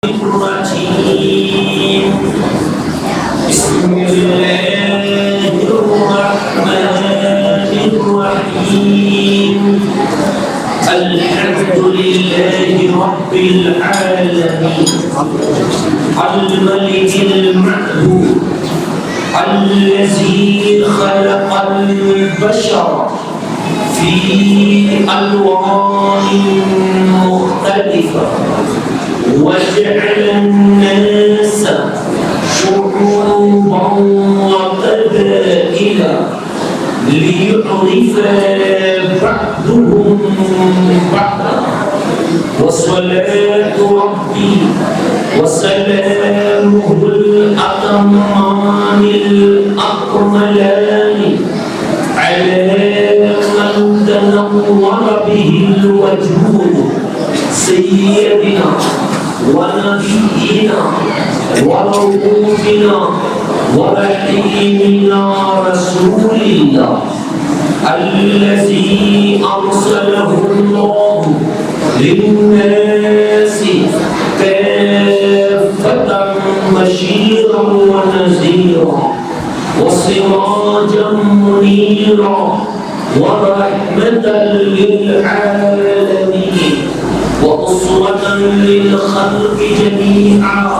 الرجيم بسم الله الرحمن الرحيم الحمد لله رب العالمين الملك المعبود الذي خلق البشر في ألوان مختلفة وجعل الناس شعوبا وقبائل ليعرف بعضهم بعضا وصلاة ربي وسلامه الأتمان الأكملان على من تنور به الوجود سيدنا ونبينا ورؤوفنا ورحيمنا رسول الله الذي أرسله الله للناس كافة بشيرا ونذيرا وسراجا منيرا ورحمة للعالمين وأسوة للخلق جميعا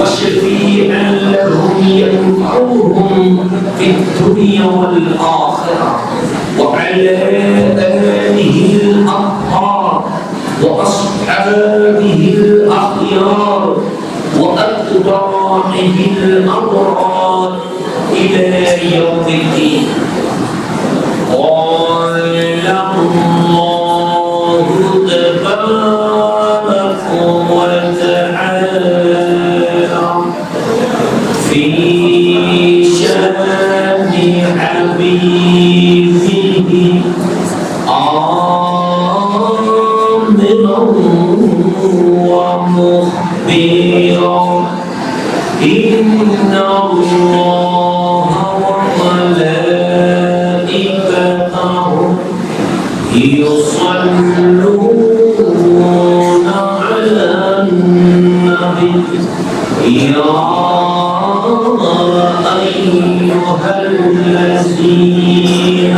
وشفيعا لهم ينفعهم في الدنيا والآخرة وعلى آله الأطهار وأصحابه الأخيار وأتباعه الأبرار إلى يوم الدين. قال الله تبارك وتعالى في شأن حبيبه آمرا ومخبرا إن الله وملائكته يصلون على النبي يا أيها الذين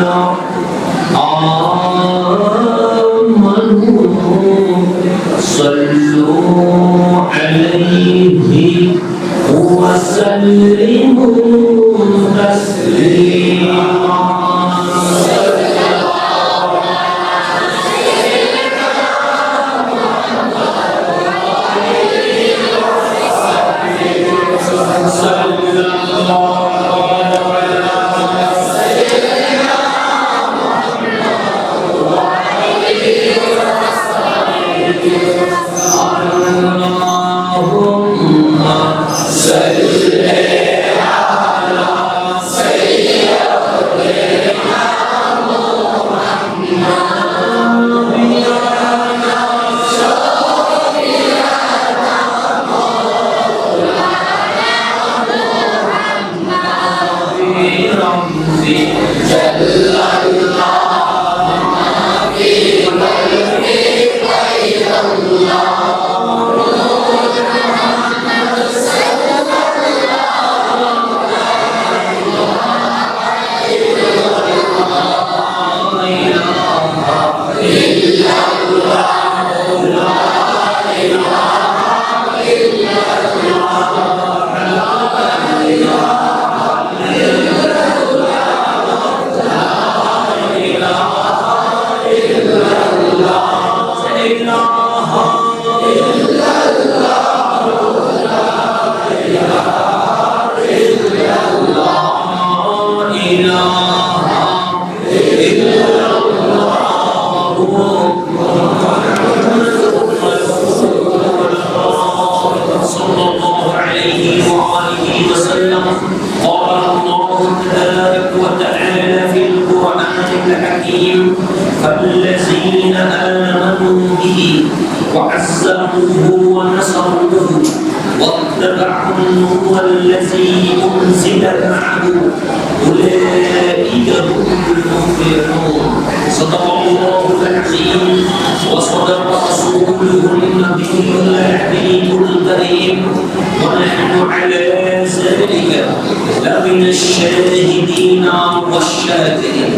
آمنوا صلوا عليه وسلموا تسليما. فالذين آمنوا به وعزروه ونصروه واتبعوا النور الذي أنزل معه أولئك هم المفلحون. صدق الله العظيم وصدق رسوله النبي الحبيب الكريم ونحن على ذلك لمن الشاهدين والشاكرين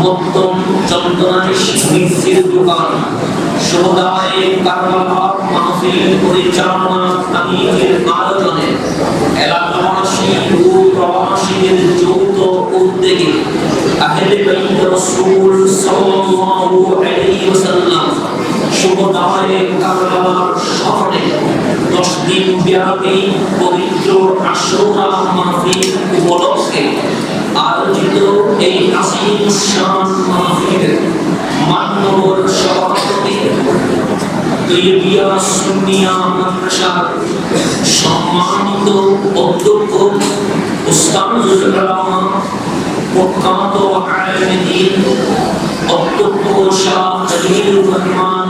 মধ্যম চন্দনাইশ মিষ্টির দোকান শোভায় কারবালার মাহফিল পরিচালনা কমিটির আয়োজনে এলাকাবাসী ও প্রবাসীদের যৌথ উদ্যোগে আহলে বাইত রাসূল সাল্লাল্লাহু আলাইহি ওয়াসাল্লাম শোভায় কারবালার শহরে 10 দিন ব্যাপী পবিত্র আশুরা মাহফিল উপলক্ষে আয়োজিত এই আসিম শান মাহফিলের মাননীয় সভাপতি তৈয়বিয়া সুন্নিয়া মাদ্রাসার সম্মানিত অধ্যক্ষ উস্তাদুল উলামা প্রখ্যাত আলেমদ্বীন অধ্যক্ষ শাহ খলিলুর রহমান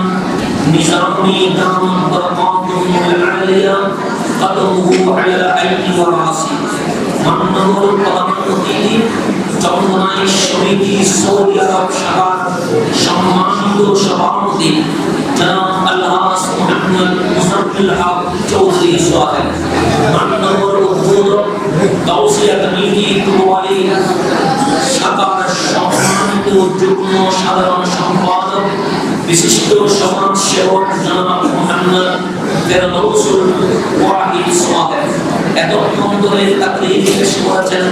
নিজামী দামাত বরকাতুহুল আলিয়া কদমুহু আলা আইনি ওয়া রাসি মাননীয় প্রধান অতিথি চন্দনাইশ সমিতি সৌদি আরব শাখার সম্মানিত সভাপতি জনাব আলহাজ মুহাম্মদ মুসাফিল হক চৌধুরী সাহেব মাননীয় উদ্বোধক গাউসিয়া কমিটি কুমারী শাখার সম্মানিত যুগ্ম সাধারণ সম্পাদক বিশিষ্ট সমাজ সেবক জনাব মুহাম্মদ ফেরদৌসুল ওয়াহিদ সাহেব এতক্ষণ ধরে তাকরীর পেশ করেছেন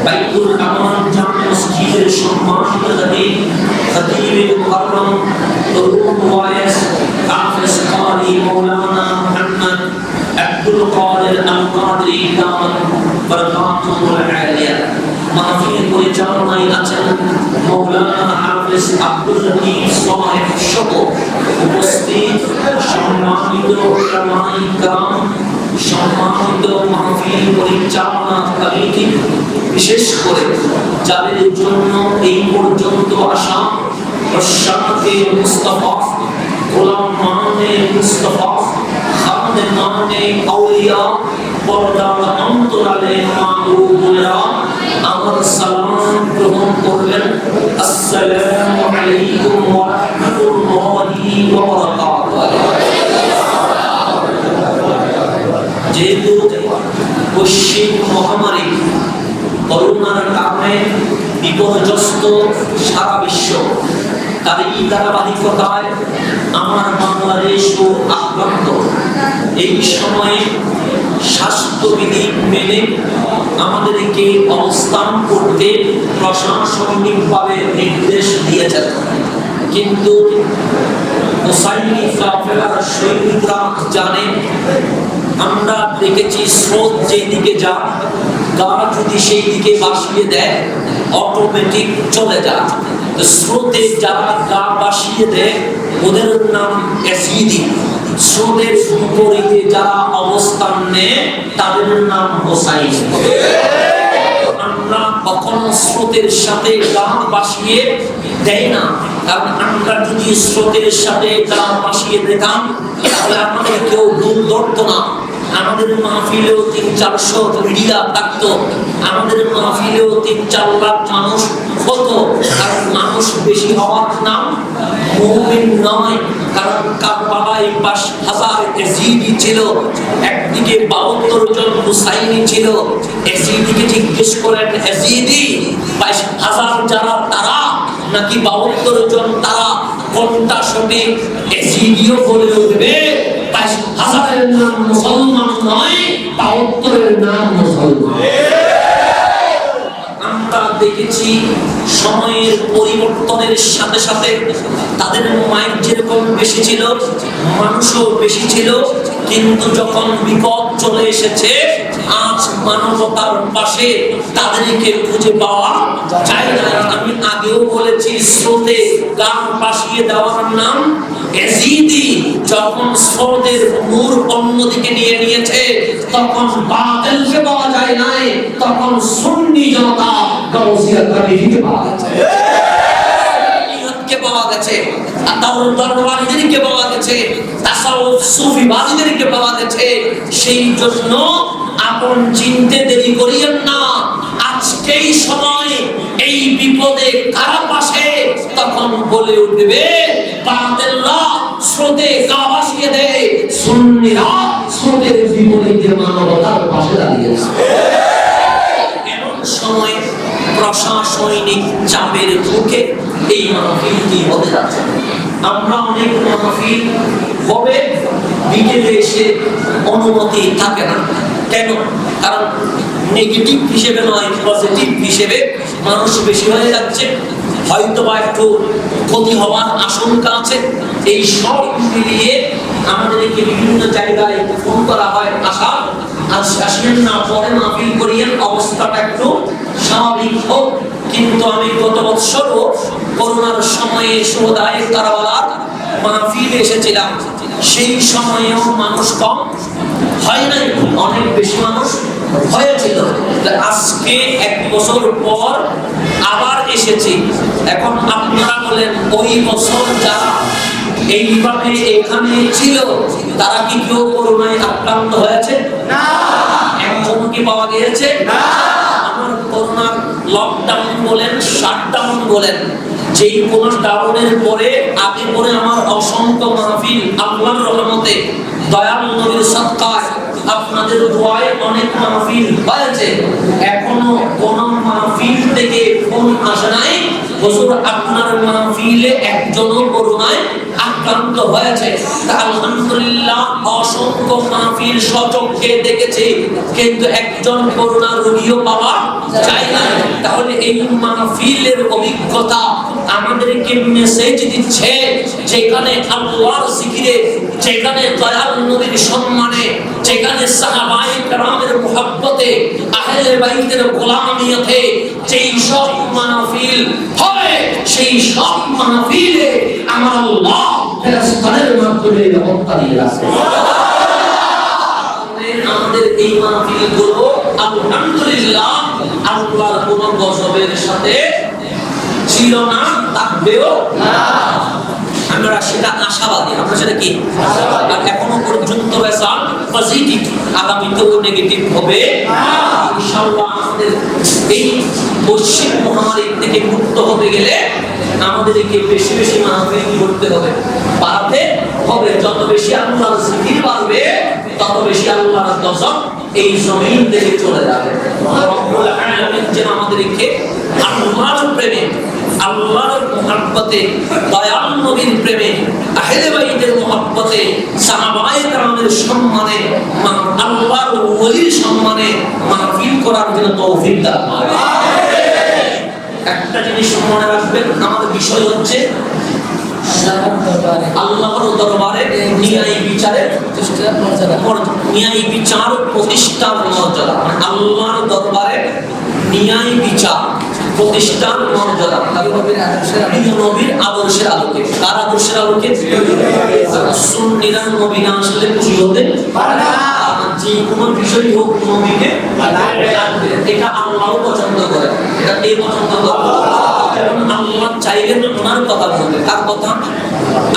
বাইতুল আমান জামে মসজিদের সম্মানিত খতিব মুকাররম তরুণ ওয়াইস হাফেজ কারি মাওলানা মুহাম্মদ আব্দুল কাদের আল কাদরি দামাত বরকাতুহুল আলিয়া মাহফিল পরিচালনায় আছেন মাওলানা হাফেজ আব্দুল লতিফ সাহেব সহ উপস্থিত সম্মানিত উলামায়ে কেরাম সম্মানিত মাহফিল পরিচালনা কমিটি বিশেষ করে যাদের জন্য এই পর্যন্ত আসা রশাদে মুস্তাফা গোলাম মানে মুস্তাফা খাদেমানে আউলিয়া পর্দার অন্তরালে মাহবুবেরা আমার সালাম গ্রহণ করবেন। আসসালামু আলাইকুম ওয়া রাহমাতুল্লাহি ওয়া বারাকাতুহু। যেহেতু বৈশ্বিক মহামারী করোনার কারণে বিপর্যস্ত সারা বিশ্ব, তার এই ধারাবাহিকতায় আমার বাংলাদেশও আক্রান্ত। এই সময়ে স্বাস্থ্যবিধি মেনে আমাদেরকে অবস্থান করতে প্রশাসনিকভাবে নির্দেশ দিয়েছেন, কিন্তু হোসাইনি কাফেলার সৈনিকরা জানে আমরা দেখেছি স্রোত যেদিকে যায় গা যদি সেই দিকে ভাসিয়ে দেয় অটোমেটিক চলে যায়। স্রোতে যারা গা ভাসিয়ে দেয় ওদের নাম এসিডি, স্রোতের বিপরীতে যারা অবস্থান নেয় তাদের নাম হোসাইনি। আমরা কখনো স্রোতের সাথে গা ভাসিয়ে দেয় না, কারণ আমরা যদি স্রোতের সাথে গা ভাসিয়ে দিতাম তাহলে আমাদের কেউ ভুল ধরতো না। আমাদের মাহফিলেও 300-400 মিডিয়া থাকতো, আমাদের মাহফিলেও 3-4 লাখ মানুষ হতো, কারণ মানুষ বেশি হওয়ার নাম মুমিন নয়। কারণ কারবালায় 50,000 এজিদি ছিল, একদিকে 72 জন হুসাইনি ছিল। এজিদিকে জিজ্ঞেস করেন, এজিদি 22,000 যারা তারা নাকি 72 জন তারা, কোনটা সঠিক? এজিদিও বলে উঠবে 22,000-এর নাম মুসলমান নয়, 72-এর নাম মুসলমান। আমরা দেখেছি সময়ের পরিবর্তনের সাথে সাথে তাদের মাইন্ড যেরকম বেশি ছিল মানুষও বেশি ছিল, কিন্তু যখন বিপদ চলে এসেছে আজ মানবতার পাশে তাদেরকে খুঁজে পাওয়া যায় না। আমি আগেও বলেছি স্রোতে গান ভাসিয়ে দেওয়ার নাম এজিদি। যখন স্রোতের মূল অন্যদিকে নিয়ে নিয়েছে তখন বাতিলকে পাওয়া যায় নাই, তখন সুন্নি জনতা গাউসিয়া কমিটিকে পাওয়া গেছে, ইহুদকে পাওয়া গেছে, আতাউর দরবারীদেরকে পাওয়া গেছে, তাসাউফ সুফিবাদীদেরকে পাওয়া গেছে। সেই জন্য আপন চিনতে দেরি করিয়েন না। আজকেই সময়, এই বিপদে কারা পাশে, তখন বলে উঠবে বাতিলরা স্রোতে গা ভাসিয়ে দেয়, সুন্নিরা স্রোতের বিপরীতে মানবতার পাশে দাঁড়িয়েছে। এমন সময় প্রশাসনিক চাপের মুখে এই মাহফিলটি হতে যাচ্ছে। আমরা অনেক মাহফিল হবে, বিকেলে এসে অনুমতি থাকে না। কেন? কারণ নেগেটিভ হিসেবে নয়, পজিটিভ হিসেবে মানুষ বেশি হয়ে যাচ্ছে, হয়তো বা একটু ক্ষতি হওয়ার আশঙ্কা আছে। এই সব মিলিয়ে আমাদেরকে বিভিন্ন জায়গায় ফোন করা হয়, আসেন না, পরে মাহফিল করিয়েন, অবস্থাটা একটু স্বাভাবিক হোক। কিন্তু আমি গত বছরও করোনার সময়ে সুহদায়ে কারবালার মাহফিলে এসেছিলাম, সেই সময়েও মানুষ কম হয় নাই, অনেক বেশি মানুষ হয়েছিল। আজকে 1 বছর পর আবার এসেছি। এখন আপনারা বলেন, ওই বছর যারা এইভাবে এখানে ছিল তারা কি কেউ করোনায় আক্রান্ত হয়েছে? না। একজন কি পাওয়া গিয়েছে? না। আমার করোনার লকডাউন বলেন, শাটডাউন বলেন, যেই কোন ডাউনের পরে আগে পরে আমার অসংখ্য মাহফিল আল্লাহর রহমতে, দয়াল নবীর সদকায়, আপনাদের দোয়ায় অনেক মাহফিল হয়েছে। এখনো কোন মাহফিল থেকে ফোন আসে নাই হুজুর আপনার মাহফিলে একজনও করোনায় আক্রান্ত হয়েছে। আলহামদুলিল্লাহ, অসংখ্য মাহফিল সচক্ষে দেখেছি, কিন্তু একজন করোনা রোগীও পাওয়া যায় না। তাহলে এই মাহফিলের অভিজ্ঞতা আমাদেরকে মেসেজ দিচ্ছে, যেখানে আল্লাহর জিকিরে, যেখানে দয়াল নবীর সম্মানে, যেখানে সাহাবায়ে কেরামের মুহাব্বতে, আহলে বাইতের গোলামিয়তে যেই সব মাহফিল হয়, সেই সব মাহফিলে আমার আল্লাহ ফেরেশতাদের মাধ্যমে রহমত দিয়ে রাখে। আমাদের এই মাহফিলগুলো আলহামদুলিল্লাহ আল্লাহর কোন গজবের সাথে ছিল না, থাকবেও না। আমরা সেটা আশাবাদী, আমরা সেটা কি আশাবাদী। আর এখনো পর্যন্ত রেজাল্ট পজিটিভ, আগামীতেও নেগেটিভ হবে ইনশাআল্লাহ। আমাদের এই বৈশ্বিক মহামারী থেকে মুক্ত হতে গেলে আমাদেরকে বেশি বেশি মাহফিল করতে হবে, বাড়াতে হবে। যত বেশি আল্লাহর জিকির বাড়বে, তত বেশি আল্লাহর গজব এই জমিন থেকে চলে যাবে। রব্বুল আলামিন যেন আমাদেরকে আল্লাহর প্রেমে, আল্লাহর মুহাব্বতে, দয়াল নবীর প্রেমে, আহলে বাইতের মুহাব্বতে, সাহাবায়ে কেরামের সম্মানে, আল্লাহর ওলির সম্মানে মাহফিল করার জন্য তৌফিক দান করেন। একটা জিনিস মনে রাখবেন, আমাদের বিষয় হচ্ছে আল্লাহর দরবারে ন্যায় বিচারের ন্যায় বিচার প্রতিষ্ঠার মর্যাদা। আল্লাহর দরবারে ন্যায় বিচার প্রতিষ্ঠার মর্যাদা নবীর আদর্শের আলোকে। কার আদর্শের আলোকে? সুন্নিরা নবী না আসলে খুশি হতে পারে না। যে কোনো বিষয় হোক নবীকে এটা আল্লাহও পছন্দ করে, এটা কে পছন্দ করে? আল্লাহ চাইলেন ওনার কথা বলতে। কার কথা?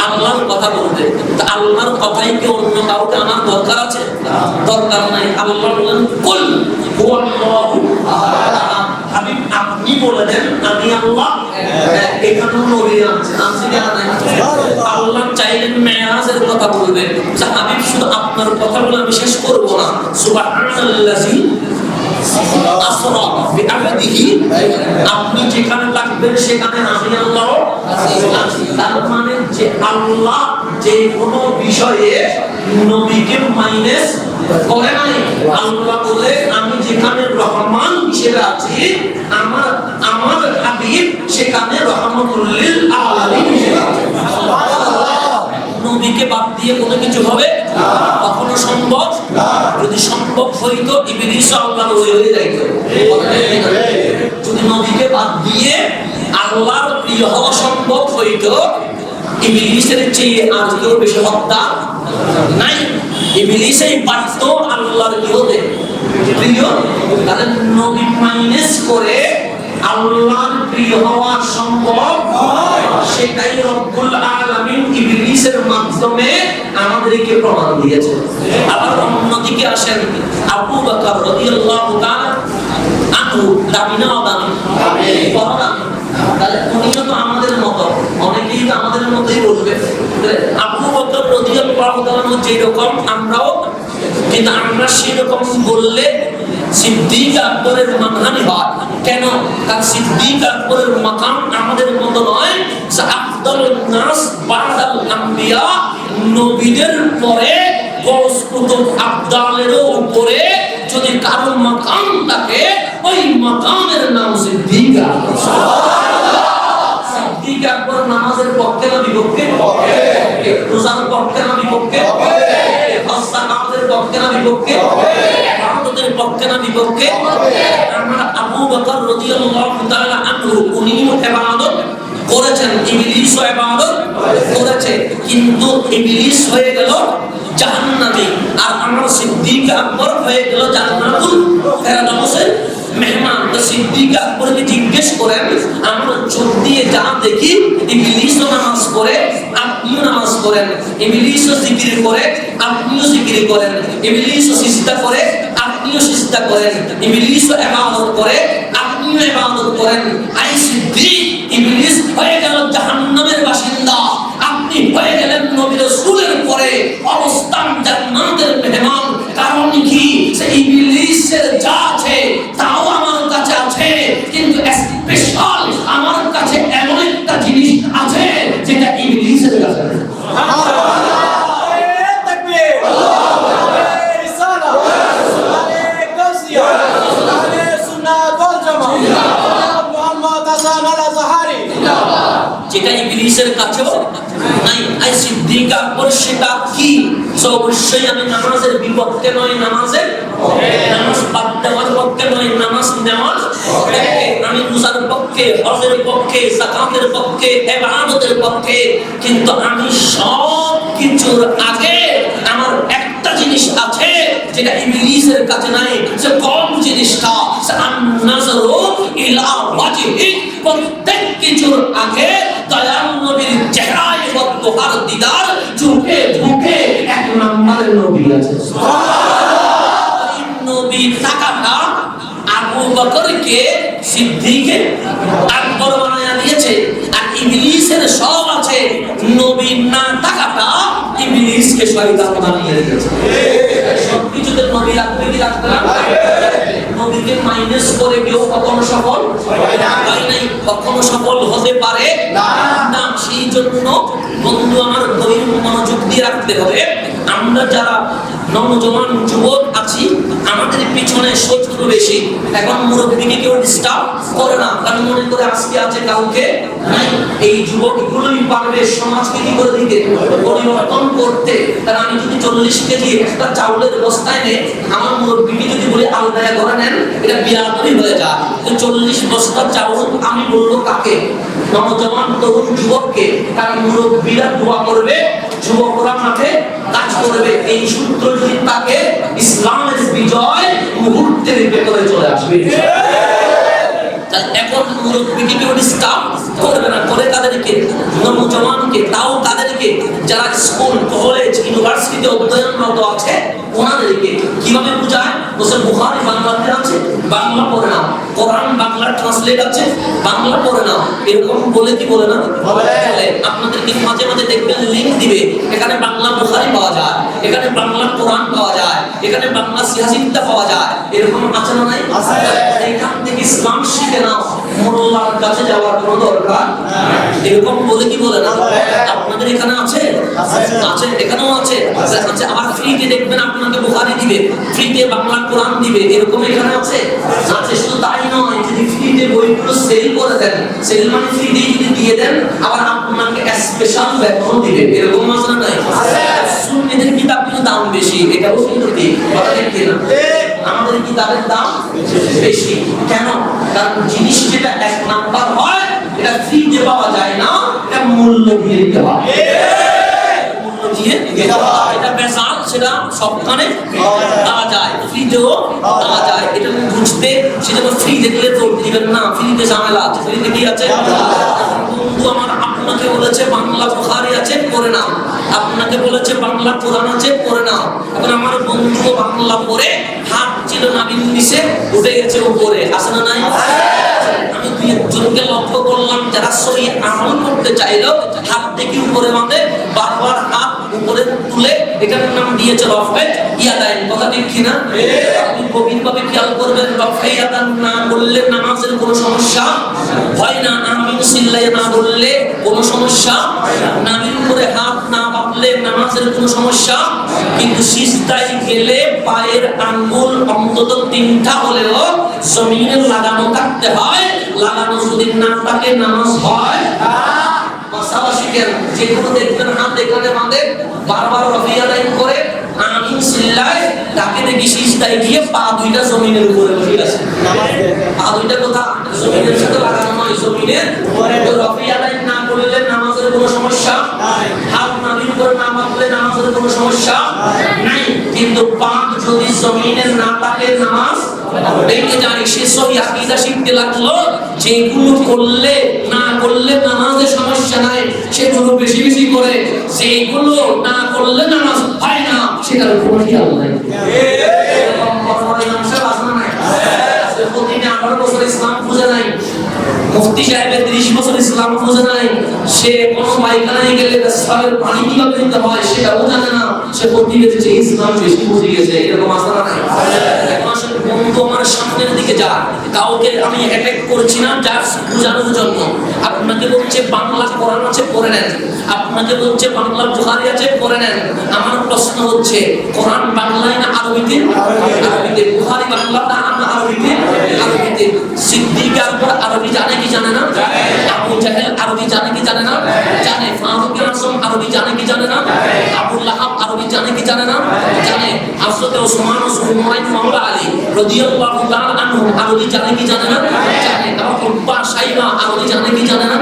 আল্লাহর কথা বলতে। তা আল্লাহর কথাই কি অন্য কাউকে আনার দরকার আছে? দরকার নাই। আল্লাহ বলেন, কুল হুয়াল্লাহু আহাদ। হাবিব আপনি বলে দেন আমি আল্লাহ। এখানেও নবী আছে কেন নাই? আল্লাহ চাইলেন মেরাজের কথা বলবেন। হাবিব শুধু আপনার কথা বলে আমি শেষ করবো না, সুবহানাল্লাযী আসরা বিআবদিহি, আপনি যেখানে থাকবেন সেখানে আমি আল্লাহ আছি। তার মানে যে আল্লাহ যে কোনো বিষয়ে নবীকে মাইনাস করে নাই। আল্লাহ বলে আমি যেখানে রহমান হিসেবে আছি, আমার হাবিব সেখানে রহমাতুল লিল আলামিন হিসেবে আছে। নবীকে বাদ দিয়ে কোনো কিছু হবে কখনো সম্ভব? যদি সম্ভব হইতো ইবলিস আল্লাহর হয়ে যাইতো। যদি নবীকে বাদ দিয়ে আল্লাহর প্রিয় হওয়া সম্ভব হইতো, ইবলিসের চেয়ে আর কেউ বেশি হত্যা নাই। ইবলিসই পারত আল্লাহর কি হতে প্রিয়। তাহলে নবী মাইনাস করে আল্লাহর প্রিয় হওয়া সম্ভব নয়। সেটাই রব্বুল আলামিন ইবলিসের মাধ্যমে আমাদেরকে প্রমাণ দিয়েছে। আবার অন্যদিকে আসেন, আবু বকর রাদিয়াল্লাহু তাআলা আনহু, দামি না দামি? তাহলে উনিও তো আমাদের মতো, অনেকেই তো আমাদের মতোই বলবে। আবু বকর রাদিয়াল্লাহু তাআলা যেরকম আমরাও কিন্তু আমরা সেরকম বললে সিদ্দিক আকবরের মানহানি হয়। কেন? কারণ সিদ্দিক আকবরের মাকাম আমাদের মতো নয় যে আফদালুন নাস বাদাল আম্বিয়া, নবীদের পরে গৌস কুতুব আফদালের উপরে যদি কারো মাকাম থাকে ওই মাকামের নাম সিদ্দিক আকবর। সিদ্দিক আকবর নামাজের পক্ষে না বিপক্ষে? পক্ষে। রোজার পক্ষে না বিপক্ষে? পক্ষে। হজ যাকাতের পক্ষে না বিপক্ষে? পক্ষে। ইবাদতের পক্ষে না বিপক্ষে? পক্ষে। আমরা আবু বকর রাদিয়াল্লাহু তাআলা আনহু উনিও ইবাদত করেছেন, ইবলিসও ইবাদত করেছে, কিন্তু ইবলিস হয়ে গেল জাহান্নামী আর আমার সিদ্দিক আকবর হয়ে গেল জান্নাতুল ফেরদাউসের মেহমান। তো সিদ্দিক আকবরকে জিজ্ঞেস করেন, আমরা চোখ দিয়ে যা দেখি ইবলিসও নামাজ পড়ে, আপনিও নামাজ পড়েন, ইবলিসও জিকির করে, আপনিও জিকির করেন, ইবলিসও সিজদা করে, আপনিও সিজদা করেন, ইবলিসও ইবাদত করে, আপনিও ইবাদত করেন। আই সিদ্দিক, ইবলিস হয়ে গেল জাহান্নামের বাসিন্দা, আপনি হয়ে গেলেন নবী রাসূলের পরে অবস্থান জান্নাতের মেহমান। কারণ কি? সে ইবলিসের যা আছে তাও আমার কাছে আছে, কিন্তু স্পেশাল আমার কাছে এমন একটা জিনিস আছে যেটা ইবলিসের কাছে নেই। যেটা ইবলিসের কাছেও নাই। আই সিদ্দিক আকবর সেটা কি? অবশ্যই আমি নামাজের বিপক্ষে নয়, নামাজ বাদ দেওয়ার পক্ষে নয়, নামাজ নেওয়ার পক্ষে। আমি রোজার পক্ষে, হজের পক্ষে, যাকাতের পক্ষে, ইবাদতের পক্ষে, কিন্তু আমি সব কিছুর আগে আমার একটা জিনিস আছে যেটা ইবলিসের কাছে নাই। সে কোন জিনিসটা? আন-নাযরু ইলা ওয়াজহি। প্রত্যেক কিছুর আগে দয়াল নবীর চেহারায় বদহার দিদার, চোখে মুখে এক নম্বরের নবী আছে। সুবহানাল্লাহ। নবী তাকাটা আবু বকরকে সিদ্দিক আকবর বানায়া দিয়েছে, আর ইবলিসের সব আছে, নবী না তাকাটা ইবলিসকে শয়তান বানিয়ে দিয়েছে। সবকিছুতে নবী রাখবে কি রাখবে না? নবীকে মাইনাস করে কেউ কখনো সফল হয় নাই, কখনো সফল হতে পারে না। সেই জন্য বন্ধু আমার গভীর মনোযোগ দিয়ে রাখতে হবে। আমরা যারা নওজোয়ান যুবক আছি, আমাদের পিছনে শত্রু বেশি। এখন মুরব্বীকে কেউ ডিস্টার্ব করে না, কারণ মনে করে আজকে আছে কাউকে নাই। এই যুবকগুলোই পারবে সমাজকে কি করে দিতে, পরিবর্তন করতে। কারণ আমি যদি 40 কেজি একটা চাউলের বস্তায় নেই, আমার মুরব্বীকে যদি বলি আলগায়া করে নেন, এটা বিয়াদবি হয়ে যায়। তো 40 বস্তা চাউল আমি বলবো কাকে? নওজোয়ান তরুণ যুবককে। কারণ মুরব্বীরা দোয়া করবে, যুবকরা মাঠে কাজ করবে। এই সূত্র যদি তাকে, ইসলামের বিজয় মুহূর্তের ভেতরে চলে আসবে। এখন মুরব্বীকে কেউ ডিস্টার্ব করবে না, করে তাদেরকে, নওজোয়ানকে, তাও তাদেরকে যারা স্কুল, কলেজ, ইউনিভার্সিটিতে অধ্যয়নরত আছে ওনাদেরকে কিভাবে বুঝায়? বলছেন বুখারী বাংলাতে আছে, বাংলা পড়ে না। কোরআন বাংলা ট্রান্সলেট আছে, বাংলা পড়ে না। এরকম বলে কি বলে না? বলে। আপনাদেরকে মাঝে মাঝে দেখবেন লিংক দিবে, এখানে বাংলা বুখারী পাওয়া যায়, এখানে বাংলা কোরআন পাওয়া যায়, এখানে বাংলা সিয়াসিত্তা পাওয়া যায়। এরকম আছে না নাই? আছে। এখান থেকে ইসলাম শিখে নাও, মোল্লার কাছে যাওয়ার কোনো দরকার নাই। এরকম বলে কি বলে না? আপনাদের এখানে আছে? আছে, এখানেও আছে। আবার ফ্রিতে দেখবেন আপনাকে বুখারী দিবে, ফ্রিতে বাংলা কোরআন দিবে। এরকম এখানে আছে? আছে। শুধু তাই নয়, যদি ফ্রিতে বইগুলো সেল করে দেন, সেল মানে ফ্রিতে যদি দিয়ে দেন, আবার আপনাকে স্পেশাল বেতন দিবে। এরকম আছে না নাই? সুন্নিদের কিতাবগুলোর দাম বেশি, এটাও কিন্তু ঠিক। কথা ঠিক না? আমাদের কিতাবের দাম বেশি। কেন? কারণ জিনিস যেটা এক নাম্বার হয়, এটা ফ্রিতে পাওয়া যায় না, এটা মূল্য দিয়ে দিতে হয়। মূল্য দিয়ে এটা বেজাল, সেটা সবখানে পাওয়া যায়, ফ্রিতেও পাওয়া যায়। এটা বুঝতে, সেটা ফ্রি দেখলে তো দিবেন না, ফ্রিতে ঝামেলা আছে। ফ্রিতে কি আছে? বন্ধু আমার আপনাকে বলেছে বাংলা বুখারী আছে, পড়ে নাও। আপনাকে বলেছে বাংলা কোরআন আছে, পড়ে নাও। এখন আমার বন্ধু বাংলা পড়ে হাত ছিল নাবির নিচে, উঠে গেছে উপরে, আছে না নাই? আমি দুই একজনকে লক্ষ্য করলাম যারা সহি আমল করতে চাইলো, হাত থেকে উপরে বাঁধে, বারবার হাত উপরে তুলে এটার নাম দিয়েছে রফে ইয়াদাইন। কথা ঠিক কিনা? আপনি গভীরভাবে খেয়াল করবেন, রফে ইয়াদান না বললে নামাজের কোনো সমস্যা হয় না, আমিন সিল্লাইয়া না বললে কোনো সমস্যা, নাভির উপরে হাত না বাঁধলে নামাজের কোনো সমস্যা। কিন্তু সিজদায় গেলে পায়ের আঙ্গুল অন্তত 3টা হলেও জমিনে লাগানো থাকতে হয়। লাগানো যদি না থাকে নামাজ হয় না। মাসালা শিখেন, যেগুলো দেখবেন হাত এখানে বাঁধে, বারবার রফিয়া লাইন করে আমিন সিল্লায়, তাকে দেখি সিজদায় গিয়ে পা 2টা জমিনের উপরে বসে আছে। পা 2টা কোথা? জমিনের সাথে লাগানো নয়, জমিনের উপরে। রফিয়া লাইন না করলে নামাজের কোনো সমস্যা নাই, হাত নাভির উপরে না বাঁধলে নামাজের কোনো সমস্যা নাই। কিন্তু পা যদি জমিনের না থাকে নামাজ ভেঙে যায়। সে সহিহ আকীদা শিখতে লাগলো, যেগুলো করলে না করলে নামাজের সমস্যা নাই সেগুলো বেশি বেশি করে, যেগুলো না করলে নামাজ হয় না সেটার কোনো খেয়াল নাই। এরকম বড় ইমাম সাহেব আসে নাই? প্রতিদিন 18 বছর ইসলাম বুঝে নাই। মুফতি সাহেবের 30 বছর ইসলাম বুঝে নাই। সে কোনো পায়খানায় গেলে রাস্তার পানি কিভাবে নিতে হয় সেটাও জানে না। সে প্রতিদিন যে ইসলাম বেশি বুঝে গেছে, এরকম আসে না? বন্ধু আমার সামনের দিকে যা, কাউকে আমি অ্যাটাক করছি না, জাস্ট বোঝানোর জন্য। আপনাকে বলছে বাংলা কোরআন আছে পড়ে নেন, আপনাকে বলছে বাংলা বুখারী আছে পড়ে নেন। আমার প্রশ্ন হচ্ছে কোরআন বাংলায় না আরবিতে? আরবিতে। বুখারী বাংলা না আরবিতে? আরবিতে। সিদ্দিক আকবর আরবি জানে কি জানে না? আবু জাহেল আরবি জানে কি জানে না? জানে। ফারুক আজম আরবি জানে কি জানে না? আবু লাহাব আরবি জানে কি জানে না? জানে। হযরত ওসমান ওসমান মাওলা আলী রাদিয়াল্লাহু তাআলা আনহু আরবি জানে কি জানে না? জানে। উতবা সাইবা আরবি জানে কি জানে না?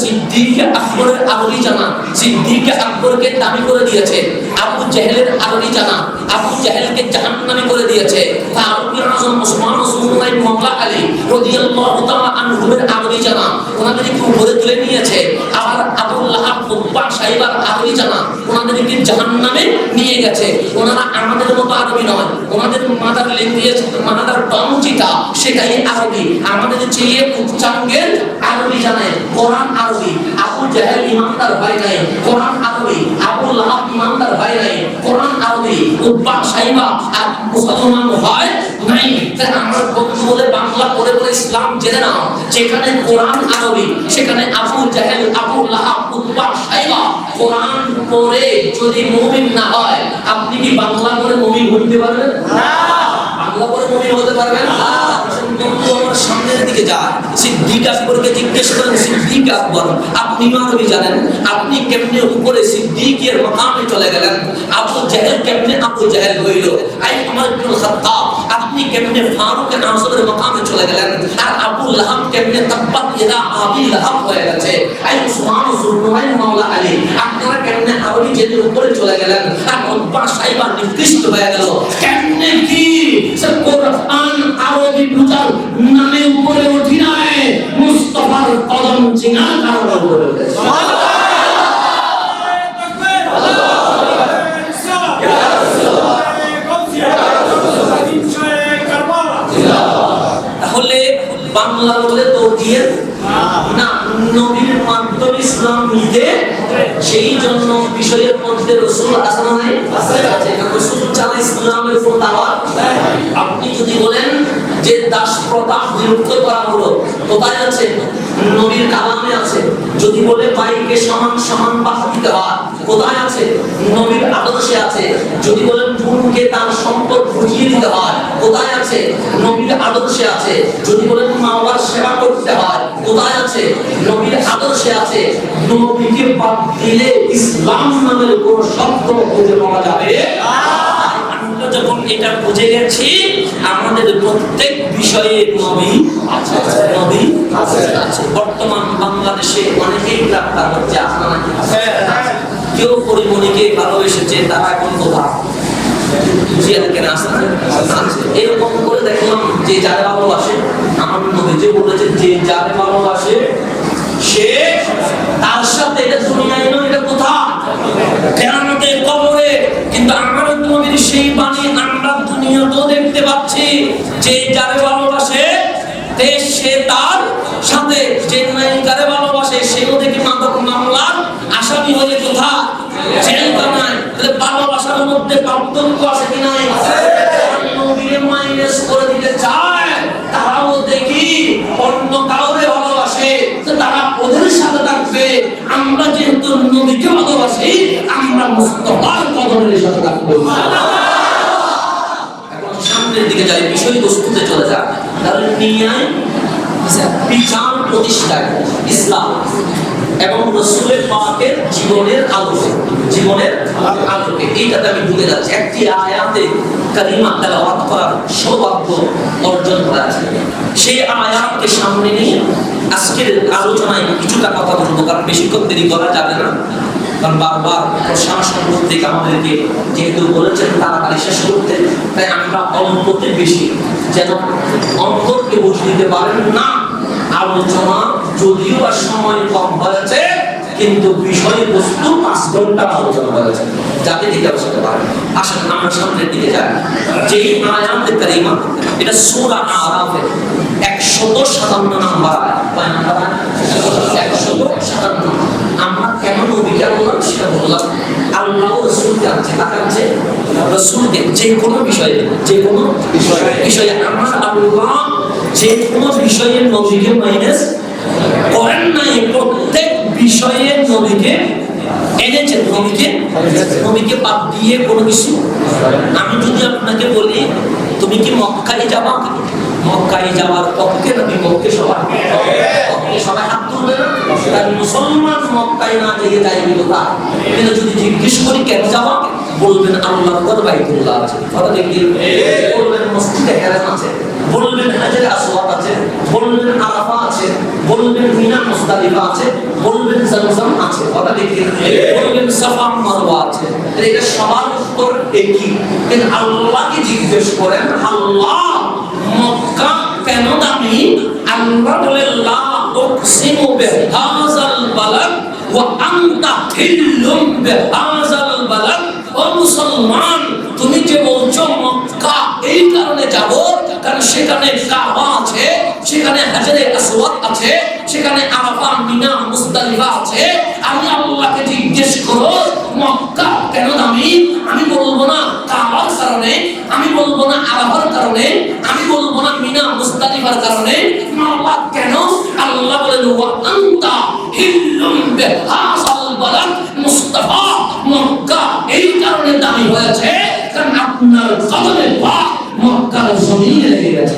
সিদ্দিক আকবরের আরবি জানা, সিদ্দিক আকবরকে দামি করে দিয়েছে। আবু জাহেলের আরবি জানা, আবু জাহেলকে জাহান্নামী করে দিয়েছে। ফারুক আজম ওসমান ওসমান মাওলা আলী রাদিয়াল্লাহু তাআলা আনহুর আরবি জানা, ওনাদেরকে উপরে তুলে নিয়েছে। আবার আবু লাহাব উতবা সাইবার আরবি জানা, ওনাদেরকে জাহান্নামে নিয়ে গেছে। ওনারা আমাদের মতো আরবি নয়, ওনাদের মাদার ল্যাঙ্গুয়েজ, মাদার টং যেটা সেটাই আরবি। আমাদের চেয়ে উচ্চাঙ্গের আরবি জানে, কোরআন আরবি। আবু জাহেল ইমানদার হয় নাই, কোরআন আরবি। আবু লাহাব ইমানদার হয় নাই, কোরআন আরবি। উতবা সাইবা আর মুসলমান হয় নাই। তাই আমার বন্ধু বলে বাংলা পড়ে পড়ে ইসলাম জেনে নাও। যেখানে কোরআন আরবি সেখানে আবু জাহেল, আবু লাহাব, উতবা সাইবা কোরআন পড়ে যদি মুমিন না হয়, আপনি কি বাংলা পড়ে মুমিন হতে পারবেন? না। বাংলা পড়ে মুমিন হতে পারবেন না। আমার সামনের দিকে যা, সিদ্দিক আকবরকে জিজ্ঞেস করেন, সিদ্দিক আকবর আপনি আরবি জানেন, আপনি কেমনে উপরে সিদ্দিকের মাকামে চলে গেলেন? আবু জাহেল কেমনে আবু জাহেল হইল? আই উমর ইবনে খাত্তাব আপনি কেমনে ফারুক আজমের মাকামে চলে গেলেন? আর আবু লাহাব কেমনে তাব্বাত ইয়াদা আবি লাহাব হয়ে গেছে? আই উসমান যুলনুরাইন মাওলা আলী আপনারা কেমনে আরবি জেদের উপরে চলে গেলেন? আর উতবা সাইবা নিকৃষ্ট হয়ে গেল কেমনে? কি সে কোরআন আরবি বুঝার নামে উপরে উঠি নাই, মুস্তাফার কদম চিনার কারণে উপরে উঠেছে। তাহলে বাংলা বলে তৌহিদ না, নবীর মাধ্যমে ইসলাম নিতে, সেই জন্য বিষয়ের মধ্যে রাসূল আসেন নাই? আছে। রাসূল ছাড়া ইসলামের কোনো দাওয়াত নাই। আপনি যদি বলেন যে দাস প্রথা বিলুপ্ত করা হলো, কোথায় আছে? নবীর কালামে আছে। যদি বলে ভাইকে সমান সমান ভাগ দিতে হয়, কোথায় আছে? নবীর আদর্শে আছে। যদি বলেন বোনকে তার সম্পদ বুঝিয়ে দিতে হয়, কোথায় আছে? নবীর আদর্শে আছে। যদি বলেন মা বাবার সেবা করতে হয়, কোথায় আছে? নবীর আদর্শে আছে। নবীকে বাদ দিলে ইসলাম নামের কোনো শব্দ খুঁজে পাওয়া যাবে না। আমরা যখন এটা বুঝে গেছি, আমাদের প্রত্যেক বিষয়ে নবী আছে, নবী আছে। বর্তমান বাংলাদেশে অনেকেই গ্রেফতার হচ্ছে, আপনারা কেউ পরিমণিকে ভালোবেসেছে, তারা এখন কোথায়? এরকম করে দেখলাম যে যারে ভালোবাসে, আমার নবী যে বলেছে যে যারে ভালোবাসে সে তার সাথে, এটা দুনিয়ায় নয়, এটা কোথায়? কিয়ামতে কবরে। কিন্তু আমার নবীর সেই বাণী আমরা দুনিয়াতেও দেখতে পাচ্ছি, যে যারে ভালোবাসে সে তার সাথে, যে নায়িকারে ভালোবাসে সেও দেখি মাদক মামলার আসামি হয়ে কোথায়? জেলখানায়। তাহলে ভালোবাসা মধ্যে পার্থক্য আছে কি নাই? নবীকে মাইনাস করে দিতে চায়, তারাও দেখি অন্য কাউরে ভালোবাসে, তো তারা ওদের সাথে থাকবে। আমরা যেহেতু নবীকে ভালোবাসি, আমরা মুস্তাফার কদমের সাথে থাকবো। এখন সামনের দিকে যাই, বিষয়বস্তুতে চলে যায়। তাহলে ন্যায় বিচার প্রতিষ্ঠায় ইসলাম এবং রাসূলের পাকের জীবনের আলোকে, জীবনের আলোকে এইটাতে আমি ঢুকে যাচ্ছি। একটি আয়াতে কারিমা তেলাওয়াত করার সৌভাগ্য অর্জন করা আছে। সেই আয়াতকে সামনে নিয়ে আজকের আলোচনায় কিছুটা কথা বলবো, কারণ বেশিক্ষণ দেরি করা যাবে না। কারণ বারবার প্রশাসন কর্তৃক আমাদেরকে যেহেতু বলেছেন তাড়াতাড়ি শেষ করতে, তাই আমরা অল্পতে বেশি যেন অন্তরকে বুঝে দিতে পারেন না। আলোচনা যদিও বা সময় কম হয়েছে, কিন্তু বিষয়বস্তু 5 ঘন্টা আলোচনা হয়েছে, যাতে দিতে বসতে পারেন। আসেন আমরা সামনের দিকে যাই। যে আয়াতে কারিমা, এটা সূরা আরাফের 157 নম্বর আয়াত। কয় নম্বর আয়াত? 157। আমরা কেন নবীকে বললাম সেটা বললাম। আল্লাহ রাসূলকে আছে, তাকাচ্ছে রাসূলকে যে কোনো বিষয়ে, যে কোনো বিষয়ে আমরা আল্লাহ যে কোনো বিষয়ে নবীকে মাইনাস করেন নাই। প্রত্যেক বিষয়ে নবীকে এনেছেন, নবীকে বাদ দিয়ে কোনো কিছু। আমি যদি আপনাকে বলি তুমি কি মক্কায় যাবা, মক্কায় যাওয়ার পক্ষে না বিপক্ষে? সবাই হাত তুলবে না? কারণ মুসলমান মক্কায় না যেয়ে যাইবে কোথা? কিন্তু যদি জিজ্ঞেস করি কেন যাবা, বলবেন আল্লাহর ঘর বাইতুল্লাহ আছে, কথা দেখি বলবেন মসজিদে হারাম আছে, বলবেন হাজরে আসওয়াদ আছে, বলবেন আরাফা আছে, বলবেন মিনা মুজদালিফা আছে, বলবেন জমজম আছে, কথা দেখি বলবেন সাফা মারওয়া আছে। এটা সবার উত্তর একই। কিন্তু আল্লাহকে জিজ্ঞেস করেন আল্লাহ মক্কা কেন দামি? আল্লাহ বলেন লা উকসিমু বিহাযাল বালাদ ওয়া আনতা হিল্লুম বিহাযাল বালাদ। ও মুসলমান, তুমি যে বলছো মক্কা এই কারণে যাব কারণ সেখানে কাবা আছে, সেখানে হাজরে আসওয়াদ আছে, সেখানে আরাফা মিনা মুজদালিফা আছে। আমি আল্লাহকে জিজ্ঞেস করো মক্কা কেন দামি? আমি বলবো না কাবার কারণে, আমি বলবো না আরাফার কারণে, আমি বলবো না মিনা মুজদালিফার কারণে। আল্লাহ কেন? আল্লাহ বলেন ওয়া আনতা হিল্লুম বিহাযাল বালাদ। মুস্তাফা মক্কা এই কারণে দামি হয়েছে কারণ আপনার কদমে পাক মক্কার জমিনে লেগে গেছে।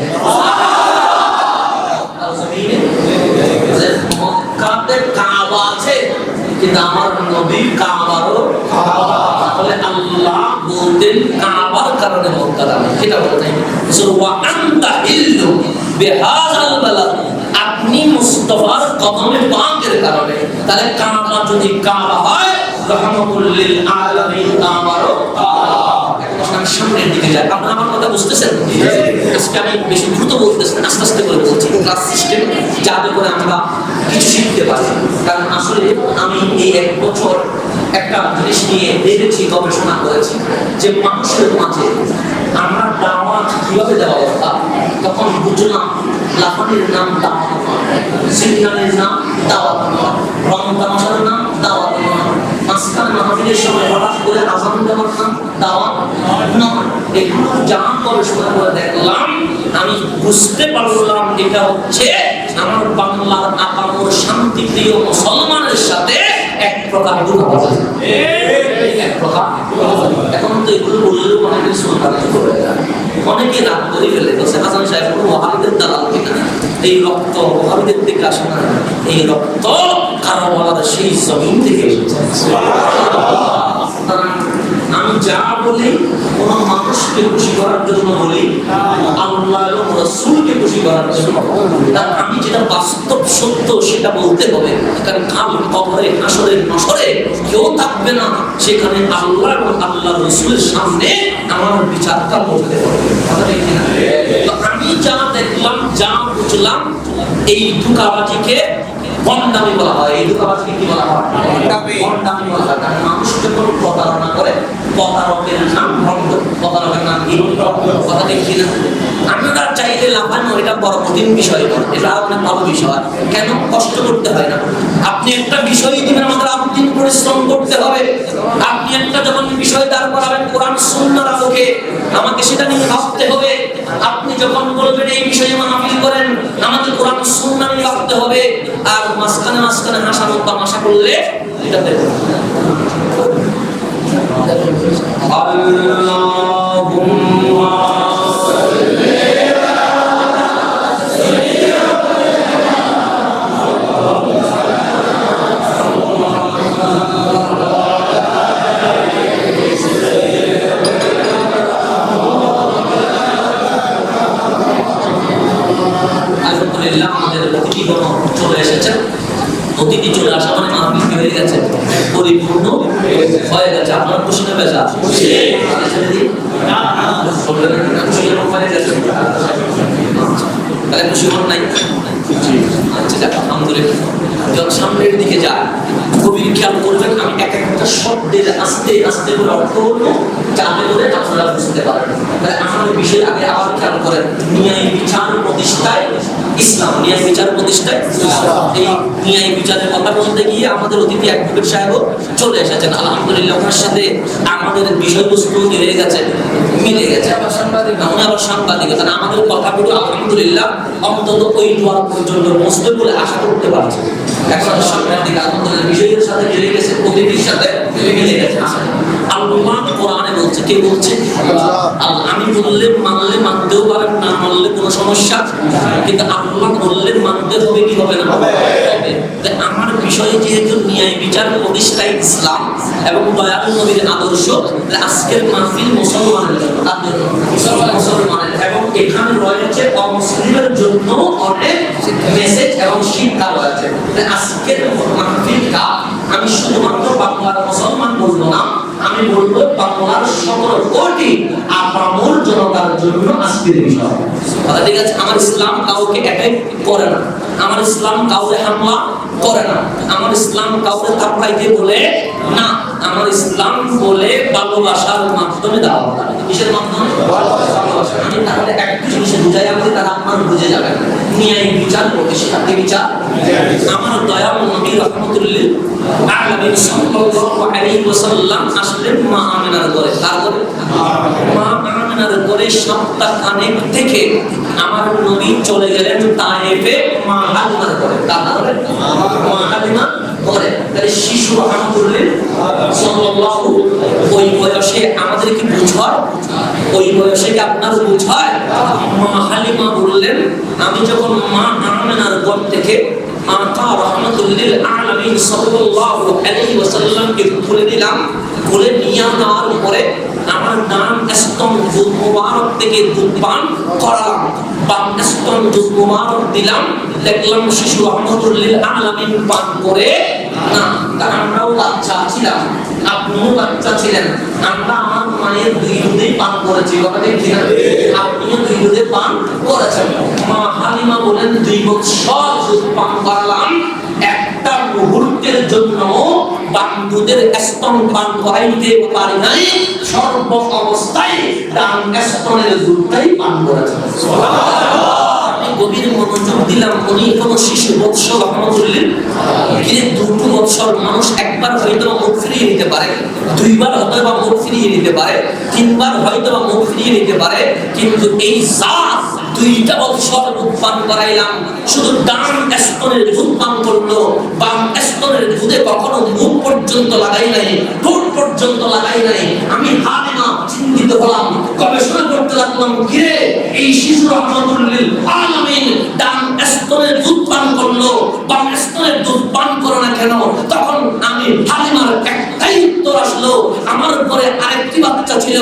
মক্কাতে কাবা আছে, কিন্তু আমার নবী কাবারও তাহলে আল্লাহ বলতেন কাবার কারণে মক্কা দামি, এটা বলতেন ওয়া আনতা হিল্লু বিহাযাল বালাদ। আপনি মুস্তাফার কদমে পাকের কারণে। তাহলে কাবা যদি কাবা হয় রহমাতুল লিল আলামিন, কাবারও সামনের দিকে যায়। আপনারা আমার কথা বুঝতেছেন? আজকে আমি বেশি দ্রুত বলতেছি, আস্তে আস্তে করে বলছি, ক্লাস সিস্টেম যাতে করে আমরা কিছু শিখতে পারি। কারণ আসলে আমি এই 1 বছর একটা জিনিস নিয়ে দেখেছি, গবেষণা করেছি যে মানুষের মাঝে আমরা দাওয়াত কিভাবে দেওয়া কথা, তখন বুঝলাম লাফানির নাম দাওয়াত নয়, সিগন্যালের নাম দাওয়াত নয়, রং তামাশার নাম দাওয়াত নয়, মাঝখানে মাহফিলের সময় হঠাৎ করে আযান দেওয়ার নাম দাওয়াত নয়। এগুলো জানা গবেষণা করে দেখলাম, আমি বুঝতে পারলাম এটা হচ্ছে আমার বাংলার আপামর শান্তিপ্রিয় মুসলমানের সাথে এক প্রকার দুর্ভাগ্য, এক প্রকার। এখন তো এগুলো বললেও অনেকে সুলতানি করে যায়, অনেকে রাগ করে ফেলে বলছে হাসান সাহেব কোনো ওয়াহাবিদের দালাল কিনা, এই রক্ত ওয়াহাবিদের থেকে আসে না, এই রক্ত কারওয়ালার সেই জমিন থেকে এসেছে। আমি যা বলি কোন মানুষকে খুশি করার জন্য বলি, আল্লাহ এবং রাসূলকে খুশি করার জন্য। তার আমি যেটা বাস্তব সত্য সেটা বলতে হবে, কারণ কাল কবরে হাসরে নসরে কেউ থাকবে না, সেখানে আল্লাহ এবং আল্লাহর রাসূলের সামনে আমার বিচারটা বলতে হবে। তো আমি যা দেখলাম, যা বুঝলাম, এই ধোঁকাবাজিকে ভণ্ডামি বলা হয়। এই ধোঁকাবাজিকে কি বলা হয়? ভণ্ডামি বলা হয়। কারণ মানুষ যখন প্রতারণা করে, প্রতারকের নাম ভণ্ড, প্রতারকের নাম কি? কথা দেখি না আমরা চাইলে লাফানো, এটা বড় কঠিন বিষয় নয়, এটা অনেক ভালো বিষয়। কেন কষ্ট করতে হয় না? আপনি একটা বিষয় দিবেন, আমাদের আপনি পরিশ্রম করতে হবে। আপনি আপনি একটা যখন বিষয় দাঁড় করাবেন কোরআন সুন্নাহর আলোকে, আমাকে সেটা নিয়ে ভাবতে হবে। আপনি যখন বলবেন এই বিষয়ে মাহফিল করেন, আমাকে কোরআন সুন্নাহ নিয়ে ভাবতে হবে। আর মাঝখানে মাঝখানে হাসানো তামাশা করলে এটা দেবে। আল্লাহুম্মা চলে এসেছেন। অতিথি চলে আসা মানে মাহফিল হয়ে গেছে, পরিপূর্ণ হয়ে গেছে। আপনার খুশি না বেজা? তাহলে খুশি হন নাই? আচ্ছা, আলহামদুলিল্লাহ। সামনের দিকে যায়, কবির খেয়াল করবেন, আমি এক একটা শব্দের আস্তে আস্তে করে অর্থ বলবো, যাতে করে আপনারা বুঝতে পারেন। তাহলে আমার বিষয়ের আগে আবার খেয়াল করেন, ন্যায় বিচার প্রতিষ্ঠায় ইসলাম। ন্যায় বিচার প্রতিষ্ঠায় এই ন্যায় বিচারের কথা বলতে গিয়ে আমাদের অতিথি অ্যাডভোকেট সাহেব চলে এসেছেন। আলহামদুলিল্লাহ, ওনার সাথে আমাদের বিষয়বস্তু মিলে গেছে। উনি আবার সাংবাদিকতা, আমাদের কথাগুলো আলহামদুলিল্লাহ অন্তত ওই দোয়ার পর্যন্ত বসবে বলে আশা করতে পারছি। এখন সামনের দিকে আলহামদুলিল্লাহ বিষয়ের সাথে মিলে গেছে, অতিথির সাথে মিলে গেছে। আল্লাহ কোরআনে বলছে, কে বলছে? আমি বললে মানলে মানতেও পারেন, না মানলে কোনো সমস্যা, কিন্তু আল্লাহ বললে মানতে হবে কি হবে না? আমার বিষয়ে যেহেতু ন্যায় বিচার প্রতিষ্ঠায় ইসলাম এবং দয়াল নবীর আদর্শ, আজকের মাহফিল মুসলমানের এবং এখানে রয়েছে অমুসলিমের জন্য অনেক মেসেজ এবং শিক্ষা রয়েছে। আজকের মাহফিলটা আমি শুধুমাত্র বাংলার মুসলমান বলবো না, আমি বলবো বাংলার সকল কোটি আপামর জনতার জন্য আজকের বিষয়। ঠিক আছে? আমার ইসলাম কাউকে অ্যাটাক করে না, আমার ইসলাম কাউকে হামলা করে না, আমার ইসলাম কাউকে থাপ্পাইতে বলে না, আমার ইসলাম বলে ভালোবাসার মাধ্যমে দাওয়াত করে। কিসের মাধ্যমে? ভালোবাসা। আমি তাহলে একটা জিনিসে বুঝাই, আমাদের তারা আপনার বুঝে যাবেন। ন্যায় বিচার প্রতিষ্ঠা, কি বিচার? আমার দয়াল নবী রাহমাতুল্লিল আলামিন সাল্লাল্লাহু আলাইহি ওয়াসাল্লাম আসলেন মা আমিনার ঘরে। কার ঘরে? মা আমিনার ঘরে। সপ্তাহখানেক থেকে আমার নবী চলে গেলেন তায়েফে মা হালিমার ঘরে। কার ঘরে? মা হালিমা ঘরে। তাহলে শিশু রাহমাতুল্লিল সাল্লাল্লাহু, ওই বয়সে আমাদের কি বুঝ হয়? ওই বয়সে কি আপনার বুঝ হয়? মা হালিমা বললেন, আমি যখন মা আমিনার ঘর থেকে আতা রাহমাতুল্লিল আলামিন সাল্লাল্লাহু আলাইহি ওয়াসাল্লামকে খুলে দিলাম, খুলে নিয়ে নেওয়ার পরে আমার নাম স্তন দুধ মুবারক থেকে দুধ পান করালাম, বাম স্তন দুধ মুবারক দিলাম, দেখলাম শিশু রাহমাতুল্লিল আলামিন পান করে না। তা আমরাও বাচ্চা ছিলাম, আপনিও বাচ্চা ছিলেন, আমরা আমার মায়ের দুই দুধেই পান করেছি। কথাটা ঠিক না? আপনিও দুই দুধে পান করেছেন। মা হালিমা বলেন, 2 বছর দুধ পান করালাম, একটা মুহূর্তের জন্য বান্ধুদের স্তন পান করাইতে পারি নাই, সর্ব অবস্থায় ডান স্তনের দুধটাই পান করেছেন। আমি গভীর মনোযোগ দিলাম। উনি কোন শিশু বৎস রাহমাতুল্লিল, কিন্তু 2 বছর মানুষ একবার হয়তো মুখ ফিরিয়ে নিতে পারে, 2বার হয়তো বা মুখ ফিরিয়ে নিতে পারে, 3বার হয়তো বা মুখ ফিরিয়ে নিতে পারে, কিন্তু এই জাত 2টা বছর দুধ পান করাইলাম, শুধু ডান স্তনের দুধ পান করলো, বাম স্তনের দুধে কখনো মুখ পর্যন্ত লাগাই নাই, ঠোঁট পর্যন্ত লাগাই নাই। আমি হালিমা চিন্তিত হলাম, গবেষণা করতে লাগলাম, কিরে এই শিশু রাহমাতুল্লিল আলামিন ডান স্তনের দুধ পান করলো, বাম স্তনের দুধ পান করো না কেন? তখন আমি হালিমার একটাই উত্তর আসলো, আমার ঘরে আরেকটি বাচ্চা ছিল,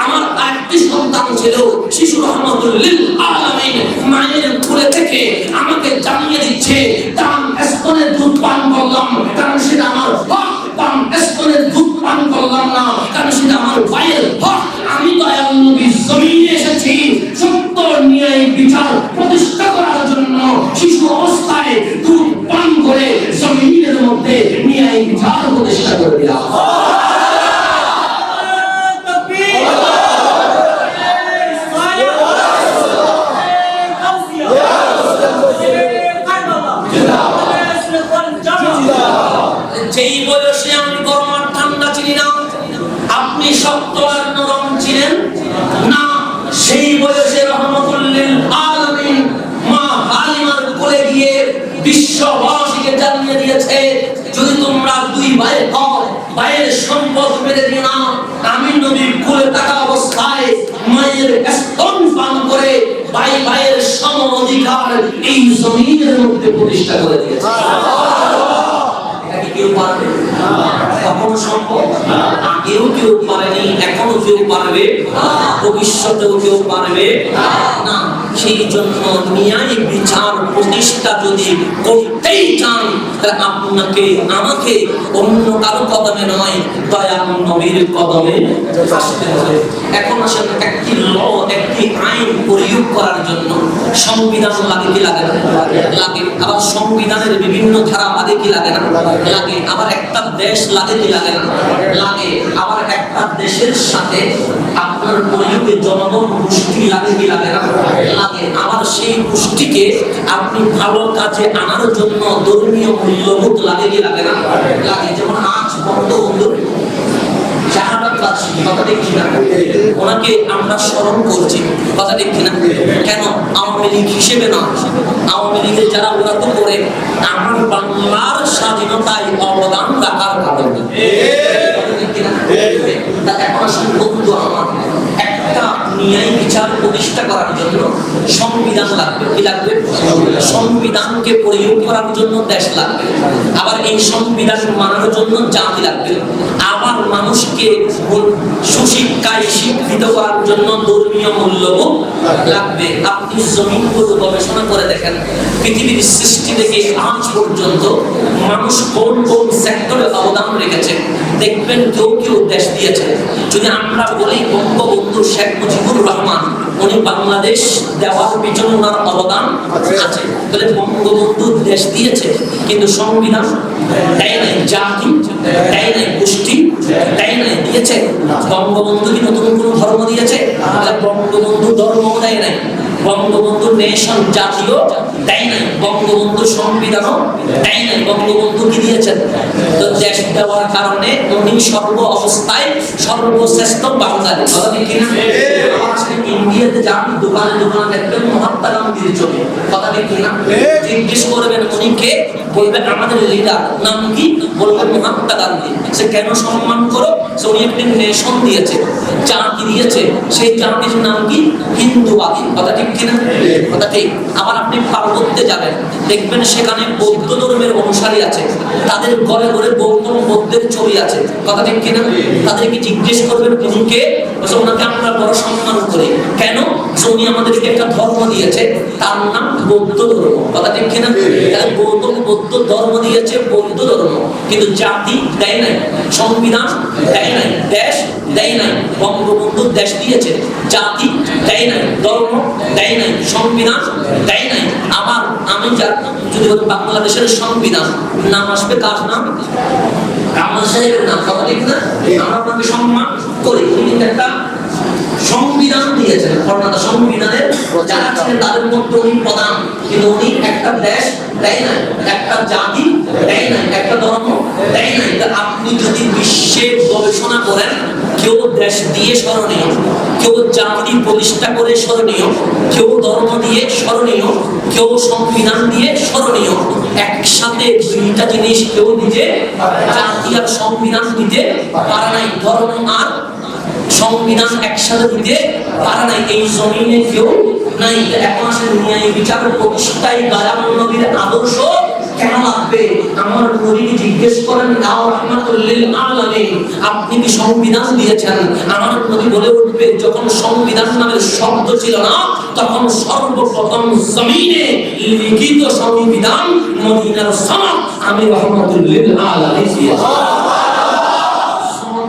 আমার আরেকটি সন্তান ছিল। শিশু রাহমাতুল্লিল আলামিন মায়ের কোলে থেকে আমাকে জানিয়ে দিচ্ছে, ডান স্তনের দুধ পান করলাম কারণ সেটা আমার হক, বাম স্তনের দুধ পান করলাম না কারণ সেটা আমার ভাইয়ের হক। আমি দয়াল নবী জমিনে এসেছি সত্য ন্যায় বিচার প্রতিষ্ঠা করার জন্য। শিশু অবস্থায় দুধ পান করে জমিনের মধ্যে ন্যায় বিচার প্রতিষ্ঠা করে দিলাম। যেই বয়সে আমি গরম আর ঠান্ডা চিনি না, লিল আলামিন মা হালিমার কোলে গিয়ে বিশ্ববাসীকে জানিয়ে দিয়েছে, যদি তোমরা দুই ভাই হও, ভাইয়ের সম্পদ মেরে দিও না। আমি নবীর কোলে থাকা অবস্থায় মায়ের স্তন পান করে ভাই ভাইয়ের সম অধিকার এই জমিনের মধ্যে প্রতিষ্ঠা করে দিয়েছে। এটা কি কেউ পারবে? কখনো সম্ভব? আগেও কেউ পারেনি, এখনো কেউ পারবে, ভবিষ্যতেও কেউ পারবে না। সেই জন্য ন্যায় বিচার প্রতিষ্ঠা যদি করতেই চান, তাহলে আপনাকে আমাকে অন্য কারো কদমে নয়, দয়াল নবীর কদমে আসতে হবে। এখন আসলে একটি একটি আইন প্রয়োগ করার জন্য সংবিধান লাগে কি লাগে না? লাগে। আবার সংবিধানের বিভিন্ন ধারা লাগে কি লাগে না? লাগে। আবার একটা দেশ লাগে কি লাগে না? লাগে। আবার একটা দেশের সাথে আপনার প্রয়োগে জনগণ গোষ্ঠী লাগে কি লাগে না? লাগে। আবার সেই গোষ্ঠীকে আপনি ভালো কাজে আনার জন্য ধর্মীয় মূল্যবোধ লাগে কি লাগে না? লাগে। যেমন আজ বঙ্গবন্ধু ওনাকে আমরা স্মরণ করছি, কথা ঠিক কিনা? কেন? আওয়ামী লীগ হিসেবে না, আওয়ামী লীগের যারা ওরা তো করে আমার বাংলার স্বাধীনতায় অবদান রাখার কারণে। এখন আসলে বন্ধু আমার একটা ন্যায় বিচার প্রতিষ্ঠা করার জন্য সংবিধান লাগবে। কি লাগবে? সংবিধানকে প্রয়োগ করার জন্য দেশ লাগবে। আবার এই সংবিধান মানার জন্য জাতি লাগবে। আবার মানুষকে সুশিক্ষায় শিক্ষিত করার জন্য ধর্মীয় মূল্যবোধ লাগবে। আপনি জমিনগুলো গবেষণা করে দেখেন, পৃথিবীর সৃষ্টি থেকে আজ পর্যন্ত মানুষ কোন কোন সেক্টরে অবদান রেখেছে দেখবেন। কেউ কেউ দেশ দিয়েছে। যদি আমরা বলি বঙ্গবন্ধু শেখ মুজিবুর রহমান, উনি বাংলাদেশ দেওয়ার পিছনে ওনার অবদান আছে, তাহলে বঙ্গবন্ধু দেশ দিয়েছে কিন্তু সংবিধান দেয় নাই, জাতি দেয় নাই, গোষ্ঠী দেয় নাই, দিয়েছে? বঙ্গবন্ধু কি নতুন কোন ধর্ম দিয়েছে? বঙ্গবন্ধু ধর্ম দেয় নাই, বঙ্গবন্ধু নেশন জাতীয় দেয় নাই, বঙ্গবন্ধু সংবিধানও দেয় নাই। বঙ্গবন্ধু কি দিয়েছেন? তো দেশ দেওয়ার কারণে উনি সর্ব অবস্থায় সর্বশ্রেষ্ঠ বাঙালি। কথা ঠিক কিনা? ইন্ডিয়াতে যান, দোকানে দোকানে দেখবেন মহাত্মা গান্ধীর ছবি। কথা ঠিক কিনা? জিজ্ঞেস করবেন উনি কে, বলবেন আমাদের লিডার। নাম কি? বলবেন মহাত্মা গান্ধী। সে কেন সম্মান করো? সে উনি একটি নেশন দিয়েছে, জাতি দিয়েছে। সেই জাতির নাম কি? হিন্দুবাদী। কথা ঠিক কিনা? কথা ঠিক। আবার আপনি পার্বত্যে যাবেন, দেখবেন সেখানে বৌদ্ধ ধর্মের অনুসারী আছে, তাদের ঘরে ঘরে বৌদ্ধ বৌদ্ধের ছবি আছে। কথা ঠিক কিনা? তাদেরকে জিজ্ঞেস করবেন উনি কে? ওনাকে আমরা বড় সম্মান করি। কেন? উনি আমাদেরকে একটা ধর্ম দিয়েছে, তার নাম বৌদ্ধ ধর্ম। কথা ঠিক কিনা? গৌতম বৌদ্ধ ধর্ম দিয়েছে, বৌদ্ধ ধর্ম, কিন্তু জাতি দেয় নাই, সংবিধান দেয় নাই, দেশ দেয় নাই। বঙ্গবন্ধু দেশ দিয়েছে, জাতি দেয় নাই, ধর্ম দেয় নাই, সংবিধান দেয় নাই। আবার আমি যদি বাংলাদেশের সংবিধান, নাম আসবে কার নাম? কামাল সাহেবের নাম। কথা ঠিক না? আমরা আপনাকে সম্মান করি। উনি একটা সংবিধান দিয়েছেন, কর্ণাটক সংবিধানের যারা ছিলেন তাদের মধ্যে উনি প্রধান, কিন্তু উনি একটা দেশ দেয় নাই, একটা জাতি দেয় নাই, একটা ধর্ম দেয় নাই। আপনি যদি বিশ্বে গবেষণা করেন, কেউ দেশ দিয়ে স্মরণীয়, কেউ জাতি প্রতিষ্ঠা করে স্মরণীয়, কেউ ধর্ম দিয়ে স্মরণীয়, কেউ সংবিধান দিয়ে স্মরণীয়। একসাথে দুইটা জিনিস কেউ দিতে, জাতি আর সংবিধান দিতে পারে নাই, ধর্ম আর সংবিধান একসাথে দিতে পারে নাই। এই জমিনে কেউ নাই। এখন আসলে ন্যায় বিচার প্রতিষ্ঠায় দয়াল নবীর আদর্শ কেন লাগবে? আমার নবীকে জিজ্ঞেস করেন, রাহমাতুল লিল আলামিন, আপনি কি সংবিধান দিয়েছেন? আমার নবী বলে উঠবে, যখন সংবিধান নামের শব্দ ছিল না, তখন সর্বপ্রথম জমিনে লিখিত সংবিধান মদিনার সনদ আমি রাহমাতুল লিল আলামিন দিয়েছি।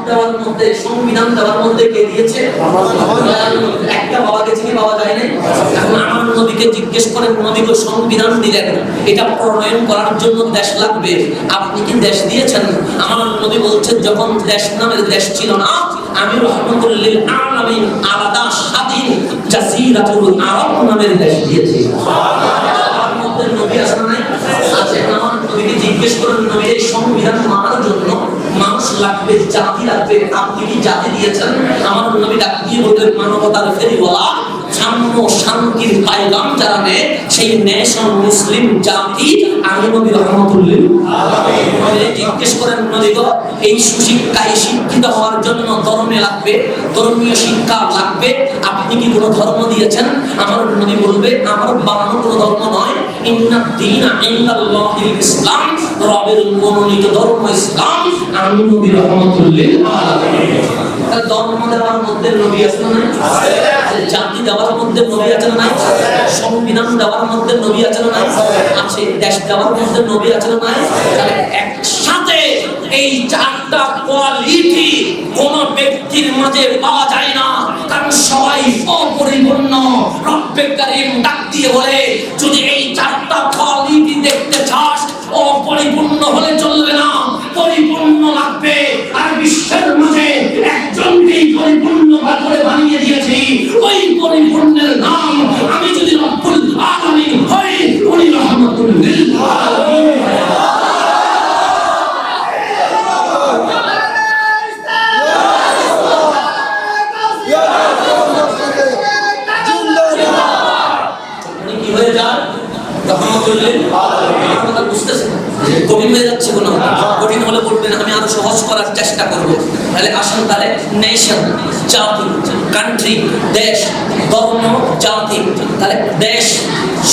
দেওয়ার মধ্যে, সংবিধান দেওয়ার মধ্যে কে দিয়েছে? একটা বাবা গেছে কি বাবা যায় নাই? এখন আমার নবীকে জিজ্ঞেস করেন, নবীকে সংবিধান দিলেন, এটা প্রণয়ন করার জন্য দেশ লাগবে, আপনি কি দেশ দিয়েছেন? আমার নবী বলছেন, যখন দেশ নামের দেশ ছিল না, আমি রাহমাতুল লিল আলামিন আলাদা স্বাধীন জাজিরাতুল আরব নামের দেশ দিয়েছি। আমার মধ্যে নবী আছে না? আছে। আমার নবীকে জিজ্ঞেস করেন, নবীর এই সংবিধান মানার জন্য মানুষ লাগবে, জাতি লাগবে, আপনি কি জাতি দিয়েছেন? আমার নবী ডাক দিয়ে বললেন, মানবতার ফেরিওয়ালা, সাম্য শান্তির পায়গাম জানাবে সেই নেশন মুসলিম জাতি আমি নবী রহমতুল্লিল আলামিন। জিজ্ঞেস করেন নবী গো, এই সুশিক্ষায় শিক্ষিত হওয়ার জন্য ধর্মে লাগবে, ধর্মীয় শিক্ষা লাগবে, আপনি কি কোনো ধর্ম দিয়েছেন? আমার নবী বলবে আমার বানানো কোনো ধর্ম নয়, ইন্নাদ দীনা ইনদাল্লাহিল ইসলাম, রবের মনোনীত ধর্ম ইসলাম, আমি নবী রহমতুল্লিল আলামিন। ধর্ম দেওয়ার মধ্যে নবী আছে না? জাতি দেওয়ার মধ্যে নবী আছে না? সংবিধান দেওয়ার মধ্যে নবী আছে না? আছে। দেশ দেওয়ার মধ্যে নবী আছে না? তাহলে একসাথে এই চারটা কোয়ালিটি কোন ব্যক্তির মাঝে পাওয়া যায় না, কারণ সবাই অপরিপূর্ণ। রব্বে কারীম ডাক দিয়ে বলে, যদি এই চারটা কোয়ালিটি দেখতে চাস, অপরিপূর্ণ হলে চলবে না, পরিপূর্ণ লাগবে। আর বিশ্বের মাঝে একজনকেই পরিপূর্ণ করে বানিয়ে দিয়েছি, ওই পরিপূর্ণের নাম আমি যদি রব্বুল আলামিন হই, উনি রহমাতুল লিল আলামিন। কি হয়ে যায়? রহমাতুল লিল আলামিন। আপনারা বুঝতেছেন? কঠিন হয়ে যাচ্ছে কোনো? কঠিন হলে বলবেন, আমি আরো সহজ করার চেষ্টা করব। তাহলে আসুন, তাহলে নেশন, জাতি, কান্ট্রি, দেশ, ধর্ম, জাতি, তাহলে দেশ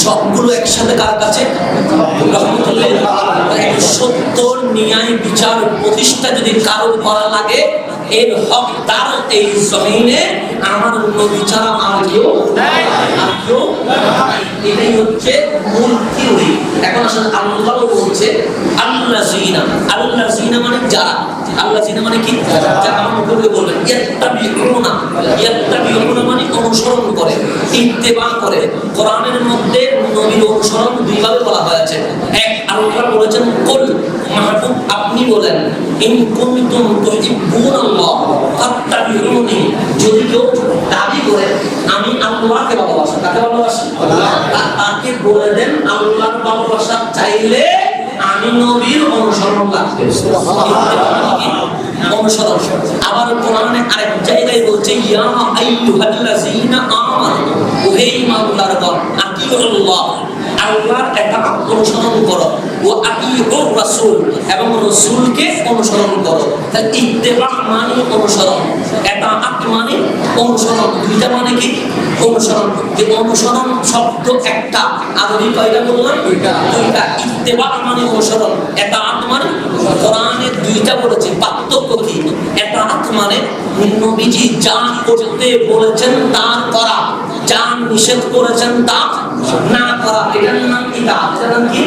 সবগুলো একসাথে কার কাছে? রহমতুল্লাহ। সত্য ন্যায় বিচার প্রতিষ্ঠা যদি কারো করা লাগে, এর হকদার এই জমিনে আমার নবী ছাড়া আর কেউ নাই। এটাই হচ্ছে মূল থিওরি। এখন আসলে আল্লাহ বলছে আল্লাযীনা, আল্লাযীনা মানে যারা, আল্লাযীনা মানে কি? যারা আমার মুখে বলবেন ইয়াত্তাবিউনা, ইয়াত্তাবিউনা মানে অনুসরণ করে, ইত্তেবা করে। কোরআনের মধ্যে নবীর অনুসরণ দুইভাবে বলা হয়েছে। এক, আল্লাহ বলেছেন কুল, মাহবুব আপনি বলেন, ইন কুনতুম তুহিব্বুনাল্লাহ ফাত্তাবিউনি, যদি কেউ দাবি করে আমি আল্লাহকে ভালোবাসি, কাকে ভালোবাসি? তাকে বলে দেন আল্লাহর ভালোবাসা চাইলে আমি নবীর অনুসরণ লাগবে। অনুসরণ। আবার কোরআনে আরেক জায়গায় বলছে ইয়া আইয়ুহাল্লাযীনা আমানু, ওহে ঈমানদারগণ, আতিউল্লাহ, আল্লাহর একটা অনুসরণ করো, ও আতিউর রাসূল, এবং রাসূলকে অনুসরণ করো। তাহলে ইত্তেবা মানে অনুসরণ, ইতাআত মানে অনুসরণ। দুইটা মানে কি? অনুসরণ। যে অনুসরণ শব্দ একটা, আরবি কয়টা বললাম? দুইটা। ইত্তেবা মানে অনুসরণ, ইতাআত মানে, কোরআনে দুইটা বলেছে। পার্থক্য কি? ইতাআত মানে নবীজি যা করতে বলেছেন তা করা, যা নিষেধ করেছেন তা না করা, এটার নাম ইতাআত। এটার নাম কি?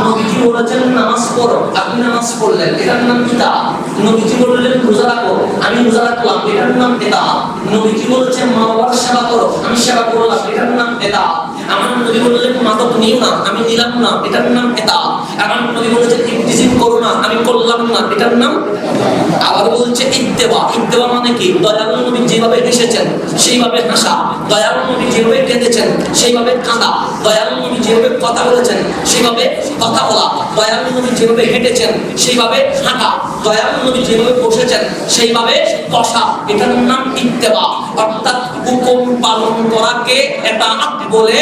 নবীজি বলেছেন নামাজ পড়ো, আপনি নামাজ পড়লেন, এটার নাম ইতাআত। নবীজি বললেন রোজা রাখো, আমি রোজা রাখলাম, এটার নাম ইতাআত। নবীজি বলেছেন মা বাবার সেবা করো, আমি সেবা করলাম, এটার নাম ইতাআত। আমার নবী বললেন মাদক নিও না, আমি নিলাম না, এটার নাম ইতাআত। আমার নবী বলেছেন ইবতিজিম করো না, আমি করলাম না, এটার নাম। আবার বলছে ইত্তেবা। ইত্তেবা মানে কি? দয়ালু নবী যেভাবে হেসেছেন সেইভাবে হাসা, দয়ালু নবী যেভাবে কেঁদেছেন সেইভাবে কাঁদা, দয়ালু নবী যেভাবে কথা বলেছেন সেইভাবে কথা বলা, দয়ালু নবী যেভাবে হেঁটেছেন সেইভাবে হাঁটা, দয়ালু নবী যেভাবে বসেছেন সেইভাবে বসা, এটার নাম ইত্তেবা। অর্থাৎ হুকুম পালন করাকে ইতাআত বলে,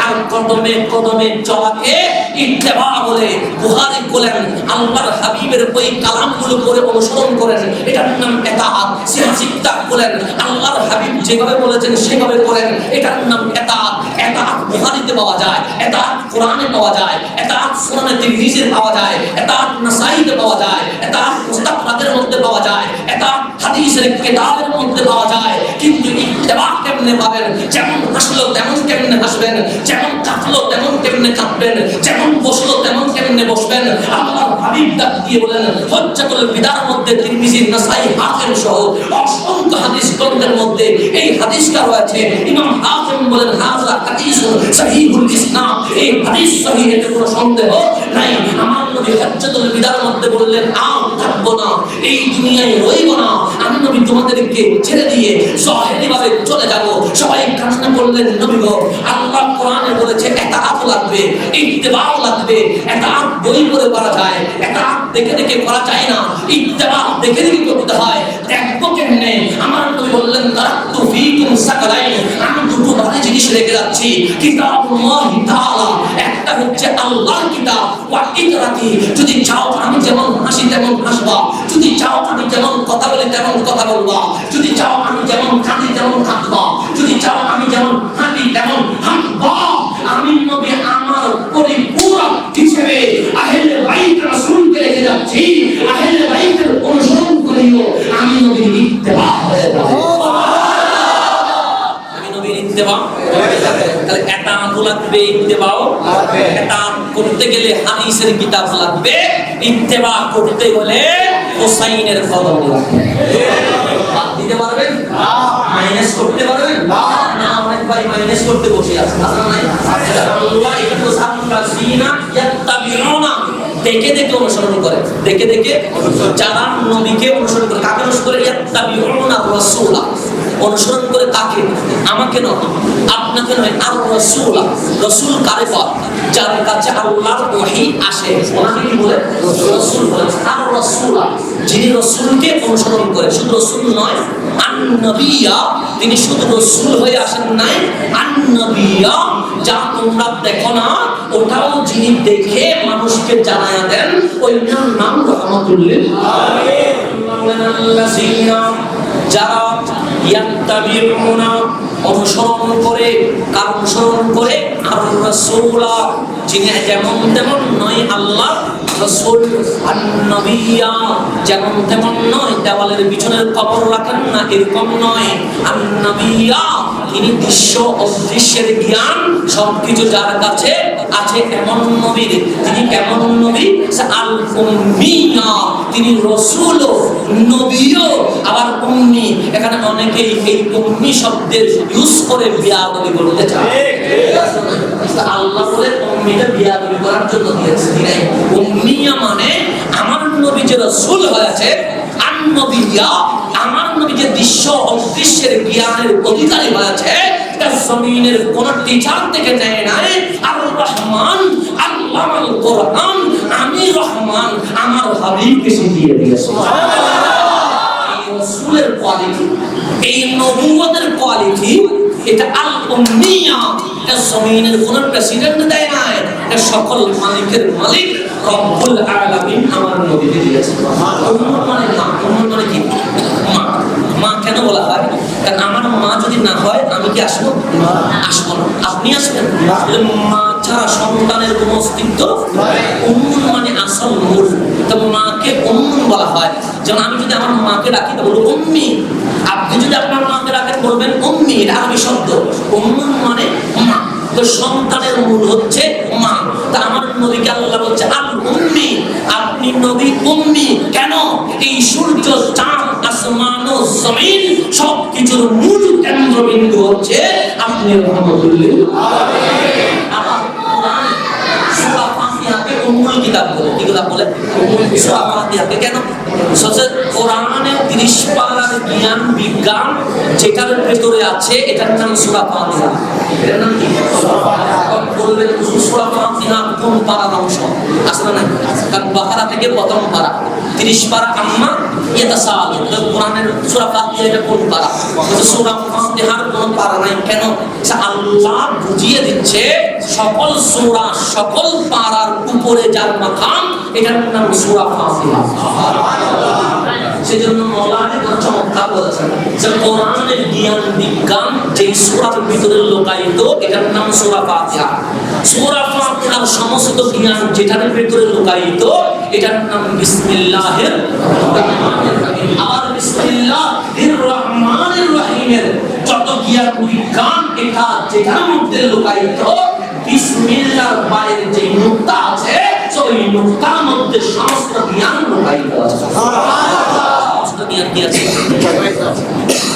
আর কদমে কদমে চলাকে ইত্তেবা বলে। বুখারী বলেন আল্লাহর হাবিবের ওই কালামগুলো করে অনুসরণ করেন, এটার নাম ইতাআত। সিহাসিকতা বলেন আল্লাহর হাবিব যেভাবে বলেছেন সেভাবে করেন, এটার নাম ইতাআত। ইতাআত বুখারীতে পাওয়া যায়, ইতাআত কোরআনে পাওয়া যায়, ইতাআত সুনানে তিরমিজিতে পাওয়া যায়, ইতাআত নাসাঈতে পাওয়া যায়, ইতাআত মুস্তাদরাকের মধ্যে পাওয়া যায়, ইতাআত হাদিসের কিতাবের মধ্যে পাওয়া যায়। কিন্তু ইত্তেবা কেমনে পাবেন? যেমন হাসলো তেমন কেমনে হাসবেন, যেমন কাঁদলো তেমন কেমনে কাঁদবেন, যেমন বসলো তেমন কেমনে বসবেন। আল্লাহর হাবিব ডাক দিয়ে বলেন, হজ্জাতুল বিদার মধ্যে তিরমিজি, নাসাঈ, হাকিম সহ অসংখ্য হাদিস গ্রন্থের মধ্যে এই হাদিসটা রয়েছে। ইমাম হাকিম বলেন হাযা হাদিসুন সহিহুল ইসনাদ, এই হাদিস সহিহ, এতে কোনো সন্দেহ নাই। আমার নবী হজ্জাতুল বিদার মধ্যে বললেন আর থাকবো না, এই দুনিয়ায় রইব না, আমি নবী তোমাদেরকে ছেড়ে দিয়ে জাহেরি ভাবে চলে যাব। সবাই কান্না করলেন নবী গো, আল্লাহ কোরআনে বলেছে ইতাআত লাগবে, ইত্তেবাও লাগবে। ইতাআত বই করে করা যায়, ইতাআত দেখে দেখে করা যায় না, ইত্তেবা দেখে দেখে করতে হয়। দেখবো কেমনে? আমার নবী বললেন তারাক্তু ফীকুম সাকালাইন, আমি দুটো বাজে জিনিস রেখে যাচ্ছি, কিতাবুল্লাহ তাআলা, একটা হচ্ছে আল্লাহর কিতাব, ওয়া ইকরাতি, যদি চাও আমি যেমন হাসি তেমন হাসবা, যদি চাও আমি যেমন কথা বলি তেমন কথা বলবা, যদি চাও আমি যেমন কাঁদি তেমন কাঁদবা, যদি চাও আমি যেমন হাঁটি তেমন হাঁটবা। আমি নবী আমার পরিপূরক হিসেবে আহলে বাইত রাসূলকে রেখে যাচ্ছি, আহলে বাইতের অনুসরণ করিও, আমি নবীর ইত্তেবা হয়ে যাব। আমি নবীর ইত্তেবা তাহলে এতাআত লাগবে, ইত্তেবাও লাগবে। এতাআত করতে গেলে হাদিসের কিতাব লাগবে, ইত্তেবা করতে হলে হুসাইনের কদম লাগবে। বাদ দিতে পারবেন? না। মাইনাস করতে পারবেন? না। না, অনেক ভাই মাইনাস করতে বসে আছে। আপনারা নাই? আল্লাহ এখানে সাল্লাল্লাযিনা ইয়াত্তাবিউনা, দেখে দেখে অনুসরণ করে, দেখে দেখে যারা নবীকে অনুসরণ করে, কাকে অনুসরণ করে? ইয়াত্তাবিউনা রাসূলা, অনুসরণ করে কাকে? আমাকে নয়, আপনাকে নয়, আর রাসূলা। রাসূল কারে পায়? যার কাছে আল্লাহর ওহী আসে, ওনাকে কি বলে? রাসূল বলে। আর রাসূলা, যিনি রাসূলকে অনুসরণ করে, শুধু রাসূল নয়, আন-নবিয়্যা, তিনি শুধু রাসূল হয়ে আসেন নাই, আন-নবিয়্যা, যা তোমরা দেখো না ওটাও যিনি দেখে মানুষকে জানায়া দেন, ওই নাম রাহমাতুল লিল আলামিন। যারা ইয়াত্তাবিউনা, অনুসরণ করে, কার অনুসরণ করে? আর রাসূলা, যিনি যেমন তেমন নয় আল্লাহ রাসূল, আন-নবিয়্যা, যেমন তেমন নয়, দেওয়ালের পিছনের কবর রাখেন না এরকম নয়, আন-নবিয়্যা, তিনি দৃশ্য অদৃশ্যের জ্ঞান সবকিছু যার কাছে আছে এমন নবী। তিনি কেমন নবী? আল উম্মিয়্যা, তিনি রাসূলও নবীও আবার উম্মি। এখানে অনেকেই এই উম্মি শব্দের ইউজ করে বিয়াদবি করতে চায়। আল্লাহ বলে উম্মিটা বিয়াদবি করার জন্য দিয়েছে। উম্মিয়া মানে আমার নবী যে রাসূল হয়েছে, আন-নবিয়্যা, আমার নবী যে দৃশ্য অদৃশ্যের জ্ঞানের অধিকারী হয়েছে, এটা জমিনের কোন টিচার থেকে নেয় নাই। আর রহমান আল্লামাল কোরআন, আমি রহমান আমার হাবিবকে শিখিয়ে দিয়েছি। এই রাসূলের কোয়ালিটি, এই নবুয়তের কোয়ালিটি, এটা আল উম্মিয়া, এটা জমিনের কোন প্রেসিডেন্ট দেয় নাই, এটা সকল মালিকের মালিক রব্বুল আলামিন আমার নবীকে দিয়েছে। উম্মত মানে মা, উম্মত মানে কি? মা। মা কেন বলা হয়? কারণ আমার মা যদি না হয় আমি কি আসবো? আসবো না। আপনি আসবেন? মা ছাড়া সন্তানের কোনো অস্তিত্ব। উম্মুন মানে আসল মূল, তো মাকে উম্মুন বলা হয়। যেমন আমি যদি আমার মাকে ডাকি তো বলবো উম্মি, আপনি যদি আপনার মাকে ডাকেন বলবেন উম্মি, এটা আরবি শব্দ। উম্মুন মানে মা, তো সন্তানের মূল হচ্ছে মা। তা আমার নবীকে আল্লাহ বলছে আল উম্মি, আপনি নবী উম্মি। কেন? এই সূর্য, চাঁদ, আসমান ও জমিন সবকিছুর মূল কেন্দ্রবিন্দু হচ্ছে আপনি রাহমাতুল লিল আলামিন। আবার কোরআন সূরা ফাতিহাকে উম্মুল কিতাব বলে। কি কিতাব বলে? সূরা ফাতিহাকে কেন? কোরআনে 30 পারার জ্ঞান বিজ্ঞান যেটার ভেতরে আছে এটার নাম সূরা ফাতিহা। এটার নাম কি? সূরা ফাতিহা। বলবেন সূরা ফাতিহা কোন পারার অংশ? আসলে না, কারণ বাকারা থেকে প্রথম পারা 30 পারা আম্মা ইয়াতাসাল, কোরআনের সূরা ফাতিহা এটা কোন পারা? সূরা ফাতিহার কোন পারা নাই। কেন? আল্লাহ বুঝিয়ে দিচ্ছে সকল সূরা সকল পারার উপরে যার মাকাম, এটার নাম সূরা ফাতিহা। সেজন্য মাওলানা কোন চমৎকার বলেছেন যে কোরআনের জ্ঞান বিজ্ঞান যে সূরার ভিতরে লুকায়িত এটার নাম সূরা ফাতিহা। সূরা ফাতিহার সমস্ত জ্ঞান যেটার ভিতরে লুকায়িত এটার নাম বিসমিল্লাহির রহমানির রহিম। আর বিসমিল্লাহির রহমানির রহিমের যত জ্ঞান বিজ্ঞান এটা যেটার মধ্যে লুকায়িত, বিসমিল্লাহর বাইরে যে নুকতা আছে ওই নুকতার মধ্যে সমস্ত জ্ঞান লুকায়িত আছে। সমস্ত জ্ঞান কি আছে?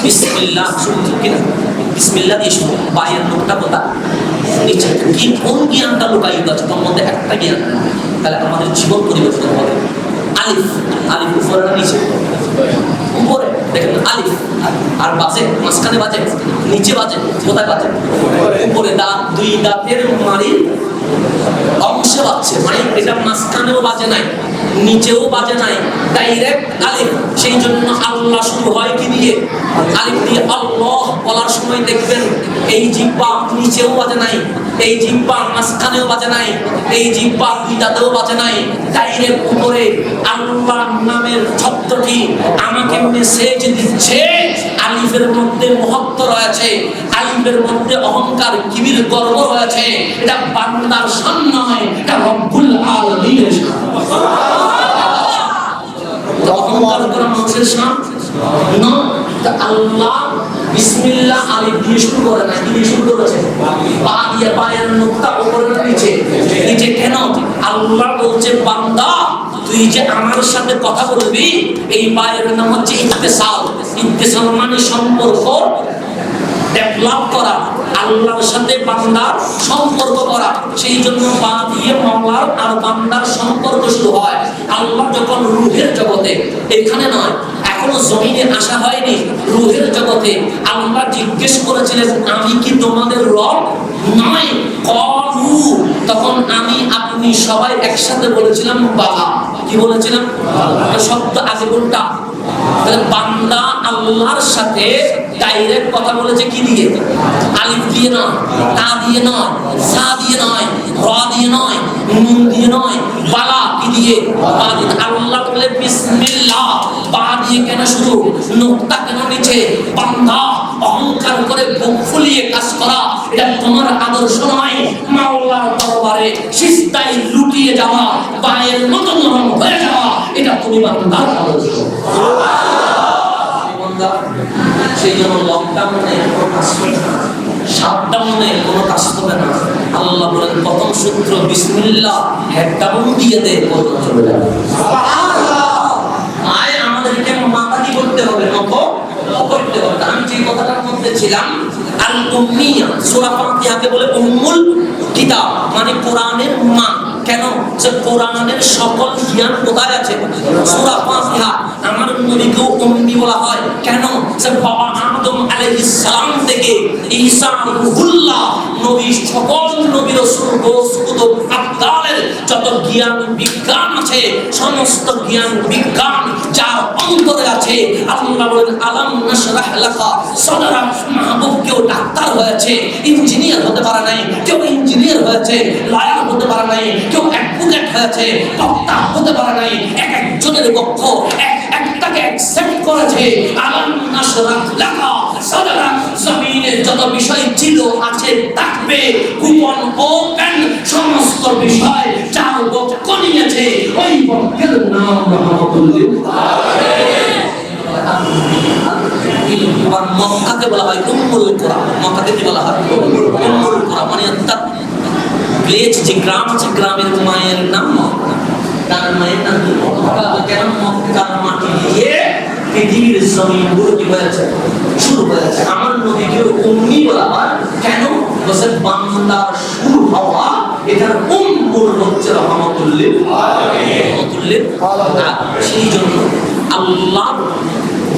বিসমিল্লাহ, শুনছেন কিনা? বিসমিল্লাহ দিয়ে শুরু, বাইরের নুকতা কোথা? নিচে। কি কোন জ্ঞানটা লুকায়িত আছে? তোর মধ্যে একটা জ্ঞান, তাহলে আমাদের জীবন পরিবর্তন হবে। আলিফ, আলিফ উপরে না নিচে? উপরে। দেখেন আলিফ, আর বাজে মাঝখানে বাজে, নিচে বাজে, কোথায় বাজে? উপরে। দাঁত, দুই দাঁতের মাড়ির অংশে বাজছে, মানে এটা মাঝখানেও বাজে নাই, নিচেও বাজে নাই, ডাইরেক্ট আলিফ। সেই জন্য আল্লাহ শুরু হয় কি দিয়ে? আলিফ দিয়ে। আল্লাহ বলার সময় দেখবেন এই জিহ্বা নিচেও বাজে নাই, এই জিহ্বা মাঝখানেও বাজে নাই, এই জিহ্বা দুইটাতেও বাজে নাই, ডাইরেক্ট উপরে। আল্লাহ নামের শব্দটি আমাকে মেসেজ দিচ্ছে, আলিফের মধ্যে মহত্ব রয়েছে, আলিফের মধ্যে অহংকার, কিবির, গর্ব রয়েছে। এটা বান্দার শান নয়, এটা রব্বুল আলামিনের শান। অহংকার করা মানুষের শান নয়। আল্লাহ বিসমিল্লাহ আলিফ দিয়ে শুরু করে না, দিয়ে শুরু করেছে পা দিয়ে, পায়ের নুকতা উপরে নিচে। নিচে কেন? আল্লাহ বলছে বান্দা তুই যে আমার সাথে কথা বলবি, এই পায়ের নাম হচ্ছে ইত্তেসাল। ইত্তেসাল মানে সম্পর্ক ডেভেলপ করা, আল্লাহর সাথে বান্দার সম্পর্ক করা। সেই জন্য পা দিয়ে মাওলার আর বান্দার সম্পর্ক শুরু হয়। আল্লাহ যখন রূহের জগতে, এখানে নয়, এখনো জমিনে আসা হয়নি, রূহের জগতে আল্লাহ জিজ্ঞেস করেছিলেন আমি কি তোমাদের রব নয়? কলু, তখন আমি আপনি সবাই একসাথে বলেছিলাম বাবা। কি বলেছিলাম? শব্দ আগে কোনটা? বান্দা আল্লাহর সাথে ডাইরেক্ট কথা বলেছে কি দিয়ে? আলিফ দিয়ে নয়, তা দিয়ে নয়, সা দিয়ে নয়, র দিয়ে নয়, নুন দিয়ে নয়, বালা কি দিয়ে? বা দিয়ে। আল্লাহ বলে বিসমিল্লাহ, বা দিয়ে কেন শুরু, নুকতা কেন নিচে? বান্দা অহংকার করে বুক ফুলিয়ে কাজ করা এটা তোমার আদর্শ নয়। মাওলার দরবারে সিজদায় লুটিয়ে যাওয়া, পায়ের মতো নরম হয়ে যাওয়া, এটা তুমি বান্দার আদর্শ। সেই জন্য লকডাউনে কোনো কাজ করবে না, শাটডাউনে কোনো কাজ করবে না। আল্লাহ বলেন প্রথম সূত্র বিসমিল্লাহ, হেডডাউন দিয়ে দে, বলতে চলে যাবে। আয় আমাদেরকে মাতাদি করতে হবে, নত করতে হবে। আমি যে কথাটার মধ্যে ছিলাম, আল উম্মিয়া, সূরা ফাতিহাকে বলে উম্মুল কিতাব, মানে কোরআনের মা। কেন? যে কোরআনের সকল জ্ঞান কোথায় আছে? সূরা ফাতিহা। আমার নবীকেও উম্মি বলা হয় কেন? যে বাবা আদম আলাইহিস সালাম থেকে ঈসা রূহুল্লাহ নবী, সকল নবী রাসূল গোসকুত আবদালের যত জ্ঞান বিজ্ঞান আছে, সমস্ত জ্ঞান বিজ্ঞান যার অন্তরে আছে। আল্লাহ বলেন আলাম নাশরাহ লাকা সাদরাক। মাহবুব কেউ ডাক্তার হয়েছে, ইঞ্জিনিয়ার হতে পারে নাই, কেউ ইঞ্জিনিয়ার হয়েছে, লয়ার হতে পারে নাই, কেউ অ্যাডভোকেট হয়েছে, বক্তা হতে পারে নাই। এক একজনের পক্ষ একটাকে অ্যাকসেপ্ট করেছে। আলাম নাশরাহ লাকা সাদরাক। জমিনের যত বিষয় ছিল, আছে, থাকবে, গোপন ওপেন সমস্ত বিষয় যার পক্ষ নিয়েছে, ওই পক্ষের নাম রহমতুল্লিল আলামিন। মক্কাকে বলা হয় উম্মুল কুরা। মক্কাকে কি বলা হয়? উম্মুল কুরা, মানে অর্থাৎ ভিলেজ, যে গ্রাম আছে, গ্রামের মায়ের নাম মক্কা, তার মায়ের নাম মক্কা। কেন? মক্কার মাটি দিয়ে পৃথিবীর জমিনগুলো কি হয়েছে? শুরু হয়েছে। আমার নবীকে উম্মি বলা হয় কেন? বসে বান্দার শুরু হওয়া, এটার উম্মুল হচ্ছে রহমতুল্লিল আলামিন। রহমতুল্লিল আলামিন। সেই জন্য আল্লাহ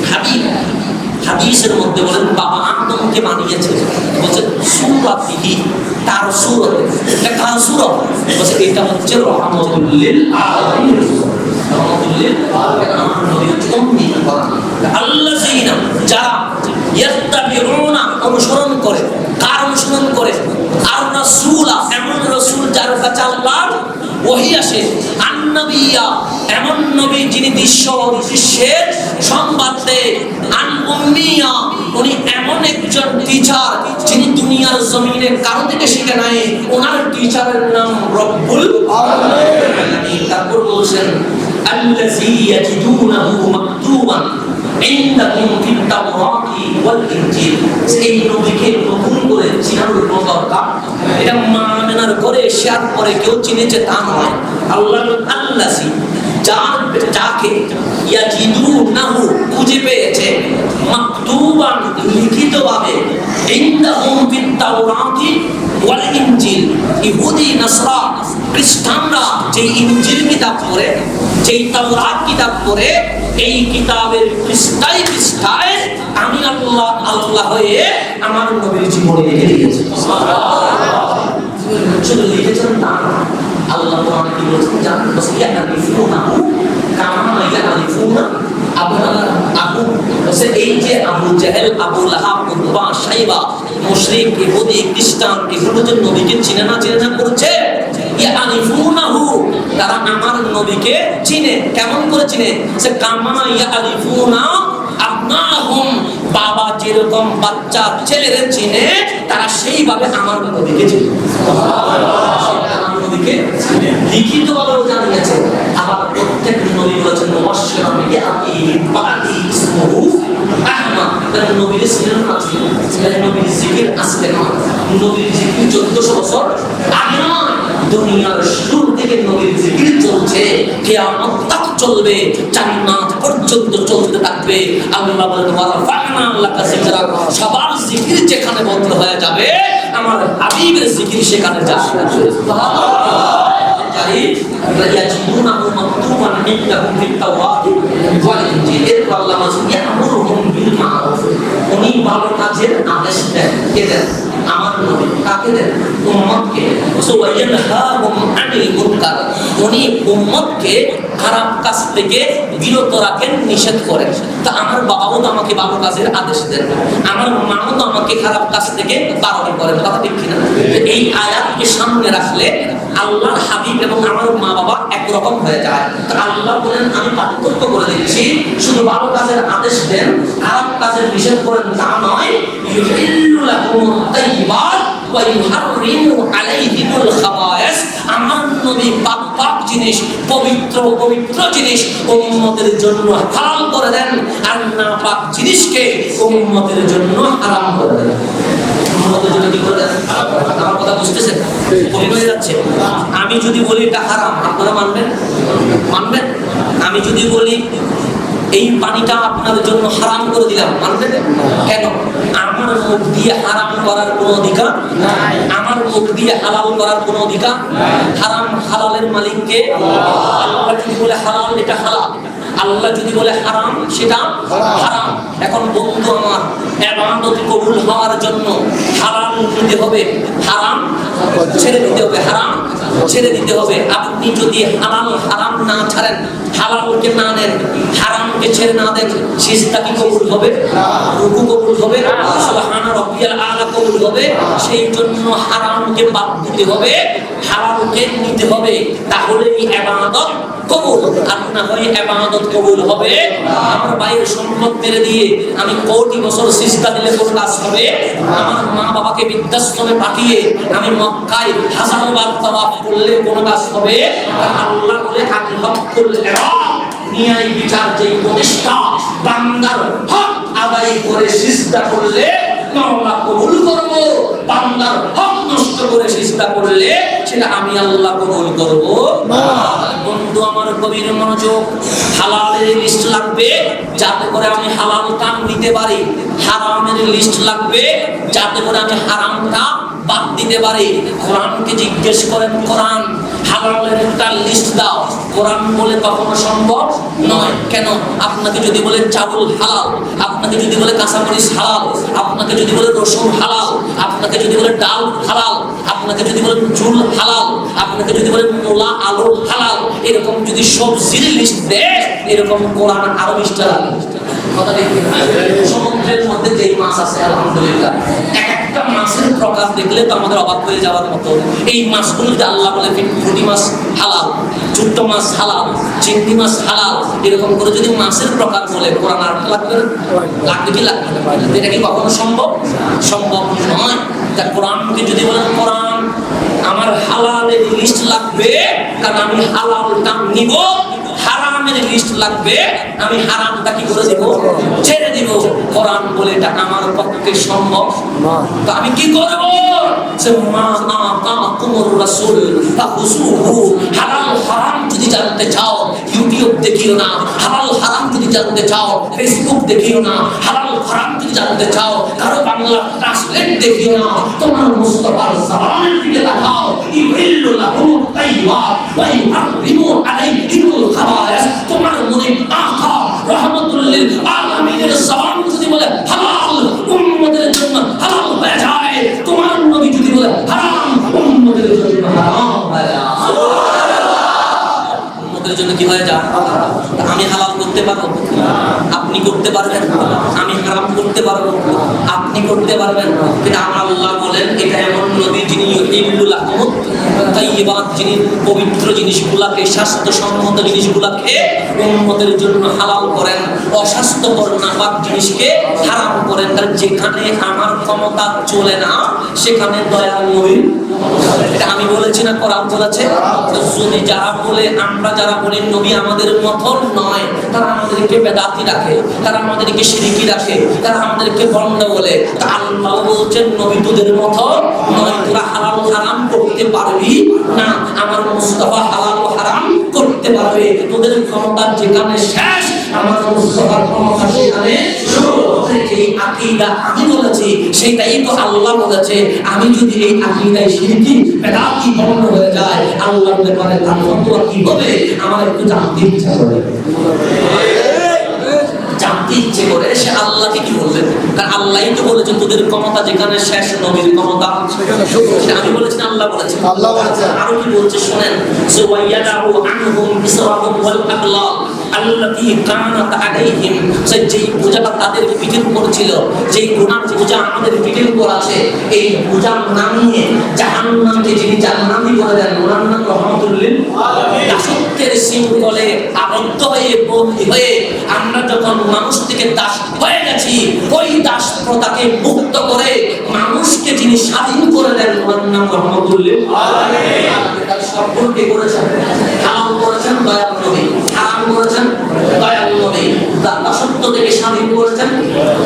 হাবিব হাদিসের মধ্যে বলেন বাবা আদমকে বানিয়েছে, বলছেন সূরাতিহি, তার সূরত। এটা কার সূরত? বলছে এটা হচ্ছে রহমতুল্লিল আলামিন। রহমতুল্লিল আলামিন। আমার নবী উম্মি করা। আল্লাযিনা, যারা ইয়াত্তাবিউনা, অনুসরণ করে। কার অনুসরণ করে? আর রাসূলা, এমন রাসূল যার কাছে আল্লাহর ওহী আসে। আন-নবিয়্যা, এমন নবী যিনি দৃশ্যের সংবাদ দেয়। আন-উম্মিয়্যা, উনি এমন একজন টিচার যিনি দুনিয়ার জমিনে কারো থেকে শিখে নাই। ওনার টিচারের নাম রব্বুল আলামিন। তারপর বলছেন আল্লাযী ইয়াজিদুনাহু মাকতুবান ইনদাহুম ফিত তাওরাতি ওয়াল ইনজিল। এই নবীকে নতুন করে চিনানোর কোনো দরকার, এটা মানার করে শেয়ার করে কেউ চিনেছে তা নয়। আল্লাহ আল্লাযী, যাকে ইয়াজিদুনাহু, খুঁজে পেয়েছে, মাকতুবান, লিখিতভাবে, ইনদাহুম ফিত তাওরাতি ওয়াল ইনজিল। ইহুদি, নাসরা, খ্রিস্টানরা যে ইনজিল কিতাব পড়ে, যেই তাওরাত কিতাব পড়ে, এই কিতাবের পৃষ্ঠায় পৃষ্ঠায় আমি আল্লাহ আল্লাহ হয়ে আমার নবীর জীবনে লিখে দিয়েছি। শুধু লিখেছেন না, বলছে ইয়ারিফুনাহু কামা ইয়ারিফুনা আবু বলছে এই যে আবু জাহেল, আবু লাহাব, উতবা, শাইবা, মুশরিক, ইহুদি, খ্রিস্টান, এগুলো যে নবীকে চিনে না করছে, ইয়ারিফুনাহু তারা আমার নবীকে চিনে। কেমন করে চিনে? সে কামা ইয়ারিফুনা আবনাহুম, বাবা যেরকম বাচ্চা ছেলেদের চিনে, তারা সেইভাবে আমার নবীকে চিনে। আমার নবীকে লিখিত ভাবে জানিয়েছে। আবার প্রত্যেক নবী বলেছেন মুবাশশিরান বিআতি বাদি ইসমুহু আহমদ। তার নবীর সিরাত আছে, তার নবীর জিকির আছে না? নবীর জিকির 1400 বছর আগে নয়, দুনিয়ার শুরু থেকে নবীর জিকির চলছে, কিয়ামত তক চলবে, জান্নাত পর্যন্ত চলতে থাকবে। আল্লাহ বলেন ওয়ারাফা'না লাকা যিকরাক, সবার জিকির যেখানে বন্ধ হয়ে যাবে, আমার হাবিবের জিকির সেখানে যাবে। সুবহানাল্লাহ। ইয়াজিদুনাহু মাকতুবান ইনদাহুম ফিত তাওরাত ওয়াল ইনজিল। এরপর আল্লাহ ইয়া'মুরুহুম বিল মা'রুফ, উনি ভালো কাজের আদেশ দেন। কে দেন? আমার নবী। কাকে দেন? উম্মতকে। ওয়ায়ানহাহুম আনিল মুনকার, উনি উম্মতকে খারাপ কাজ থেকে বিরত রাখেন, নিষেধ করেন। তা আমার বাবাও তো আমাকে ভালো কাজের আদেশ দেন, আমার মাও তো আমাকে খারাপ কাজ থেকে বারণ করেন। কথা ঠিক কিনা? এই আয়াতকে সামনে রাখলে আল্লাহর হাবিব এবং আমার মা বাবা একরকম হয়ে যায়। তা আল্লাহ বলেন আমি পার্থক্য করে দিচ্ছি, শুধু ভালো কাজের আদেশ দেন, খারাপ কাজের নিষেধ করেন তা নয়। ইউহিল্লু লাকুমুত তাইয়্যিবাত ওয়া ইউহাররিমু আলাইহিমুল খাবায়েস, আমার নবী পাক জিনিস, পবিত্র জিনিস উম্মতের জন্য হালাল করে দেন, আর নাপাক জিনিসকে উম্মতের জন্য হারাম করে দেন। উম্মতের জন্য কি করে দেন? আমার কথা বুঝতেছেন? বলে যাচ্ছে আমি যদি বলি এটা হারাম, আপনারা মানবেন? আমি যদি বলি এই পানিটা আপনাদের জন্য হারাম করে দিলাম, মানবেন? কেন? আমার মুখ দিয়ে হারাম করার কোনো অধিকার নাই, আমার মুখ দিয়ে হালাল করার কোনো অধিকার নাই। হারাম হালালের মালিককে আল্লাহ। যদি বলে হালাল এটা হালাল, আল্লাহ যদি বলে হারাম সেটা হারাম। এখন বন্ধু আমার, ইবাদত কবুল হওয়ার জন্য হালাল নিতে হবে, হারাম ছেড়ে দিতে হবে, হারাম ছেড়ে দিতে হবে। আপনি যদি হারাম না ছাড়েন, হালালকে না নেন, হারামকে ছেড়ে না দেন, সিজদা কি কবুল হবে? রুকু কবুল হবে? সুবহান রাব্বিয়াল আলা কবুল হবে? সেই জন্য হারামকে বাদ দিতে হবে, হালালকে নিতে হবে, তাহলে এই ইবাদত কবুল। আর না হয় ইবাদত কবুল হবে আমার ভাইয়ের সম্পদ মেরে দিয়ে আমি কোটি বছর সিজদা দিলে কোন কাজ হবে? আমার মা বাবাকে বৃদ্ধাশ্রমে পাঠিয়ে আমি মক্কায় হাজারবার তাওয়াফ করলে কোন কাজ হবে? আল্লাহ বলে হক করলে নিয়াই বিচার যে প্রতিষ্ঠা, বান্দার হক আদায় করে সিজদা করলে আল্লাহ কবুল করব, বান্দার হক নষ্ট করে সিজদা করলে সেটা আমি আল্লাহ কবুল করব না। বন্ধু আমার গভীর মনোযোগ, হালালের লিস্ট লাগবে যাতে করে আমি হালাল কাম নিতে পারি, হারামের লিস্ট লাগবে যাতে করে আমি হারামটা বাদ দিতে পারি। কোরআনকে জিজ্ঞেস করেন, কোরআন হালালের একটা লিস্ট দাও, কোরআন বলে কখনো সম্ভব নয়। কেন? আপনাকে যদি বলে চাউল হালাল, আপনাকে যদি বলে কাঁচামরিচ হালাল, আপনাকে যদি বলে রসুন হালাল, আপনাকে যদি বলে ডাল হালাল, আপনাকে যদি বলে চুল হালাল, আপনাকে যদি বলে মূলা আলু হালাল, এরকম যদি সবজির লিস্ট দেয়, এরকম কোরআন আরো 20টা কথা দেখি। সমুদ্রের মধ্যে যেই মাছ আছে আলহামদুলিল্লাহ, একটা মাছের প্রকার দেখলে তো আমাদের অবাক হয়ে যাওয়ার মতো। এই মাছগুলোতে আল্লাহ বলে পুঁটি মাছ হালাল, ছোট্ট মাছ হালাল, চিংড়ি মাছ হালাল, এরকম করে যদি মাছের প্রকার বলে কোরআন আর লাগবে কি লাগবে? এটা কি কখনো সম্ভব? সম্ভব নয়। তা কোরআনকে যদি বলেন কোরআন আমার হালালের লিস্ট লাগবে কারণ আমি হালালটা নিব, হারামের লিস্ট লাগবে আমি হারামটা কি করে দিব? ছেড়ে দিব। কোরআন বলে এটা আমার পক্ষে সম্ভব না। তো আমি কি করব? সে মা আতাকুমুর রাসূল ফাখুযুহু। হালাল হারাম যদি জানতে চাও ইউটিউব দেখিও না, হালাল হারাম যদি জানতে চাও ফেসবুক দেখিও না, হালাল হারাম যদি জানতে চাও কারো বাংলা ট্রান্সলেট দেখিও না, তোমার মুস্তাফার জামানের দিকে তাকাও। ইউহিল্লু লাকুমুত তাইয়্যিবাত ওয়া ইউহাররিমু আলাইহিমুল খাবায়েস। তোমার মনে আকা রাহমাতুল লিল আলামিনের জবান যদি বলে হালাল, উম্মতের জন্য হালাল হয়ে যায়। তোমার নবী যদি বলে হারাম, উম্মতের জন্য হারাম হয়ে যায়। জন্য কি হয়ে যায়? আমি হালাল করতে পারবো, আপনি করতে পারবেন, আমি হারাম করতে পারবো, আপনি করতে পারবেন। কিন্তু আমার আল্লাহ বলেন এটা এমন নবী যিনি ইউহিল্লুল আহমদ তাইয়্যিবাত, যিনি পবিত্র জিনিসগুলাকে, স্বাস্থ্যসম্মত জিনিসগুলাকে উম্মতের জন্য হালাল করেন, অস্বাস্থ্যকর নাপাক জিনিসকে হারাম করেন। তার যেখানে আমার ক্ষমতা চলে না সেখানে দয়াল নবী, এটা আমি বলেছি না কোরআন বলেছে? যদি যারা বলে, আমরা যারা বলি নবী আমাদের মতন নয়, তারা আমাদেরকে বেদাতি রাখে, তারা আমাদেরকে শিরকি রাখে, তারা আমাদেরকে ভণ্ড বলে। তা আল্লাহ বলছেন নবী তোদের মতন নয়, তোরা হালাল হারাম করতে পারবি না, আমার মুস্তাফা হালাল হারাম করতে পারবে। তোদের ক্ষমতা যেখানে শেষ, আমার মুস্তাফার ক্ষমতা সেখানে শুরু। এই আকীদা আমি বলেছি, সেটাই তো আল্লাহ বলেছে। আমি যদি এই আকীদায় শিরকি বেদাতি ভণ্ড হয়ে যায়, আল্লাহর ব্যাপারে তার ফতোয়া কি হবে আমার একটু জানতে ইচ্ছা করে, জানতে ইচ্ছে করে। সে আল্লাহকে কি বলবেন? কারণ আল্লাহই তো বলেছেন তোদের ক্ষমতা যেখানে শেষ, নবীর ক্ষমতা সেখানে শুরু। আমি বলেছি না আল্লাহ বলেছেন? আল্লাহ বলেছেন। আরো কি বলছে শুনেন, সুওয়াইয়াদাহু আনহুম ইসরাহুম ওয়াল আগলাল আল্লাতী কানাত আলাইহিম। যেই বোঝাটা তাদের পিঠের উপর ছিল, যেই গুনার বোঝা আমাদের পিঠের উপর আছে, এই বোঝা নামিয়ে জাহান্নামকে যিনি জান্নাতি করে দেন, ওনার নাম রহমাতুল লিল আলামিন। দাসত্বের শৃঙ্খলে আবদ্ধ হয়ে, বন্দী হয়ে আমরা যখন মানুষ থেকে দাস হয়ে গেছি, ওই দাস প্রথাকে মুক্ত করে মানুষকে যিনি স্বাধীন করে দেন, ওনার নাম রহমাতুল লিল আলামিন। তার সম্পর্কে করেছেন, হারাম করেছেন দয়াল নবী, হারাম করেছেন দয়াল নবী, দাসত্ব থেকে স্বাধীন করেছেন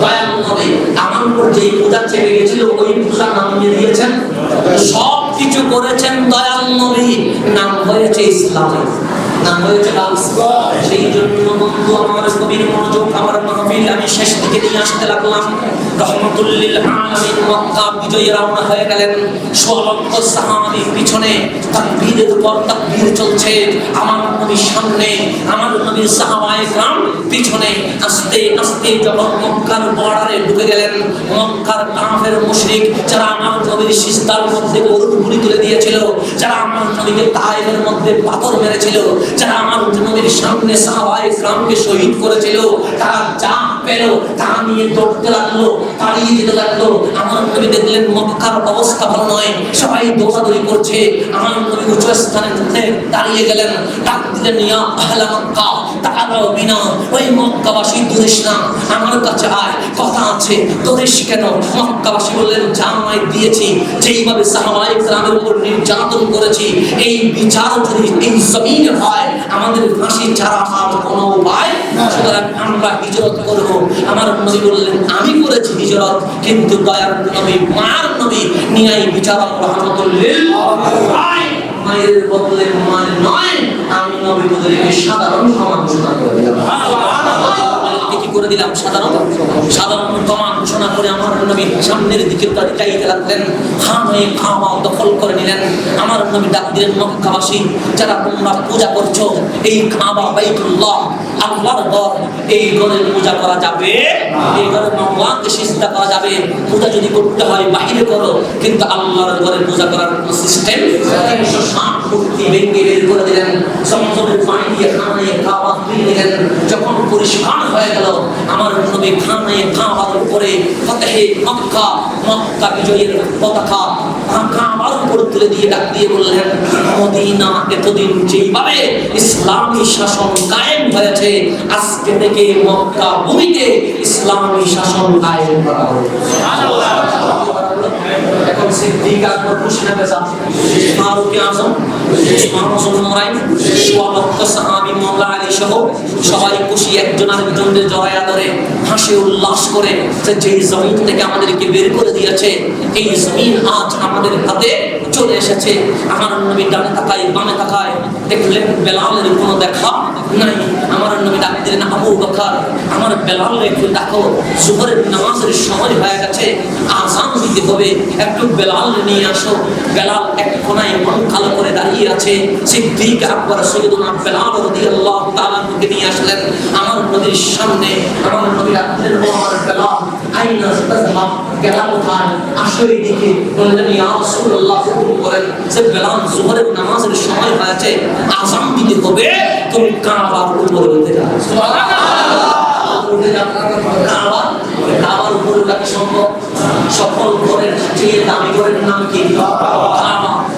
দয়াল নবী। আমার উপর যেই পূজা চেপে গেছিল ওই পূজা নামিয়ে দিয়েছেন, সব কিছু করেছেন দয়াল নবী, নাম হয়েছে ইসলাম, নাম হয়েছে ইসলাম। সেই জন্য বন্ধু আমার, কবির মনোযোগ, আমার মাহফিল আমি শেষ দিকে নিয়ে আসতে লাগলাম। রহমাতুল লিল আলামিন মক্কা বিজয়ী রওনা হয়ে গেলেন, ১৬ লক্ষ সাহাবী পিছনে, তাকবীরের পর তাকবীর চলছে। আমার নবীর সামনে, আমার নবীর সাহাবায়ে کرام পিছনে। আস্তে আস্তে যখন মক্কার বর্ডারে ঢুকে গেলেন, মক্কার কাফের মুশরিক যারা আমার নবীর সিজদার মধ্যে গরুর তুলে দিয়েছিল, যারা আমার নবীকে তায়েফের মধ্যে পাথর মেরেছিল, যারা আমার নবীর সামনে সাহাবায়ে کرامকে শহীদ করেছিল, তারা যা পেল তা নিয়ে দৌড়তে লাগলো, পালিয়ে যেতে লাগলো। আমার নবী দেখলেন মক্কার অবস্থা ভালো নয়, সবাই দৌড়াদৌড়ি করছে। আমার নবী উঁচু স্থানে দাঁড়িয়ে গেলেন, ডাক দিলেন, ইয়া আহলা মক্কা তাআলাউ বিনা, ওই মক্কাবাসী দূরিস না, আমার কাছে আয়, কথা আছে। দূরিস কেন? মক্কাবাসী বললেন, জামাই দিয়েছি, যেইভাবে সাহাবায়ে کرامের উপর নির্যাতন করেছি, এই বিচার যদি এই জমিনে হয়, আমাদের ফাঁসি ছাড়া আর কোনো উপায় না, সুতরাং আমরা হিজরত করব। আমার নবী বললেন, আমি করেছি হিজরত, কিন্তু দয়ার নবী, মার নবী নিয়াই বিচারক রহমাতুল লিল আলামিন। মায়ের বদলে মায়ের নয়, আমি নবী তোদেরকে সাধারণ ক্ষমা ঘোষণা করে দিলাম। কি করে দিলাম? সাধারণ ক্ষমা ঘোষণা করে আমার নবী সামনের দিকে চাইতে লাগলেন, খানায়ে কাবা দখল করে নিলেন। আমার নবী ডাক দিলেন, মক্কাবাসী যারা তোমরা পূজা করছো, এই কাবা বাইতুল্লাহ আল্লাহর ঘর, এই ঘরের পূজা করা যাবে, এই ঘরে মাওলাকে সিজদা করা যাবে। পূজা যদি করতে হয় বাইরে করো, কিন্তু আল্লাহর ঘরে পূজা করার কোনো সিস্টেম। ৩৬০ মূর্তি ভেঙে বের করে দিলেন, জমজমের পানি দিয়ে খানায়ে কাবা ধুয়ে দিলেন। যখন পরিষ্কার হয়ে গেল, আমার নবী খানায়ে কাবার উপরে ফতহে মক্কা, মক্কা বিজয়ের পতাকা কাবার উপর তুলে দিয়ে ডাক দিয়ে বললেন, মদিনা এতদিন যেইভাবে ইসলামী শাসন কায়েম হয়েছে, আজকে থেকে মক্কা ভূমিতে ইসলামী শাসন কায়েম করা হবে। সুবহানাল্লাহ। এখন সিদ্দিক আকবর খুশি না বেজার? ফারুক আযম, উসমান নূরাইন, ১৬ লক্ষ সাহাবী, মাওলা আলী সহ সবাই খুশি, একজন আরেকজনের জড়ায়া ধরে হাসি উল্লাস করে, যে জমিন থেকে আমাদেরকে বের করে দিয়েছে, এই জমিন আজ আমাদের হাতে চলে এসেছে। আমার নবী ডানে তাকায়, বামে তাকায়, দেখলেন বেলালের কোনো দেখা নাই। আমার নবী ডাক দিলেন, আবু বকর, আমার বেলাল একটু ডাকো, জোহরের নামাজের সময় হয়ে গেছে, আযান দিতে হবে, একটু বেলাল নিয়ে আসো। বেলাল এক কোনায় মন কালো করে দাঁড়িয়ে আছে। সিদ্দিক আকবর সৈয়দুনা বেলাল রাদিয়াল্লাহু তাআলা কে নিয়ে আসলেন আমার নবীর সামনে। আমার নবী ডাক দিলেন, আমার বেলাল, আইনা তাযহাব, বেলাল কোথায়? আসো এদিকে। বললেন, ইয়া রাসূলুল্লাহ, হুকুম করেন। সে বেলাল, জোহরের নামাজের সময় হয়েছে, আযান দিতে হবে, তো তুমি কাবার উপরে উঠে যাও। কাবার উপরে উঠা সম্ভব? সকল ঘরের চেয়ে দামি ঘরের নাম কি? কাবা।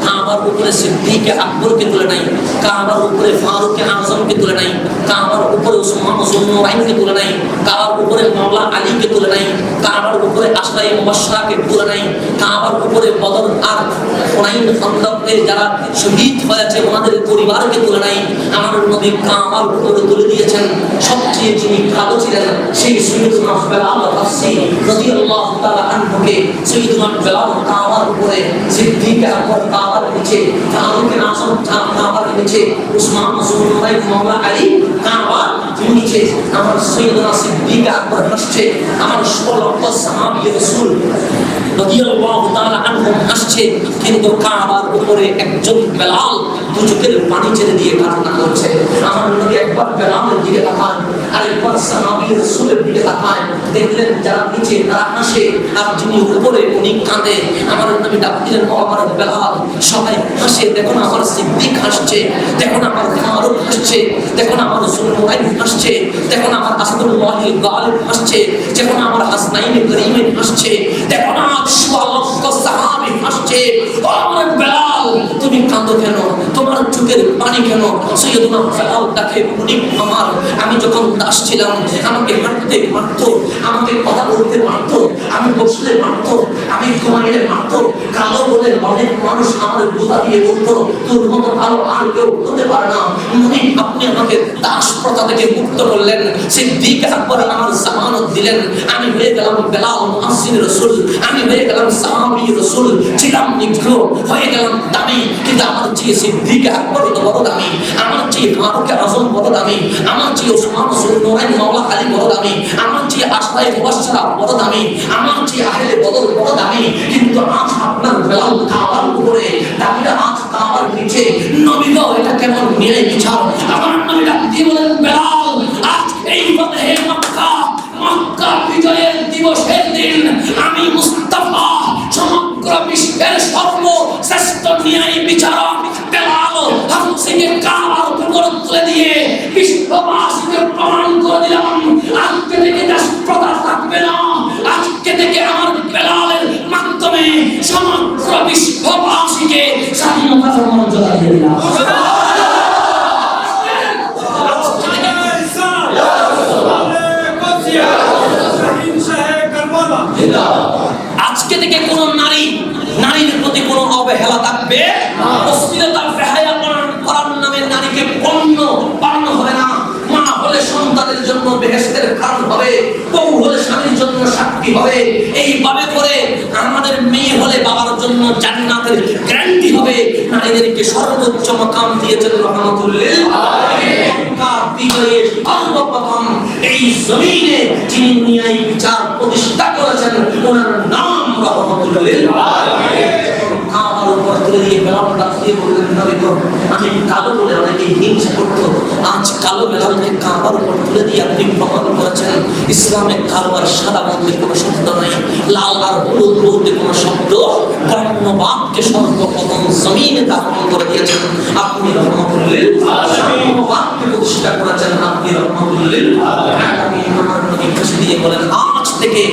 কাবার উপরে সিদ্দিকে আকবরকে তুলে নাই, কাবার উপরে ফারুকে আজমকে তুলে নাই, কাবার উপরে উসমান জুন্নুরাইনকে তুলে নাই, কাবার উপরে মাওলা আলীকে তুলে নাই, কাবার উপরে আশরায়ে মুবাশশারাকে তুলে নাই, কাবার উপরে বদর আর হুনাইন খন্দকে যারা শহীদ হয়েছে ওনাদের পরিবারকে তুলে নাই। আমাদের নবী কাবার উপরে তুলে দিয়েছেন সবচেয়ে যিনি ভালো ছিলেন সেই সাইয়্যিদুনা বেলাল হাফসি রাদিয়াল্লাহু তাআলা আনহুকে। সাইয়্যিদুনা বেলাল কাবার উপরে, সিদ্দিক আকবর কাবার নিচে, ফারুক আজম কাবার নিচে, উসমান জুন্নুরাইন মাওলা আলী কাবার নিচে। আমার সাইয়্যিদুনা সিদ্দিক আকবর হাসছে, আমার 16 লক্ষ সাহাবী রাসূল রাদিয়াল্লাহু তাআলা আনহুম হাসছে, কিন্তু কাবার উপরে একজন বেলাল দুচোখের পানি ছেড়ে দিয়ে কান্না করছে। আমার নবী একবার বেলালের দিকে তাকান, আরেকবার সাহাবী রাসূলের দিকে তাকান, দেখলেন যারা নিচে তারা হাসে আর যিনি উপরে উনি কাঁদে। আমার নবী ডাক দিলেন, ও আমার বেলাল, সবাই হাসে, দেখুন আমার সিদ্দিক হাসছে, দেখুন আমার ফারুক হাসছে, দেখুন আমার জুলনুরাইন হাসছে, দেখুন আমার আসাদুল্লাহিল গালিব হাসছে, দেখুন আমার হাসনাইন করিমিন হাসছে, দেখুন আমার 16 লক্ষ সাহাবী হাসছে। ও আমার বেলাল, তুমি কাঁদো কেন? তোমার চোখের পানি কেন? সাইয়্যিদুনা বেলাল তাকে উনি আমার, আমি যখন দাস ছিলাম আমাকে হাঁটতে মারতো, আমাকে কথা বলতে মারতো, আমি বসলে মারতো, আমি ঘুমাইলে মারতো, কালো বলে অনেক মানুষ আমার বোঝা দিয়ে বলতো তোর মতো ভালো আর কেউ হতে পারে না। উনি আপনি আমাকে দাস প্রথা থেকে মুক্ত করলেন, সিদ্দিক আকবর আমার জামানত দিলেন, আমি হয়ে গেলাম বেলাল মুআজ্জিন রাসূল, আমি হয়ে গেলাম সাহাবী রাসূল, ছিলাম নিগ্রহ, হয়ে গেলাম দামি, কিন্তু আমার চেয়ে সিদ্দিক আকবর তো বড় দামি, আমার চেয়ে ফারুক আজম বড় দামি, আমার চেয়ে উসমান জুন্নুরাইন মাওলা আলী বড় দামি, আমার চেয়ে আশরায়ে মুবাশশারা বড় দামি, আমার চেয়ে আহলে বদর বড় দামি, কিন্তু আজ আপনার বেলাল কাবার উপরে, দামিটা আজ কাবার নিচে। নবী গো, এটা কেমন ন্যায় বিচার? আমার নবী ডাক দিয়ে বলেন, বেলাল, আজ এই ফতহে মক্কা, মক্কা বিজয়ের দিবসের দিন আমি মুস্তাফা সমগ্র বিশ্বের সর্বশ্রেষ্ঠ ন্যায় বিচারক বেলাল হাফসিকে কাবার উপরে তুলে দিয়ে বিশ্ববাসীকে প্রমাণ করে দিলাম, আজকে থেকে দাসপ্রথা থাকবে না, আজকে থেকে আমার বেলালের মাধ্যমে সমগ্র বিশ্ববাসীকে স্বাধীনতার মর্যাদা দিয়ে দিলাম। আজকে থেকে কোন নারীর প্রতি কোনো অবহেলা থাকবে না, অশ্লীলতা বেহায়া করার নামে নারীকে পণ্য বানানো হবে না। মা হলে সন্তানের জন্য বেহেশতের কারণ হবে, বউ হলে স্বামীর জন্য সাক্ষী হবে, এইভাবে করে আমাদের মেয়ে হলে বাবার জন্য জান্নাতের গ্যারান্টি হবে। নারীদেরকে সর্বোচ্চ মাকাম দিয়েছেন রহমাতুল লিল আলামিন। বিজয়ের সর্বপ্রথম এই জমিনে যিনি ন্যায় বিচার প্রতিষ্ঠা করেছেন ওনার নাম রহমাতুল লিল আলামিন। আমার উপর তুলে দিয়ে বেলাল ডাক দিয়ে বললেন, নবী গো, আমি কালো বলে অনেকে হিংসা করতো, আজ কালো বেলালকে কাবার উপর তুলে দিয়ে আপনি প্রমাণ করেছেন ইসলামে কালো আর সাদা বলতে কোনো শব্দ নাই, লাল আর হলুদ বলতে কোনো শব্দ, বর্ণবাদকে সর্বপ্রথম জমিনে দাফন করে দিয়েছেন আপনি রহমাতুল লিল আলামিন। বর্ণবাদকে প্রতিষ্ঠা করেছেন আপনি রহমাতুল লিল আলামিন। আমার নবী খুশি দিয়ে বলেন, আজ থেকে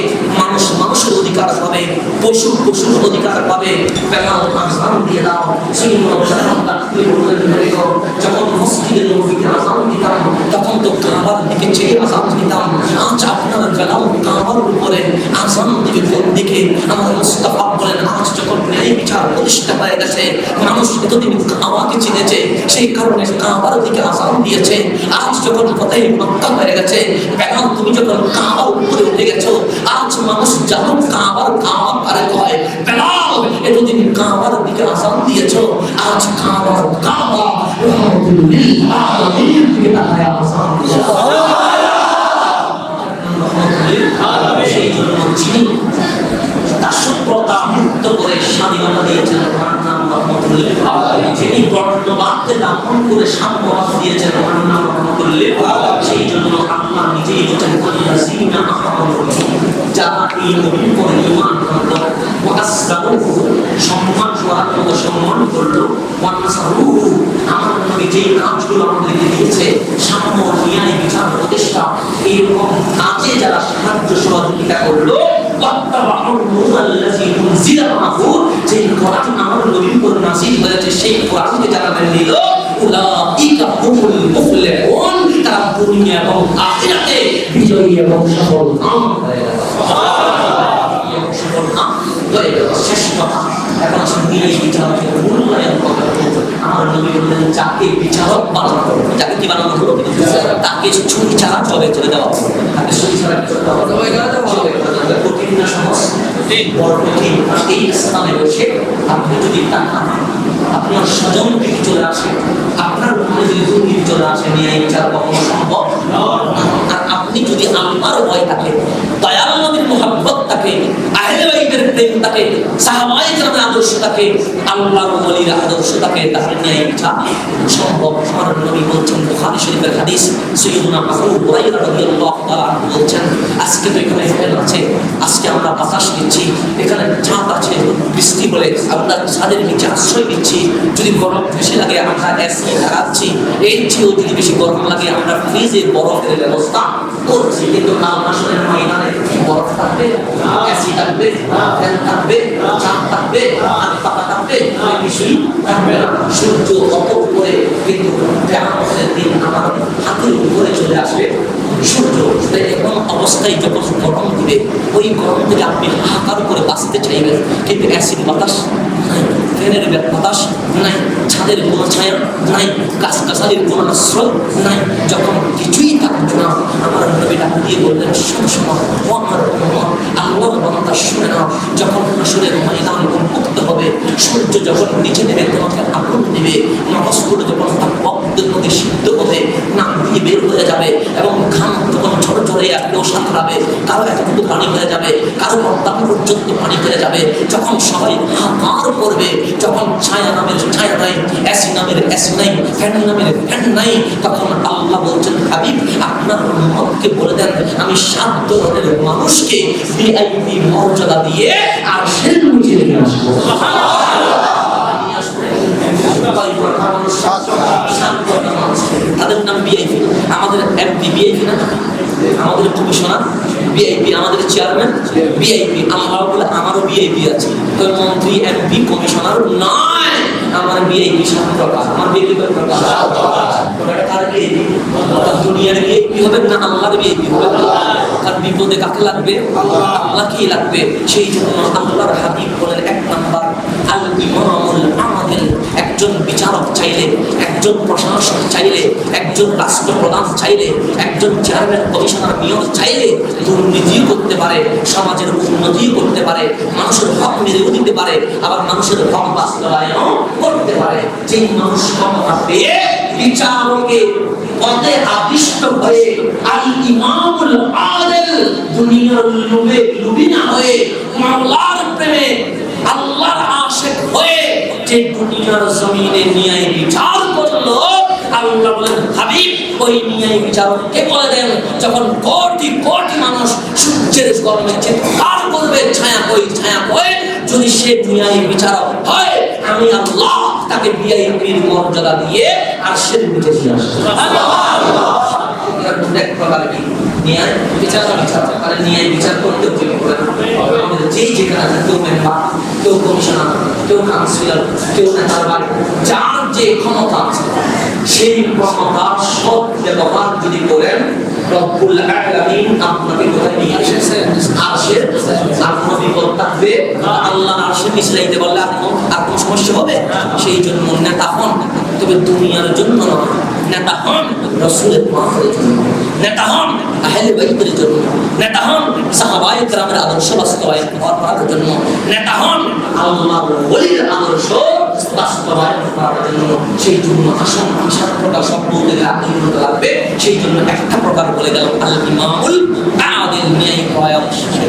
মানুষ মানুষের অধিকার পাবে, পশু পশুর অধিকার পাবে। বেলাল আযান দিয়ে দাও। সাইয়্যিদুনা বেলাল ডাক দিয়ে বললেন, নবী গো, যখন মসজিদে নববীতে আযান দিতাম তখন তো কাবার দিকে চেয়ে আযান দিতাম, আজ আপনার বেলাল কাবার উপরে আযান দিকে কোন দিকে? আমার মুস্তাফা বলেন, আজ যখন ন্যায় বিচার প্রতিষ্ঠা হয়ে গেছে, মানুষ এতদিন কাবাকে চিনেছে, সেই কারণে কাবার দিকে আযান দিয়েছে। আজ যখন ফতহে মক্কা হয়ে গেছে, বেলাল তুমি যখন কাবার উপরে উঠে গেছো, আজ মানুষ জানো কাবার কাবা পারে কয়, বেলাল এতদিন কাবার দিকে আযান দিয়েছো, আজ কাবার কাবা রহমাতুল লিল আলামিন দিকে তাকায় আযান দিয়েছো। সেই জন্য যিনি দাসপ্রথা মুক্ত করে স্বাধীনতা দিয়েছেন ওনার নাম রহমাতুল লিল আলামিন। যিনি বর্ণবাদকে দাফন করে সাম্যবাদ দিয়েছেন ওনার নাম রহমাতুল লিল আলামিন। সেই জন্য আল্লাহ নিজেই বলেছেন, আল্লাযীনা আমানু, যারা এই নবীর উপর ঈমান আনলো, ওয়া আসলামু, সম্মান করার মতো সম্মান করলো, আমার নবী যেই কাজগুলো আমাদেরকে দিয়েছে, সাম্য, ন্যায়, বিচার, প্রতিষ্ঠা, এইরকম কাজে যারা সাহায্য সহযোগিতা করলো, যে কোরআন আমার নবীর উপর নাযিল হয়েছে, সেই কোরআনকে যারা মেনে নিল, উলাইকা হুমুল মুফলিহুন, তারা দুনিয়া এবং আখিরাতে বিজয়ী এবং সফলকাম হয়ে গেল। সফলকাম হয়ে গেল। শেষ কথা, এখন আসলে এই বিচারকের মূল্যায়ন করা। আমার নবী বললেন, যাকে বিচারক বানানো হবে, যাকে কি বানানো হলো, তাকে ছুরি ছাড়া জবে চলে দেওয়া হবে। তাকে ছুরি ছাড়া কঠিন না সহজ? বড় কঠিন। এই স্থানে বসে আপনি যদি টাকা, আপনার স্বজন থেকে চলে আসে, আপনার মনে যদি দুর্নীতি চলে আসে, নিয়ে বিচার কখনো সম্ভব। আর আপনি যদি আল্লাহর ভয় থাকে, দয়াল নবীর মুহাব্বত থাকে, আহলে বাইতের প্রেম থাকে, সাহাবায়ে কেরামের আদর্শ থাকে, আল্লাহর ওলির আদর্শ থাকে, তাহলে নিয়ে বিচার সম্ভব। আমার নবী বলছেন, বুখারী শরীফের হাদিস, সাইয়্যিদুনা আবু হুরায়রা রাদিয়াল্লাহু তাআলা আনহু বলছেন, আজকে তো এখানে ফেল আছে, আজকে আমরা বাতাস নিচ্ছি, এখানে চাঁদ আছে, বৃষ্টি বলে আমরা ছাদের নিচে আশ্রয় নিচ্ছি, যদি গরম বেশি লাগে আমরা এসি লাগাচ্ছি, এর চেয়েও যদি বেশি গরম লাগে আমরা ফ্রিজে বরফের ব্যবস্থা করছি। কিন্তু কাল হাসরের ময়দানে বরফ থাকবে, এসি থাকবে, ফ্যান থাকবে, চাঁদ থাকবে, আর পাতা থাকবে, কিছুই থাকবে না। সূর্য অত উপরে, কিন্তু কিয়ামতের দিন আমার হাতের উপরে চলে আসবে সূর্য। এমন অবস্থায় যখন গরম দিবে, ওই গরম থেকে আপনি হাহাকার করে বাঁচতে চাইবেন, কিন্তু অ্যাসিড বাতাস নাই, ফ্যানের বাতাস নাই, ছাদের কোনো ছায়া নাই, গাছগাছালির কোনো আশ্রয় নাই, যখন কিছুই থাকবে না, আমার নবী ডাক দিয়ে বললেন, সবসময় আমার আল্লাহর বান্দা শুনে না, যখন আসরের ময়দান উন্মুক্ত হবে, সূর্য যখন নিচে নেমে তোমাকে আগুন দেবে, নবসগুলো যখন রক্তের মধ্যে সিদ্ধ হবে, নাক দিয়ে বের হয়ে যাবে, এবং ঘাম যখন ঝড় ঝরে কেউ সাঁতরাবে, কারো এতটুকু পানি হয়ে যাবে, কারো মর্দান পর্যন্ত পানি হয়ে যাবে, যখন সবাই হাহাকার করবে, যখন ছায়া নামের ছায়া নাই, এসি নামের এসি নাই, ফ্যান নামের ফ্যান নাই, তখন আল্লাহ বলছেন, হাবিব আপনার উম্মতকে বলে দেন, আমি 7 ধরনের মানুষকে ভিআইপি মর্যাদা দিয়ে আর সেন নিচে নিয়ে আসবো। তাদের নাম ভিআইপি। আমাদের এমপি ভিআইপি না, আমাদের কমিশনার ভিআইপি, আমাদের চেয়ারম্যান ভিআইপি। আমরা বলে আমারও ভিআইপি আছে, তো মন্ত্রী এমপি কমিশনার নয়, আমার ভিআইপি 7 প্রকার। আমার ভিআইপি কত প্রকার? 7 প্রকার। ওটা কার ভিআইপি? দুনিয়ার ভিআইপি হবে না আল্লাহর ভিআইপি হবে? আর বিপদে কাকে লাগবে? আল্লাহকেই লাগবে। সেই জন্য আল্লাহর হাবিব বলেন, 1 নাম্বার আল ইমামুল আদিল। একজন বিচারক চাইলে, একজন প্রশাসক চাইলে, একজন রাষ্ট্রপ্রধান চাইলে, একজন চেয়ারম্যান কমিশনার মেয়র চাইলে দুর্নীতিও করতে পারে, সমাজের উন্নতিও করতে পারে, মানুষের হক মেরেও দিতে পারে, আবার মানুষের হক বাস্তবায়নও করতে পারে। যেই মানুষ ক্ষমতা পেয়ে বিচারকের পদে আদিষ্ট হয়ে আল ইমামুল আদিল, দুনিয়ার লোভে লোভী না হয়ে, মাওলার প্রেমে আল্লাহর আশিক হয়ে যে দুনিয়ার জমিনে ন্যায় বিচার করলো, আল্লাহ বলেন, হাবিব ওই ন্যায় বিচারককে বলে দেন, যখন কোটি কোটি মানুষ সূর্যের গরমে চিৎকার করবে, ছায়া কই ছায়া কই, যদি সে ন্যায় বিচারক হয়, আমি আল্লাহ তাকে ভিআইপির মর্যাদা দিয়ে আর সে নিচে নিয়ে আসবো। সুবহানাল্লাহ। এক প্রকারের ন্যায় বিচার তাহলে ন্যায় বিচার করতে হবে। আমাদের যেই যেখানে আছে, কেউ মেম্বার, কেউ কমিশনার, কেউ কাউন্সিলর, কেউ নেতার বাড়ি, যার যে ক্ষমতা আছে, সেই ক্ষমতার সৎ ব্যবহার যদি করেন, রব্বুল আলামিন আপনাকে কোথায় নিয়ে এসেছেন? আরশের। আর কোনো বিপদ থাকবে, আল্লাহর আরশের নিচে যাইতে পারলে আর কোনো সমস্যা হবে? সেই জন্য নেতা হন, তবে দুনিয়ার জন্য নয়। নেতা হন রাসূলের মাহফিলের জন্য, নেতা হন আহলে বাইতের জন্য, নেতা হন সাহাবায়ে কেরামের আদর্শ বাস্তবায়ন করার জন্য, নেতা হন আল্লাহর ওলির আদর্শ বাস্তবায়ন করার জন্য। সেই জন্য আসুন, 7 প্রকার শব্দ থেকে আত্মীয়ত লাগবে, সেই জন্য একটা প্রকার বলে গেল আল ইমামুল আদিল,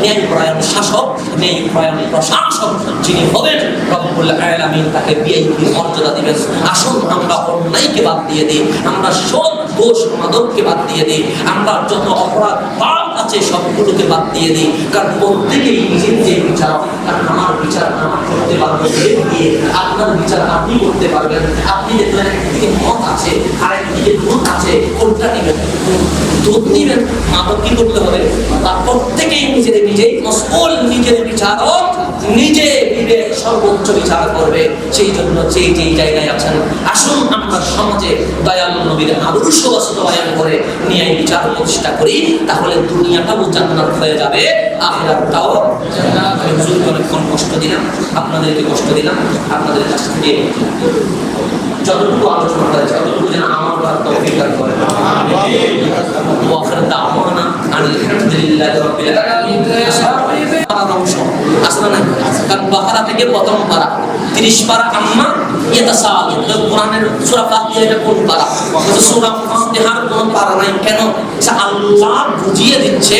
ন্যায়পরায়ণ শাসক, ন্যায়পরায়ণ প্রশাসক যিনি হবেন, রব্বুল আলামিন তাকে ভিআইপি মর্যাদা দিবেন। আসুন আমরা অন্যায়কে বাদ দিয়ে দিই, আমরা সৎ দোষ মাদককে বাদ দিয়ে দিই, আমরা যত অপরাধ পাপ আছে সবগুলোকে বাদ দিয়ে দিই, কারণ প্রত্যেকেই নিজের যে বিচার, কারণ আমার বিচার আমার করতে পারবো দিয়ে, আপনার বিচার আপনি করতে পারবেন। আপনি দেখলেন একদিকে মত আছে আর একদিকে দুধ আছে, কোনটা নেবেন? দুধ নিবেন। মাদক কি করতে হবে? তার প্রত্যেকেই নিজেই মসউল, নিজের বিচারক নিজে বিবেক সর্বোচ্চ বিচার করবে। সেই জন্য যেই জায়গায় আছেন, আসুন আমরা সমাজে দয়াল নবীর আদর্শ বাস্তবায়ন করে নিয়ে বিচার প্রতিষ্ঠা করি, তাহলে দুনিয়াটাও জান্নাত হয়ে যাবে, আখিরাতটাও জান্নাত। আমি হুজুরকে অনেকক্ষণ কষ্ট দিলাম, আপনাদেরকে কষ্ট দিলাম, আপনাদের কাছ থেকে যতটুকু আলোচনা করেছে ততটুকু যেন আমার দ্বারা তৌফিক দান করে। ওয়াখির দাওয়ানা আলহামদুলিল্লাহি রাব্বিল আলামিন। আসলে না, কারণ বাকারা থেকে প্রথম পারা 30 পারা আম্মা ইয়াতাসাল, কোরআনের সূরা ফাতিহা এটা কোন পারা? সূরা ফাতিহার কোন পারা নাই কেন? আল্লাহ বুঝিয়ে দিচ্ছে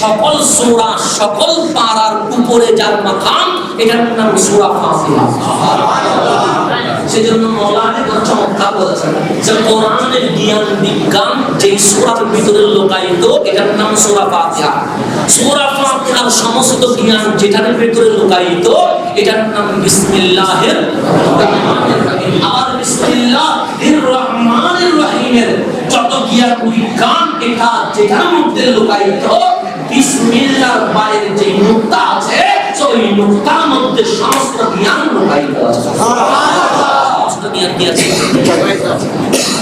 সকল সূরা সকল পারার উপরে যার মাকাম, এটার নাম সূরা ফাতিহা। সেজন্য মওলানা চমৎকার বলেছেন যে কোরআনের জ্ঞান বিজ্ঞান যে সূরার ভিতরে লুকায়িত, এটার নাম সূরা ফাতিহা। সূরা ফাতিহার সমস্ত জ্ঞান যেটার ভিতরে লুকায়িত, এটার নাম বিসমিল্লাহির রহমানির রহিম। আর বিসমিল্লাহির রহমানির রহিমের যত জ্ঞান বিজ্ঞান এটা যেটার মধ্যে লুকায়িত, বিসমিল্লাহর বাইরে যে নুকতা আছে, ওই নুকতার মধ্যে সমস্ত জ্ঞান লুকায়িত আছে।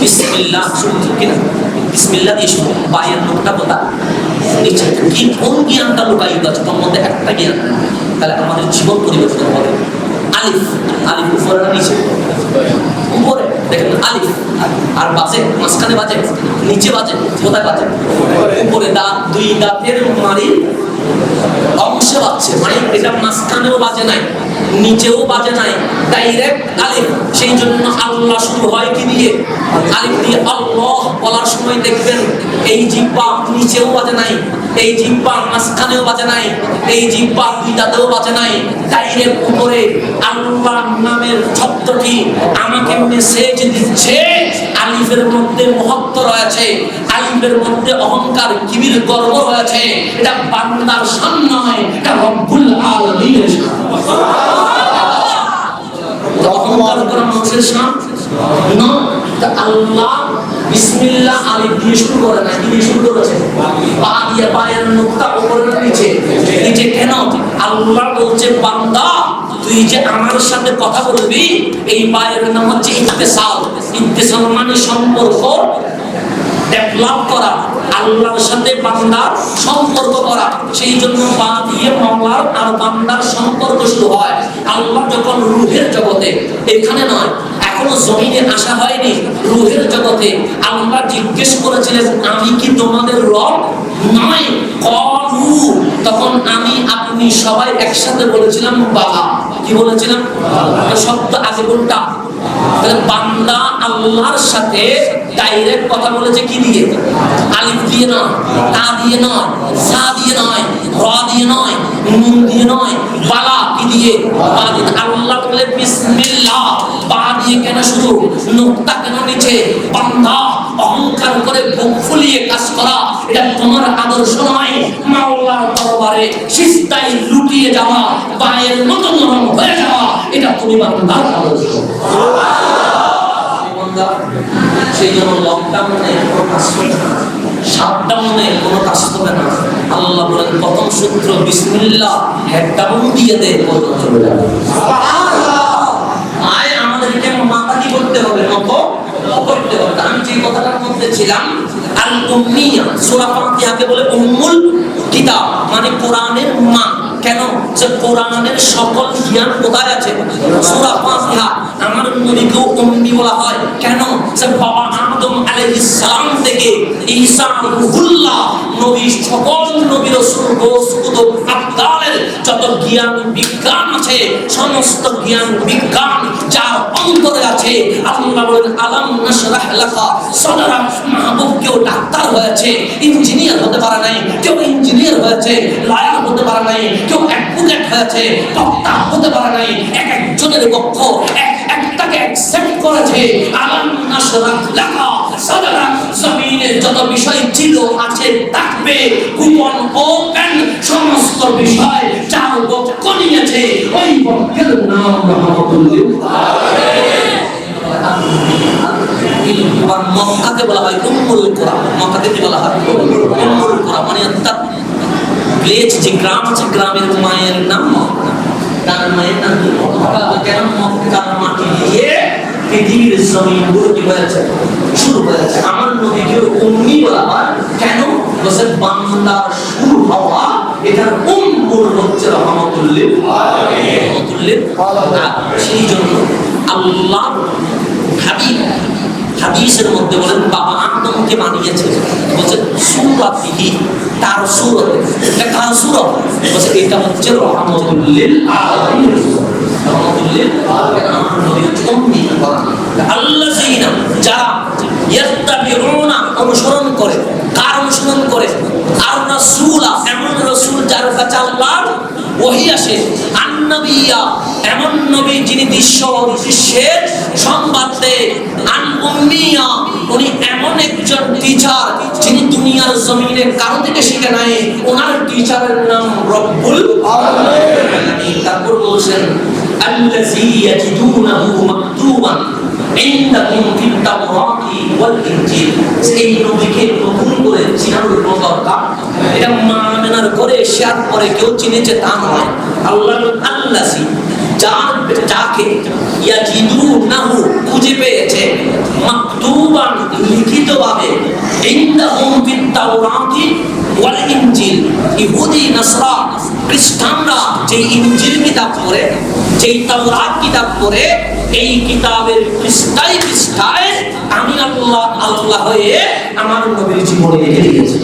বিসমিল্লাহ শুনতে কিনা? বিসমিল্লাহ দিয়ে শুরু, বাইরের নোকটা কোথা? নিচে। কি কোন জ্ঞানটা লুকায়িত আছে? তার মধ্যে একটা জ্ঞান, তাহলে আমাদের জীবন পরিবর্তন হবে। আলিফ, আলিফ উপরে না নিচে? উপরে। দেখেন আলিফ আর বাজে, মাঝখানে বাজে, নিচে বাজে, কোথায় বাজে? উপরে। দাঁত, দুই দাঁতের মারি অংশে বাজছে, মানে এটা মাঝখানেও বাজে নাই, নিচেও বাজে নাই, ডাইরেক্ট আলিফ। সেই জন্য আল্লাহ শুরু হয় কি দিয়ে? আলিফ দিয়ে। আল্লাহ বলার সময় দেখবেন এই জিহ্বা নিচেও বাজে নাই, এই জিহ্বা মাঝখানেও বাজে নাই, এই জিহ্বা দুই দাঁতেও বাজে নাই, ডাইরেক্ট উপরে। আল্লাহর নামের শব্দটি আমাকে মেসেজ দিচ্ছে, আলিফের মধ্যে মহত্ব রয়েছে, আলিফের মধ্যে অহংকার, কিবির, গর্ব রয়েছে। এটা বান্দার শান নয়, এটা রব্বুল আলামিনের শান। অহংকার করা মানুষের শান না। আল্লাহ বিসমিল্লাহ আলিফ দিয়ে শুরু করে না, কি দিয়ে শুরু করেছে? পা দিয়ে। পায়ের নোকটা উপরে না নিচে? নিচে। কেন? আল্লাহ বলছে বান্দা তুই যে আমার সাথে কথা বলবি, এই পায়ের নাম হচ্ছে ইত্তেসাল। ইত্তেসাল মানে সম্পর্ক ডেভেলপ করা, আল্লাহর সাথে বান্দার সম্পর্ক করা। সেই জন্য পা দিয়ে মাওলার আর বান্দার সম্পর্ক শুরু হয়। আল্লাহ যখন রূহের জগতে, এখানে নয়, এখনো জমিনে আসা হয়নি, রূহের জগতে আল্লাহ জিজ্ঞেস করেছিলেন আমি কি তোমাদের রব নয়? কলু, তখন আমি আপনি সবাই একসাথে বলেছিলাম বাবা। কি বলেছিলাম? শব্দ আগে কোনটা? বান্দা আল্লাহর সাথে ডাইরেক্ট কথা বলেছে কি দিয়ে? আলিফ দিয়ে নয়, তা দিয়ে নয়, সা দিয়ে নয়, র দিয়ে নয়, নুন দিয়ে নয়, বালা কি দিয়ে? বা দিয়ে। আল্লাহ বলে বিসমিল্লাহ, বা দিয়ে কেন শুরু? নুকতা কেন নিচে? বান্দা অহংকার করে বুক ফুলিয়ে কাজ করা, এটা তোমার আদর্শ নয়। মাওলার দরবারে সিজদায় লুটিয়ে যাওয়া, পায়ের মতো নরম হয়ে যাওয়া, এটা তুমি বান্দার আদর্শ। সেই জন্য লকডাউনে কোনো কাজ হবে না, শাটডাউনে কোনো কাজ হবে না। আল্লাহ বলেন প্রথম সূত্র বিসমিল্লাহ, হেডডাউন দিয়ে দে, বলতে চলে যাবে। আয় আমাদেরকে মাতাদি করতে হবে, মতো করতে হবে। আমি যে কথাটার মধ্যে ছিলাম, আল উম্মিয়া, সূরা ফাতিহাকে বলে উম্মুল কিতাব, মানে কোরআনের মা। কেন? যে কোরআনের সকল জ্ঞান কোথায় আছে? সূরা ফাতিহা। আমার নবীকেও উম্মি বলা হয় কেন? যে বাবা আদম আলাইহিস সালাম থেকে ঈসা রূহুল্লাহ নবী, সকল নবী রাসূল গোসকুত আবদালের যত জ্ঞান বিজ্ঞান আছে, সমস্ত জ্ঞান বিজ্ঞান যার অন্তরে আছে, আল্লাহ বলেন আলাম নাশরাহ লাকা সাদরাক। মাহবুব কেউ ডাক্তার হয়েছে, ইঞ্জিনিয়ার হতে পারে নাই, কেউ ইঞ্জিনিয়ার হয়েছে, লয়ার হতে পারে নাই, কেউ অ্যাডভোকেট হয়েছে, বক্তা হতে পারে নাই। এক একজনের পক্ষ একটাকে অ্যাকসেপ্ট করেছে। আলাম নাশরাহ লাকা সাদারা জমিনে যত বিষয় ছিল আছে থাকবে গোপন ওপেন সমস্ত বিষয় যার বক্ষ নিয়েছে ওই বক্কের নাম মক্কাকে বলা হয় উম্মুল কুরা। মক্কাকে কি বলা হয়? উম্মুল কুরা, মানে অর্থাৎ প্লেস যে গ্রাম আছে গ্রামের মায়ের নাম মক্কা। তার মায়ের নাম কি? কেন মক্কার মাটি দিয়ে পৃথিবীর জমিন কি হয়েছে? শুরু হয়েছে। আমার নবীকে উম্মি বলা হয় কেন? বসে বান্দার শুরু হওয়া এটার উম্মুল হচ্ছে রহমাতুল লিল আলামিন। সেই জন্য আল্লাহ হাবিব হাদিসের মধ্যে বলেন বাবা আদমকে বানিয়েছে, বলছে সূরাতিহি, তার সূরতে। এটা কার সূরত? বলছে এটা হচ্ছে রহমাতুল লিল আলামিন। রহমাতুল লিল আলামিন আমার নবীর উম্মি কোরআন। আল্লাযিনা যারা ইয়াত্তাবিউনা অনুসরণ করে, কার অনুসরণ করে? আর রাসূলা, এমন রাসূল যার কাছে আল্লাহর ওহী আসে। আন-নবিয়্যা, এমন নবী যিনি বিশ্বের সংবাদ দেয়। আন-উম্মিয়্যা, উনি এমন একজন টিচার যিনি দুনিয়ার জমিনে কারো থেকে শিখে নাই। ওনার টিচারের নাম রব্বুল আলামিন। তারপর বলছেন আল্লাযী ইয়াজিদুনাহু মাকতুবান ইনদাহুম ফিত তাওরাতি ওয়াল ইনজিল। এই নবীকে নতুন করে চিনানোর দরকার। এটা মানার করে শেয়ার করে কেউ চিনেছে তা নয়। আল্লাহ আল্লাযী, যাকে ইয়াজিদুনাহু খুঁজে পেয়েছে, মাকতুবান লিখিতভাবে, ইনদাহুম ফিত তাওরাতি ওয়াল ইনজিল। ইহুদি নাসরা খ্রিস্টানরা যে ইনজিল কিতাব পড়ে, যেই তাওরাত কিতাব পড়ে, এই কিতাবের পৃষ্ঠায় পৃষ্ঠায় আমি আল্লাহ আল্লাহ হয়ে আমার নবীর জীবনে লিখে দিয়েছি।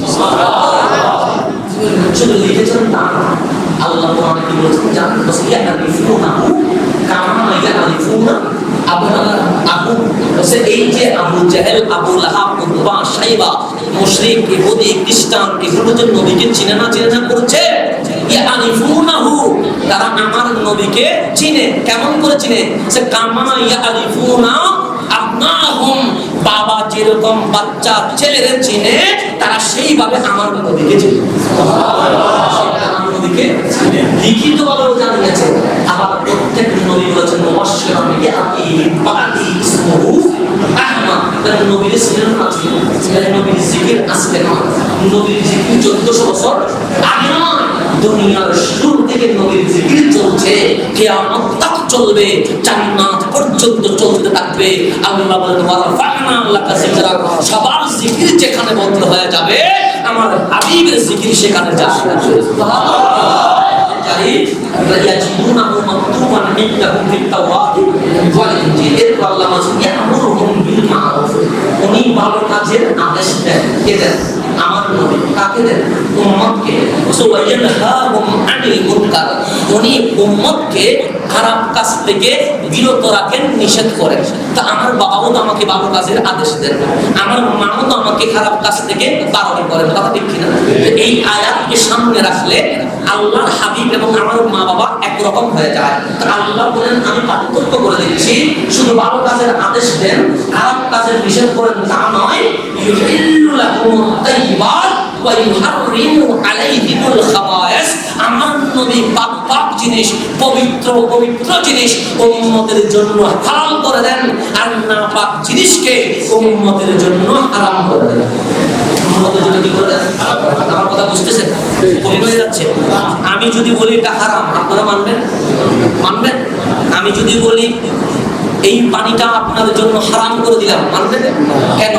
শুধু লিখেছেন তা না, আল্লাহ কোরআনে কি বলেছেন জানেন? ইয়ারিফুনাহু কামা ইয়ারিফুনা আবু। এই যে আবু জাহেল, আবু লাহাব, উতবা, শাইবা, মুশরিক, ইহুদি, খ্রিস্টান, এগুলো যে নবীকে চিনে না করছে, ইয়ারিফুনাহু, তারা আমার নবীকে চিনে। কেমন করে চিনে? সে কামা ইয়ারিফুনা আবনাহুম, বাবা যেরকম বাচ্চা ছেলেদের চিনে, তারা সেইভাবে আমার নবীকে চিনে। লিখিতভাবেও জানিয়েছে। আবার প্রত্যেক নবী বলেছেন মুবাশশিরান বিআতি বাদি ইসমুহু আহমদ। তার নবীর সিরাত আছে, তার নবীর জিকির আজকে নয়, নবীর জিকির 1400 বছর আগে নয়, দুনিয়ার শুরু থেকে নবীর জিকির চলছে, কিয়ামত তক চলবে, জান্নাত পর্যন্ত চলতে থাকবে। আল্লাহ বলেন ওয়ারাফা'না লাকা যিকরাক, সবার জিকির যেখানে বন্ধ হয়ে যাবে, আমার হাবিবের জিকির সেখানে যাবে। সুবহানাল্লাহ। ইয়াজিদুনাহু মাকতুবান ইনদাহুম ফিত তাওরাতি ওয়াল ইনজিল। এরপর আল্লাহ বলেন ইয়ামুরুহুম বিল মা'রুফ, উনি ভালো কাজের আদেশ দেন। কে দেন? আমার নবী। কাকে দেন? উম্মতকে। ওয়ায়ানহাহুম আনিল মুনকার, উনি উম্মতকে খারাপ কাজ থেকে বিরত রাখেন, নিষেধ করেন। তা আমার বাবাও তো আমাকে ভালো কাজের আদেশ দেন, আমার মাও তো আমাকে খারাপ কাজ থেকে বারণ করেন। কথা ঠিক কিনা? এই আয়াতকে সামনে রাখলে আল্লাহর হাবিব এবং আমার মা বাবা একরকম হয়ে যায়। তো আল্লাহ বলেন আমি পার্থক্য করে দিচ্ছি, শুধু ভালো কাজের আদেশ দেন, খারাপ কাজের নিষেধ করেন তা নয়। ইউহিল্লু লাকুমুত তাইয়্যিবাত ওয়া ইউহাররিমু আলাইহিমুল খাবায়েস। আমার নবী পাক পাক জিনিস, পবিত্র পবিত্র জিনিস উম্মতের জন্য হালাল করে দেন, আর না পাক জিনিসকে উম্মতের জন্য হারাম করে দেন। উম্মতের জন্য কি করে দেন? আমার কথা বুঝতেছেন? কমে হয়ে যাচ্ছে। আমি যদি বলি এটা হারাম, আপনারা মানবেন? মানবেন? আমি যদি বলি এই পানিটা আপনাদের জন্য হারাম করে দিলাম, মানবেন? কেন?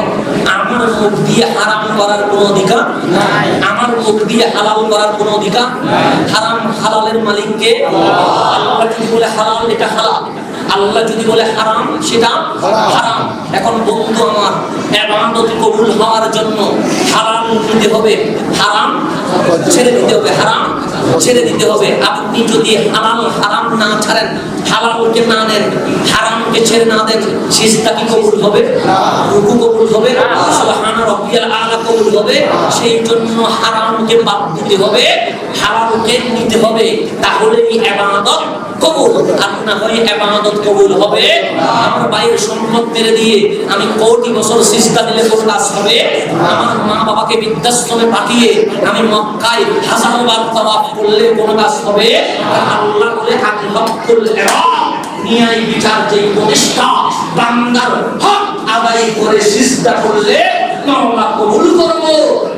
আমার মুখ দিয়ে হারাম করার কোনো অধিকার নাই, আমার মুখ দিয়ে হালাল করার কোনো অধিকার নাই। হারাম হালালের মালিককে আল্লাহ। যদি বলে হালাল, এটা হালাল। আল্লাহ যদি বলে হারাম, সেটা হারাম। এখন বন্ধু আমার, ইবাদত কবুল হওয়ার জন্য হালাল নিতে হবে, হারাম ছেড়ে দিতে হবে, হারাম ছেড়ে দিতে হবে। আপনি যদি হালাল হারাম না ছাড়েন, হালালকে না নেন, হারাম কোরআনকে ছেড়ে না দেন, সিজদা কি কবুল হবে? রুকু কবুল হবে? সুবহানা রাব্বিয়াল আলা কবুল হবে? সেই জন্য হারামকে বাদ দিতে হবে, হালালকে নিতে হবে, তাহলেই ইবাদত কবুল। আর না হয় ইবাদত কবুল হবে আমার ভাইয়ের সম্পদ মেরে দিয়ে আমি কোটি বছর সিজদা দিলে কোন কাজ হবে? আমার মা বাবাকে বৃদ্ধাশ্রমে পাঠিয়ে আমি মক্কায় হাজারবার তাওয়াফ করলে কোন কাজ হবে? আল্লাহ বলে আল-হকুল ইরাদ, ন্যায় বিচার যেই প্রতিষ্ঠা, বান্দার হক আদায় করে সিজদা করলে মাওলা কবুল করব,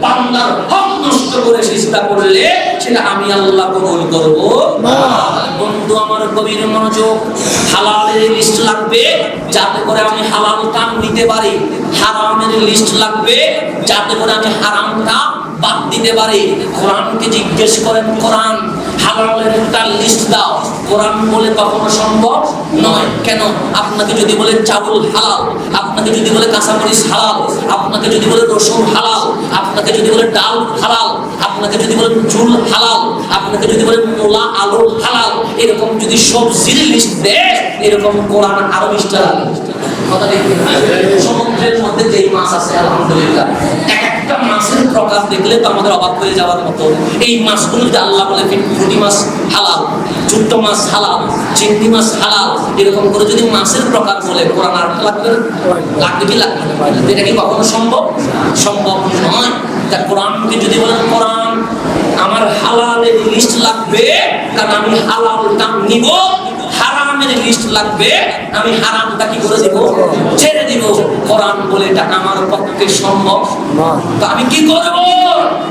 বান্দার হক নষ্ট করে সিজদা করলে সেটা আমি আল্লাহ কবুল করব না। বন্ধু আমার গভীর মনোযোগ, হালালের লিস্ট লাগবে যাতে করে আমি হালালটা নিতে পারি, হারামের লিস্ট লাগবে যাতে করে আমি হারামটা বাদ দিতে পারি। কোরআনকে জিজ্ঞেস করেন, কোরআন হালালের একটা লিস্ট দাও, কোরআন বলে কখনো সম্ভব নয়। কেন? আপনাকে যদি বলে চাউল হালাল, আপনাকে যদি বলে কাঁচামরিচ হালাল, আপনাকে যদি বলে রসুন হালাল, আপনাকে যদি বলে ডাল হালাল, আপনাকে যদি বলে চুল হালাল, আপনাকে যদি বলে মূলা আলু হালাল, এরকম যদি সবজির লিস্ট দেয়, এরকম কোরআন আরো লিস্ট লাগে। কথা দেখবেন, সমুদ্রের মধ্যে যেই মাছ আছে আলহামদুলিল্লাহ, এক একটা মাছের প্রকার দেখলে তো আমাদের অবাক হয়ে যাওয়ার মতো। এই মাছগুলো যদি আল্লাহ বলে পুঁটি মাছ হালাল, ছোট্ট মাছ হালাল, চিংড়ি মাছ হালাল, এরকম করে যদি মাছের প্রকার বলে, কোরআন আর লাগবে না? লাগবে কি লাগবে না? এটা কি কখনো সম্ভব? সম্ভব নয়। তা কোরআনকে যদি বলেন, কোরআন আমার হালালের লিস্ট লাগবে কারণ আমি হালালটা নিব, হারামের লিস্ট লাগবে আমি হারামটা কি করে দেব? ছেড়ে দিব। কোরআন বলে এটা আমার পক্ষে সম্ভব না। তো আমি কি করব?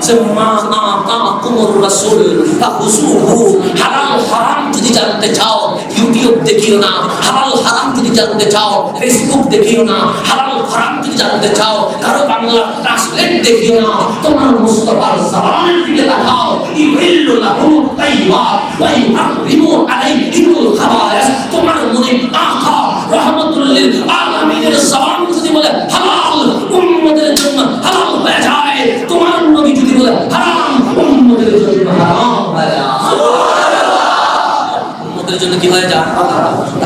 যে মা আতাকুমুর রাসূল ফাখুযুহু। হালাল হারাম যদি জানতে চাও ইউটিউব দেখিও না, হালাল হারাম যদি জানতে চাও ফেসবুক দেখিও না, হালাল হারাম যদি জানতে চাও কারো বাংলা ট্রান্সলেট দেখিও না, তোমার মুস্তাফার সালামের দিকে তাকাও। ইউহিল্লু লাহুম তাইয়্যিবাত ওয়া ইউহাররিমু আলাইহিমুল খাবায়েস। তোমার মনে আকা রাহমাতুল লিল আলামিনের সালাম যদি বলে হালাল, উম্মতের জন্য হালাল হয়ে যায়। তোমার নবী যদি বলে হারাম, উম্মতের জন্য হারাম হয়ে যায়। উম্মতের জন্য কি হয়ে যায়?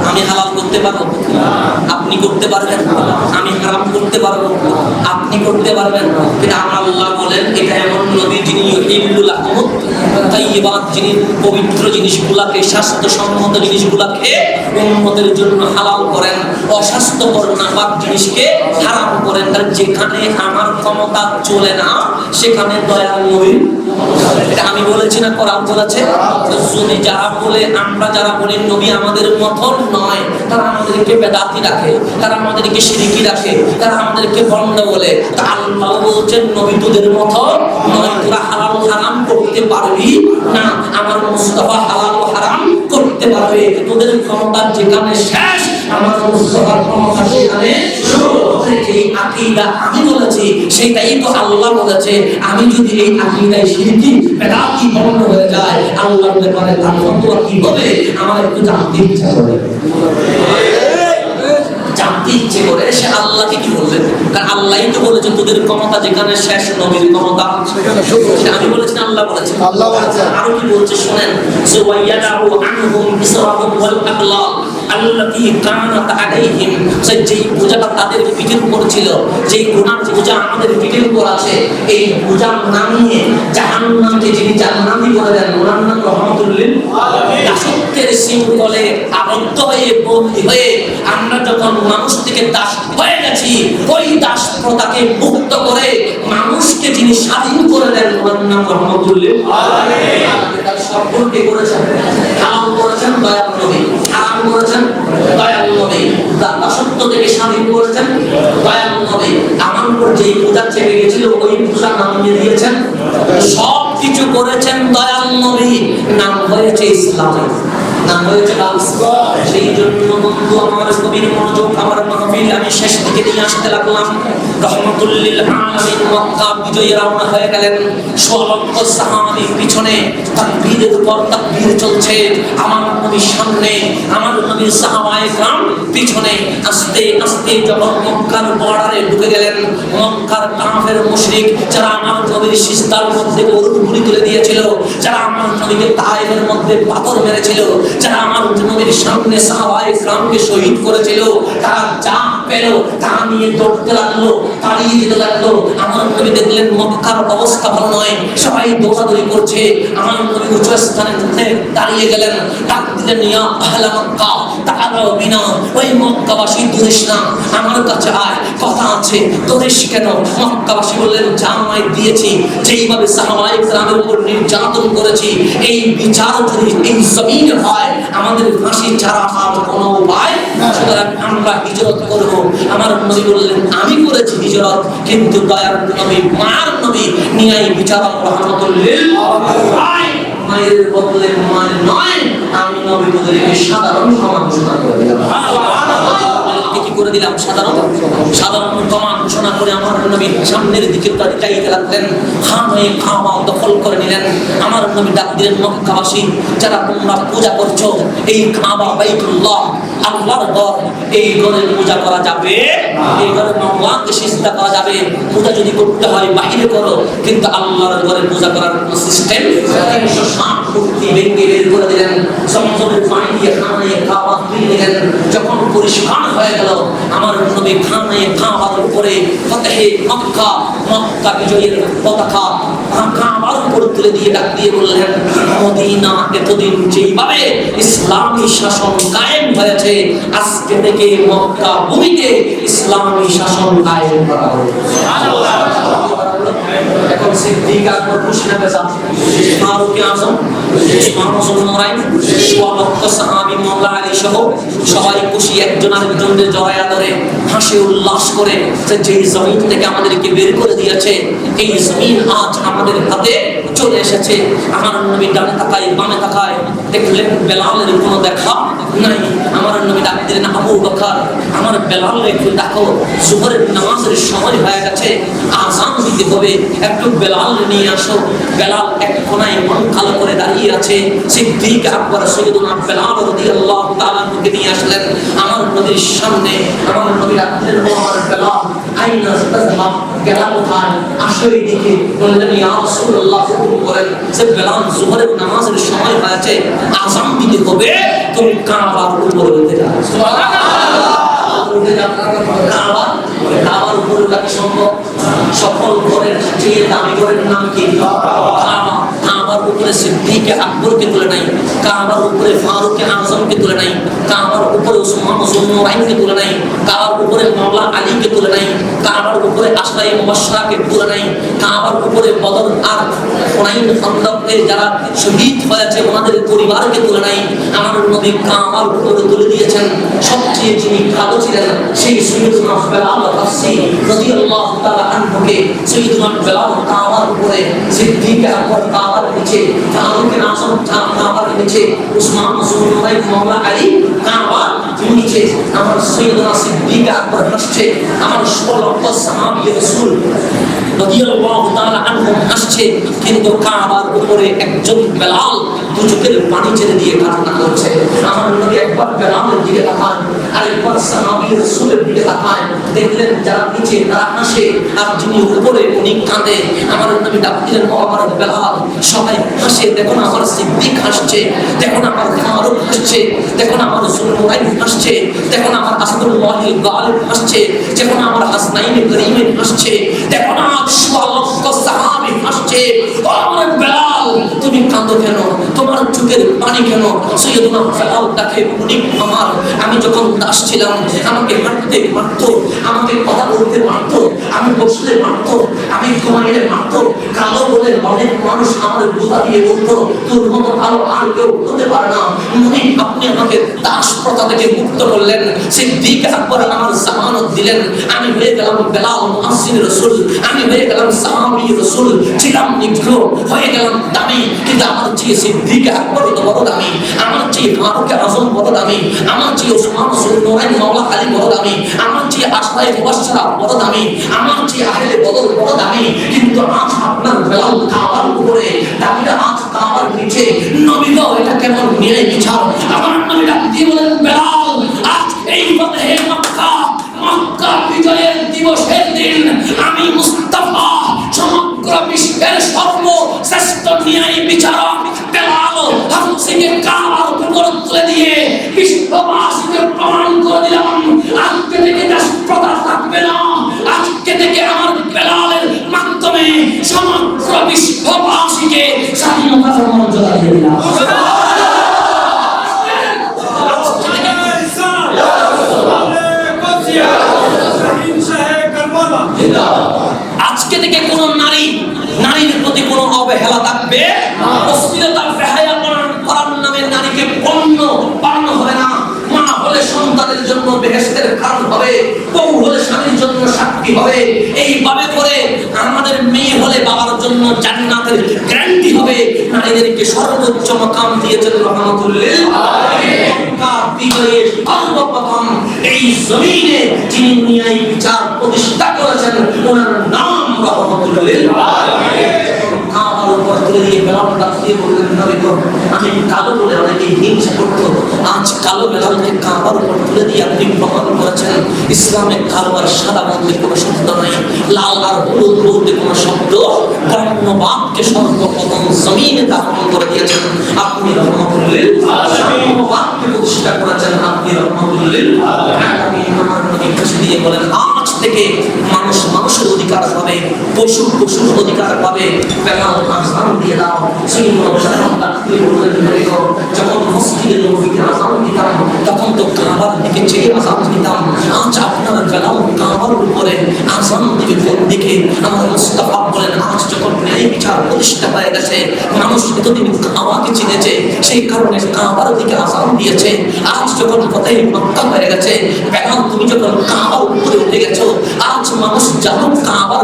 আমি হালাল করতে পারবো, আপনি করতে পারবেন। আমি হারাম করতে পারবো, আপনি করতে পারবেন। কিন্তু আমার আল্লাহ বলেন এটা এমন নবী যিনি ইউহিল্লু লাহুম তাইয়্যিবাত, যিনি পবিত্র জিনিসগুলাকে, স্বাস্থ্যসম্মত জিনিসগুলাকে উম্মতের জন্য হালাল করেন, অস্বাস্থ্যকর নাপাক জিনিসকে হারাম করেন। তার যেখানে আমার ক্ষমতা চলে না সেখানে দয়াল নবীর, এটা আমি বলেছি না কোরআন বলেছে? যদি যারা বলে, আমরা যারা বলি নবী আমাদের মতন নয়, তারা আমাদেরকে বেদাতি রাখে, তারা আমাদেরকে শিরকি রাখে, তারা আমাদেরকে ভণ্ড বলে। তা আল্লাহ বলছেন নবী তোদের মতন নয়, তোরা হালাল হারাম করতে পারবি না, আমার মুস্তাফা হালাল হারাম করতে পারবে। তোদের ক্ষমতা যেখানে শেষ, আমার মুস্তাফার ক্ষমতা সেখানে শুরু। এই আকীদা আমি বলেছি, সেটাই তো আল্লাহ বলেছে। আমি যদি এই আকীদায় শিরকি বেদাতি ভণ্ড হয়ে যায়, আল্লাহর ব্যাপারে তার ফতোয়া কি হবে আমার একটু জানতে ইচ্ছা করে। জানতে ইচ্ছে করে সে আল্লাহকে কি বলবে? কারণ আল্লাহই তো বলেছেন তোদের ক্ষমতা যেখানে শেষ, নবীর ক্ষমতা সেখানে শুরু। আমি বলেছি আল্লাহ বলেছেন? আল্লাহ বলেছেন। আর কি বলছে শুনেন, সুওয়াইয়াদাহু আনহুম ইসরাহুম ওয়াল আগলাল আল্লাতী কানাত আলাইহিম। যেই বোঝাটা তাদের পিঠের উপর ছিল, যেই গুনাহ বোঝা আমাদের পিঠের উপর আছে, এই বোঝা নামিয়ে জাহান্নামকে যিনি জান্নাতি করে দেন, ওনার নাম রহমাতুল লিল আলামিন। দাসত্বের শৃঙ্খলে আবদ্ধ হয়ে বন্দী হয়ে আমরা যখন মানুষ থেকে দাস হয়ে গেছি, ওই দাস প্রথাকে মুক্ত করে মানুষকে যিনি স্বাধীন করে দেন, ওনার নাম রহমাতুল লিল আলামিন। তার সম্পর্কে করেছেন, হারাম করেছেন দয়াল নবী, হারাম করেছেন দয়াল নবী, দাসত্ব থেকে স্বাধীন করেছেন দয়াল নবী। আমার উপর যেই পূজা চেপে গেছিল ওই পূজা নামিয়ে দিয়েছেন, সব কিছু করেছেন দয়াল নবী। নাম হয়েছে ইসলাম, নাম হয়েছে ইসলাম। সেই জন্য বন্ধু আমার, কবির মনোযোগ, আমার মাহফিল আমি শেষ দিকে নিয়ে আসতে লাগলাম। রহমাতুল লিল আলামিন মক্কা বিজয়ী রওনা হয়ে গেলেন। ১৬ লক্ষ সাহাবী পিছনে, তাকবীরের পর তাকবীর চলছে। আমার নবীর সামনে, আমার নবীর সাহাবায়ে کرام পিছনে। আস্তে আস্তে যখন মক্কার বর্ডারে ঢুকে গেলেন, মক্কার কাফের মুশরিক যারা আমার নবীর সিজদার মধ্যে গরুর গুলি তুলে দিয়েছিল, যারা আমার নবীকে তায়েফের মধ্যে পাথর মেরেছিল, যারা আমার নবীর সামনে সাহাবায়ে کرامকে শহীদ করেছিল, তারা যা পেল তা নিয়ে দৌড়তে লাগলো, পালিয়ে যেতে লাগলো। আমার নবী দেখলেন মক্কার অবস্থা ভালো নয়, সবাই দৌড়াদৌড়ি করছে। আমার নবী উচ্চ স্থানে দাঁড়িয়ে গেলেন, ডাক দিলেন, ইয়া আহলা মক্কা তাআলাউ বিনা, ওই মক্কাবাসী দূরিস না, আমার কাছে আয়, কথা আছে। দূরিস কেন? মক্কাবাসী বললেন, জামাই দিয়েছি, যেইভাবে সাহাবায়ে کرامের উপর নির্যাতন করেছি, এই বিচার যদি এই জমিনে হয়, আমাদের ফাঁসি ছাড়া আর কোনো উপায় না, সুতরাং আমরা হিজরত করব। আমার নবী বললেন, আমি করেছি হিজরত, কিন্তু দয়ার নবী, মার নবী নিয়ে বিচারক রহমাতুল লিল আলামিন, মায়ের বদলে মায়ের নয়, আমি নবী বদলে সাধারণ ক্ষমা ঘোষণা করে দিলাম। কি করে দিলাম? সাধারণ ক্ষমা ঘোষণা করে আমার নবী সামনের দিকে চাইতে লাগলেন। খানায়ে কাবা দখল করে নিলেন। আমার নবী ডাক দিলেন, মক্কাবাসী যারা তোমরা পূজা করছো, এই কাবা বাইতুল্লাহ আল্লাহর ঘর, এই ঘরের পূজা করা যাবে, এই ঘরে আল্লাহকে সিজদা করা যাবে। পূজা যদি করতে হয় বাইরে করো, কিন্তু আল্লাহর ঘরে পূজা করার কোনো সিস্টেম। ৩৬০ মূর্তি ভেঙে বের করে দিলেন, জমজমের পানি দিয়ে খানায়ে কাবা ধুয়ে দিলেন। যখন পরিষ্কার হয়ে গেল, আমার নবী খানায়ে কাবার উপরে ফতহে মক্কা, মক্কা বিজয়ের পতাকা কাবার উপর তুলে দিয়ে ডাক দিয়ে বললেন, মদিনা এতদিন যেইভাবে ইসলামী শাসন কায়েম হয়েছে, আজকে থেকে মক্কা ভূমিতে ইসলামী শাসন কায়েম করা হবে। এখন সিদ্দিক আকবর খুশি না বেজার? ফারুক আযম, উসমান নূরাইন, ১৬ লক্ষ সাহাবী, মাওলা আলী সহ সবাই খুশি, একজন আরেকজনের জড়ায়া ধরে হাসি উল্লাস করে যে যেই জমিন থেকে আমাদেরকে বের করে দিয়েছে, এই জমিন আজ আমাদের হাতে চলে এসেছে। আমার নবী ডানে তাকায়, বামে তাকায়, দেখলেন বেলালের কোনো দেখা নাই। আমার নবী ডাক দিলেন, আবু বকর, আমার বেলাল একটু ডাকো, জোহরের নামাজের সময় হয়ে গেছে, আযান দিতে হবে, একটু বেলাল নিয়ে আসো। বেলাল এক কোনায় মন কালো করে দাঁড়িয়ে আছে। সিদ্দিক আকবর সৈয়দনা বেলাল রাদিয়াল্লাহু তাআলা কে নিয়ে আসলেন আমার নবীর সামনে। আমার নবী ডাক দিলেন, ও আমার বেলাল, আইনা তাযহাব, বেলাল কোথায়? আসো এইদিকে। বললেন, ইয়া রাসূলুল্লাহ, হুকুম করেন। যে বেলাল, জোহরের নামাজের সময় হয়েছে, আযান দিতে হবে, তুমি কাবার উপরে উঠে যাও। সুবহানাল্লাহ। কাবার উপরে উঠা কি সম্ভব? সকল ঘরের চেয়ে দামি ঘরের নাম কি? কাবা। কাবার উপরে সিদ্দিক আকবরকে তুলে নাই, কাবার উপরে ফারুক আযমকে তুলে নাই, কাবার উপরে উসমান নূরাইনকে তুলে নাই, কাবার উপরে মাওলা আলীকে তুলে নাই, কাবার উপরে আশরায়ে মুবাশশারাকে তুলে নাই, কাবার উপরে বদর আর হুনাইন খন্দকে যারা শহীদ হয়েছে ওনাদের পরিবারকে তুলে নাই। আমার নবী কাবার উপরে তুলে দিয়েছেন সবচেয়ে যিনি ভালো ছিলেন, সেই সাইয়্যিদুনা বেলাল হাফসি রাদিয়াল্লাহু তাআলা আনহুকে। সাইয়্যিদুনা বেলাল কাবার উপরে, সিদ্দিক আকবর কাবার নিচে, ফারুক আযম কাবার নিচে, উসমান নূরাইন মাওলা আলী কাবার নিচে। আমার সাইয়্যিদুনা সিদ্দিক আকবর হাসছে, আমার ১৬ লক্ষ সাহাবী রাসূল রাদিয়াল্লাহু তাআলা আনহু হাসছে, কিন্তু কাবার উপরে একজন বেলাল দু চোখের পানি ছেড়ে দিয়ে কান্না করছে। আমার নবী একবার বেলালের দিকে তাকান, আরেকবার সাহাবী রাসূলের দিকে তাকান, দেখলেন যারা নিচে তারা হাসে, আর যিনি উপরে উনি কাঁদে। আমার নবী ডাক দিলেন, ও আমার বেলাল, সবাই হাসে, দেখুন আমার সিদ্দিক হাসছে, দেখুন আমার ফারুক হাসছে, দেখুন আমার যুলনুরাইন হাসছে, দেখুন আমার আসাদুল্লাহিল গালিব হাসছে, দেখুন আমার হাসনাইন করিম হাসছে, দেখুন আমার ১৬ লক্ষ সাহাবী হাসছে। ও আমার বেলাল, তুমি কাঁদো কেন? তোমার চোখের পানি কেন? সাইয়্যিদুনা বেলাল তাকে, উনি আমার, আমি যখন দাস ছিলাম আমাকে হাঁটতে মারতো, আমাকে কথা বলতে মারতো, আমি বসলে মারতো, আমি ঘুমাইলে মারতো, কালো বলে অনেক মানুষ আমার বুঝা দিয়ে বলতো, তোর মতো কালো আর কেউ হতে পারে না। উনি, আপনি আমাকে দাস প্রথা থেকে মুক্ত করলেন, সিদ্দিক আকবর আমার জামানত দিলেন, আমি হয়ে গেলাম বেলাল মুআজ্জিন রাসূল, আমি হয়ে গেলাম সাহাবী রাসূল, ছিলাম নিগ্র, হয়ে গেলাম দামি, কিন্তু আমার চেয়ে সিদ্দিক আকবর তো বড় দামি, আমার চেয়ে ফারুক আযম বড় দামি, আমার চেয়ে উসমান নূরাইন মাওলা আলী বড় দামি, আমার চেয়ে আশরায়ে আশরায়ে মুবাশশারা বড় দামি, আমার চেয়ে আহলে বদর বড় দামি, কিন্তু আজ আপনার বেলাল কাবার উপরে দামিটা, আজ কাবার নিচে। নবী গো, এটা কেমন ন্যায় বিচার? আমার নবী ডাক দিয়ে বলেন, বেলাল, আজ এই ফতহে মক্কা, মক্কা বিজয়ের দিবসের দিন আমি মুস্তাফা সমগ্র বিশ্বের সর্বশ্রেষ্ঠ ন্যায় বিচারক বেলাল হাফসিকে কাবার উপর তুলে দিয়ে বিশ্ববাসীকে প্রমাণ করে দিলাম, আজকে থেকে রাষ্ট্রতা থাকবে না, আজকে থেকে আমার বেলালের মাধ্যমে সমগ্র বিশ্ববাসীকে স্বাধীনতার মর্যাদা দিয়ে দিলাম। আজকে থেকে কোন নারীর প্রতি কোন অবহেলা থাকবে, অশ্লীলতা বেহায়া করার নামে নারীকে পণ্য বানানো হবে না। মা হলে সন্তানের জন্য বেহেশতের কারণ হবে, বউ হলে স্বামীর জন্য সাক্ষী হবে। এইভাবে করে আমাদের মেয়ে হলে বাবার জন্য জান্নাতের গ্যারান্টি হবে। নারীদেরকে সর্বোচ্চ মাকাম দিয়েছেন রহমাতুল লিল আলামিন। বিজয়ের সর্বপ্রথম এই জমিনে যিনি ন্যায় বিচার প্রতিষ্ঠা করেছেন, ওনার নাম রহমাতুল লিল আলামিন। কাবার উপর তুলে দিয়ে বেলাল ডাক দিয়ে বললেন, নবী গো, আমি কালো বলে অনেকে হিংসা করতো, আজ কালো বেলালকে কাবার উপর তুলে দিয়ে আপনি প্রমাণ করেছেন ইসলামে কালো আর সাদা বলতে কোনো শব্দ নাই, লাল আর হলুদ বলতে কোনো শব্দ, কর্মবাদকে সর্বপ্রথম জমিনে দাফন করে দিয়েছেন আপনি রহমাতুল লিল আলামিন। কর্মবাদকে প্রতিষ্ঠা করেছেন আপনি রহমাতুল লিল আলামিন। আমার নবী খুশি দিয়ে বলেন, আজ থেকে মানুষ মানুষের অধিকার পাবে, পশু পশুর অধিকার পাবে। বেলাল আযান দিয়ে দাও। সেই যখন মসজিদে নববীতে আযান দিতাম, তখন তো কাবার দিকে চেয়ে আযান দিতাম। আজ আপনারা বেলাল কাবার উপরে আযান দিবে কোন দিকে? আমার মুস্তাফা বলেন, আজ যখন ন্যায় বিচার প্রতিষ্ঠা হয়ে গেছে, মানুষ এতদিন কাবাকে চিনেছে, সেই কারণে কাবার দিকে আযান দিয়েছে। আজ যখন ফতহে মক্কা হয়ে গেছে, বেলাল তুমি যখন কাবার উপরে উঠে গেছো, আজ মানুষ যখন কাবা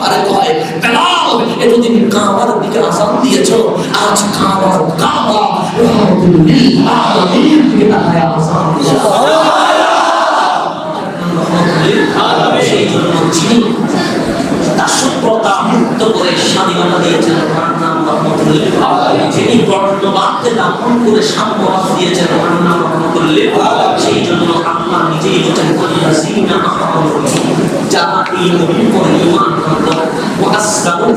পারে হয়, বেলাল এতদিন কাবার দিকে আযান দিয়েছো, আজ কাবা রহমাতুল লিল আলামিন দিকে তাকায় আযান দিয়েছো। সেই জন্য যিনি দাসত্বতা মুক্ত করে স্বাধীনতা দিয়েছেন, ওনার নাম রহমাতুল লিল আলামিন। যিনি বর্ণবাদকে দাফন করে সাম্যবাদ দিয়েছেন, ওনার নাম রহমাতুল লিল আলামিন। সেই জন্য আল্লাহ নিজেই বলেন, ওয়াল্লাযীনা আমানু, যারা এই নবীর উপর ঈমান আনলো, ওয়াসলামু,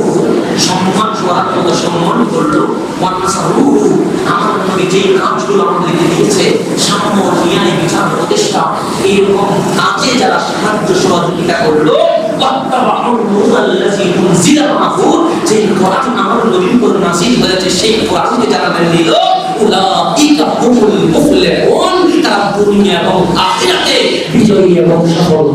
সম্মান করার মতো সম্মান করলো, ওয়ানাসারুহু, আমার নবী যেই কাজগুলো আমাদেরকে দিয়েছে, সাম্য ন্যায় বিচার প্রতিষ্ঠা, এইরকম কাজে যারা সাহায্য সহযোগিতা করলো, যেই কোরআন আমার নবীর উপর নাযিল হয়েছে, সেই কোরআনকে যারা মেনে নিল, উলাইকা হুমুল মুফলিহুন, তারা দুনিয়া এবং আখিরাতে বিজয়ী এবং সফল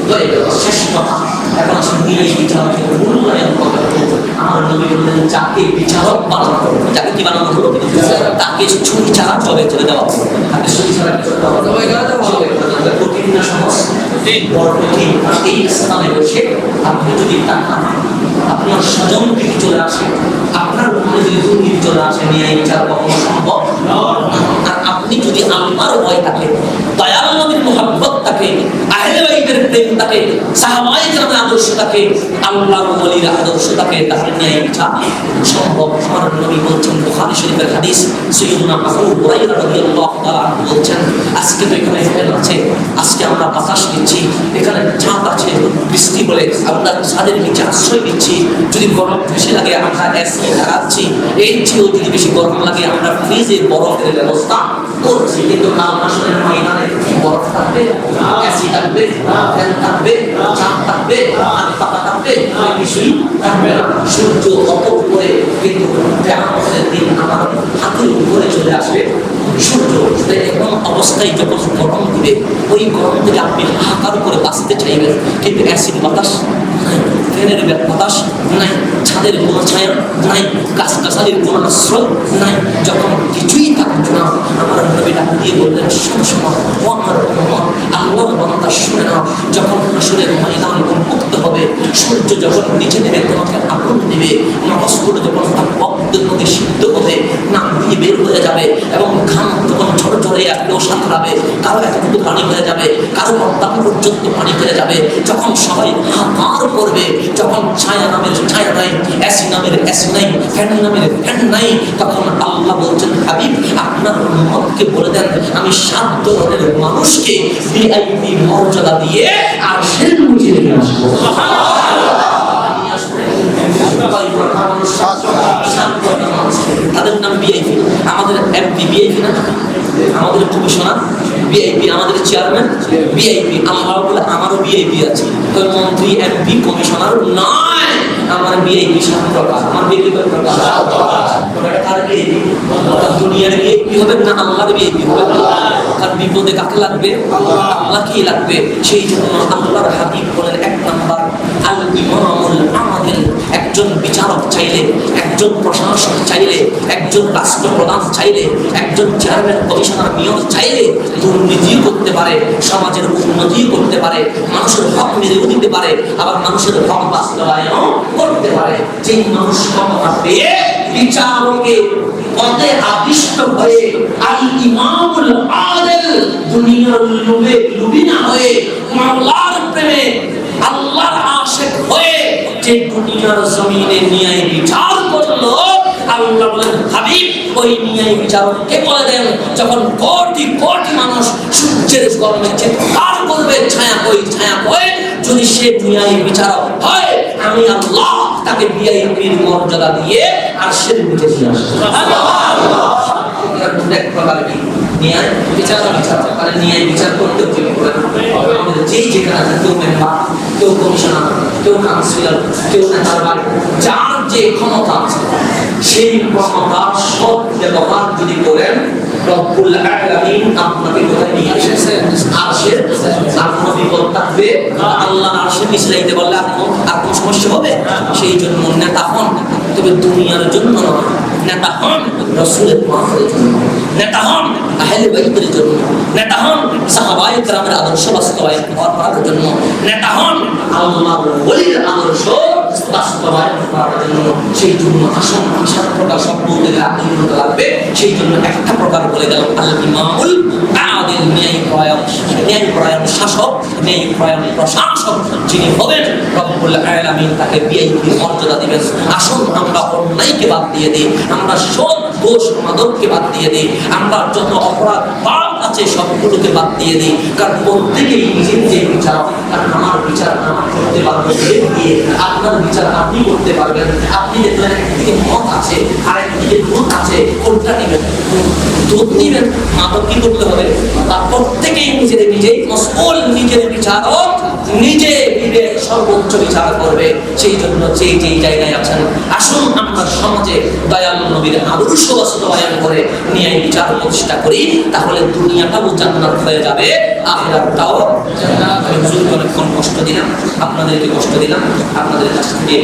হয়ে গেল। শেষ কথা, এখন ন্যায় বিচারকে মূল্যায়ন করা। আমার নবী বললেন, যাকে বিচারক বানানো হবে, যাকে কি বানানো হলো, তাকে ছুরি ছাড়া জবে চলে দেওয়া হবে, তাকে ছুরি ছাড়া কঠিন না সহজ? বড় কঠিন। এই স্থানে বসে আপনি যদি তাকান, আপনার স্বজন থেকে চলে আসে, আপনার মনে যদি দুর্নীতি চলে আসে, ন্যায় বিচার কখনো সম্ভব না। আপনি যদি আল্লাহর ভয় থাকে, দয়াল নবীর মুহাব্বত থাকে, আহলে বাইতের প্রেম থাকে, সাহাবায়ে কেরামের আদর্শ থাকে, আল্লাহর ওলির আদর্শ থাকে, তাহলে ন্যায় বিচার সম্ভব। আমার নবী বলছেন, বুখারী শরীফের হাদিস, সাইয়্যিদুনা আবু হুরায়রা রাদিয়াল্লাহু তাআলা বলছেন, আজকে তো এখানে ফেল আছে, আজকে আমরা বাতাস নিচ্ছি, এখানে ছাদ আছে, বৃষ্টি বলে আমরা ছাদের নিচে আশ্রয় নিচ্ছি, যদি গরম বেশি লাগে আমরা এসি লাগাচ্ছি, এর চেয়েও যদি বেশি গরম লাগে আমরা ফ্রিজে বরফের ব্যবস্থা করছি। কিন্তু কাল মাসের ময়দানে বরফ থাকবে, এসি থাকবে, ফ্যান থাকবে, ছাদ থাকবে, আর পাতা থাকবে, কিছুই থাকবে না। সূর্য অত উপরে, কিন্তু কিয়ামতের দিন আমার হাতের উপরে চলে আসবে সূর্য। এমন অবস্থায় যখন গরম দিবে, ওই গরম থেকে আপনি হাঁকার করে বাঁচতে চাইবেন, কিন্তু অ্যাসিড বাতাস নাই, ফ্যানের বাতাস নাই, ছাদের কোনো ছায়া নাই, গাছগাছালির কোনো আশ্রয় নাই, যখন কিছুই থাকবে না, আমার নবী ডাক দিয়ে বললেন, সবসময় ও আমার আল্লাহর বান্দা শুনে না, যখন আসরের ময়দান উন্মুক্ত হবে, সূর্য যখন নিচে নেমে তোমাকে আগুন দেবে, নামাজগুলো যখন তার বক্ত রক্তের মধ্যে সিদ্ধ হবে, নাক দিয়ে বের হয়ে যাবে এবং ঘাম তখন ঝরে ঝরে কেউ সাঁতরাবে, কারো এতটুকু পানি হয়ে যাবে, কারো অর্ধাঙ্গ পর্যন্ত পানি হয়ে যাবে। যখন সবাই হাহাকার করবে, যখন ছায়া নামের ছায়া নাই, এসি নামের এসি নাই, ফ্যান নামের ফ্যান নাই, তখন আল্লাহ বলছেন হাবিব আপনার উম্মতকে বলে দেন আমি 7 ধরনের মানুষকে ভিআইপি মর্যাদা দিয়ে আর সের নিচে নিয়ে আসবো। তাদের নাম ভিআইপি। আমাদের এমপি ভিআইপি না, আমাদের কমিশনার ভিআইপি, আমাদের চেয়ারম্যান ভিআইপি। আল্লাহ বলে আমারও ভিআইপি আছে। তো মন্ত্রী এমপি কমিশনার নয়, আমার ভিআইপি 7 প্রকার। আমার ভিআইপি কয় প্রকার? 7 প্রকার। ওটা কার ভিআইপি? দুনিয়ার ভিআইপি হবে না আল্লাহর ভিআইপি হবে? তার বিপদে কাকে লাগবে? আল্লাহকেই লাগবে। সেই জন্য আল্লাহর হাবিব বলেন 1 নাম্বার আল ইমামুল আদিল। একজন বিচারক চাইলে, একজন প্রশাসক চাইলে, একজন রাষ্ট্রপ্রধান চাইলে, একজন চেয়ারম্যান কমিশনার মেয়র চাইলে দুর্নীতিও করতে পারে, সমাজের উন্নতিও করতে পারে, মানুষের হক মেরেও দিতে পারে, আবার মানুষের হক বাস্তবায়নও করতে পারে। যেই মানুষ ক্ষমতা পেয়ে বিচারকের পদে আবিষ্ট হয়ে আল ইমামুল আদিল, দুনিয়ার লোভে লোভী না হয়ে মাওলার প্রেমে আল্লাহর আশিক হয়ে যে দুনিয়ার জমিনে ন্যায় বিচার করলো, আল্লাহ বলেন হাবিব ওই ন্যায় বিচারককে বলে দেন যখন কোটি কোটি মানুষ সূর্যের গরমে চিৎকার করবে ছায়া কই ছায়া কই, যদি সে ন্যায় বিচারক হয় আমি আল্লাহ তাকে ভিআইপির মর্যাদা দিয়ে আর সে নিচে নিয়ে আসবো। এক প্রকার কি ন্যায় বিচার, মানে ন্যায় বিচার করতে আমাদের যেই যেখানে আছে, কেউ মেম্বার, কেউ কমিশনার, কেউ কাউন্সিলর, কেউ নেতার বাড়ি, যার যে ক্ষমতা আছে সেই ক্ষমতা সৎ ব্যবহার যদি করেন রব্বুল আলামিন আপনাকে কোথায় নিয়ে এসেছেন? আরশের। আর কোনো বিপদ থাকবে আল্লাহর আরশের নিচে যাইতে বললে আর কোনো সমস্যা হবে? সেই জন্য নেতা হন, তবে দুনিয়ার জন্য নয়। নেতা হন রাসূলের ওয়াফাতের জন্য, নেতা হন আহলে বাইতের জন্য, নেতা হন সাহাবায়ে কেরামের আদর্শ বাস্তবায়ন করার জন্য, নেতা হন আল্লাহর ওলির আদর্শ বাস্তবায়ন করার জন্য। সেই জন্য আসল 7 প্রকার সব বলতে গেলে আপনি বলতে লাগবে, সেই জন্য একটা প্রকার বলে গেল আল ইমামুল আদিল, ন্যায়পরায়ণ শাসক, ন্যায়পরায়ণ প্রশাসক যিনি হবেন রব্বুল আলামিন তাকে ভিআইপি মর্যাদা দিবেন। আসুন আমরা অন্যায়কে বাদ দিয়ে দিই, আমরা সৎ দোষ মাদককে বাদ দিয়ে দিই, আমরা যত অপরাধ পাপ আছে সবগুলোকে বাদ দিয়ে দিই। কারণ প্রত্যেকেই নিজের যে বিচার, কারণ আমার বিচার আমার করতে পারবো দিয়ে, আপনার বিচার আপনি করতে পারবেন। আপনি দেখলেন একদিকে মত আছে আর একদিকে দুধ আছে, কোনটা নেবেন? দুধ নিবেন। মাদক কি করতে হবে? তার প্রত্যেকেই নিজেই মসউল, নিজের বিচারক নিজে বিবেক সর্বোচ্চ বিচার করবে। সেই জন্য যেই জায়গায় আছেন আসুন আমরা সমাজে দয়াল নবীর আদর্শ বাস্তবায়ন করে ন্যায় বিচার প্রতিষ্ঠা করি, তাহলে দুনিয়াটাও জান্নাত হয়ে যাবে, আখিরাতটাও জান্নাত। আমি হুজুরকে অনেকক্ষণ কষ্ট দিলাম, আপনাদেরকে কষ্ট দিলাম, আপনাদের কাছ থেকে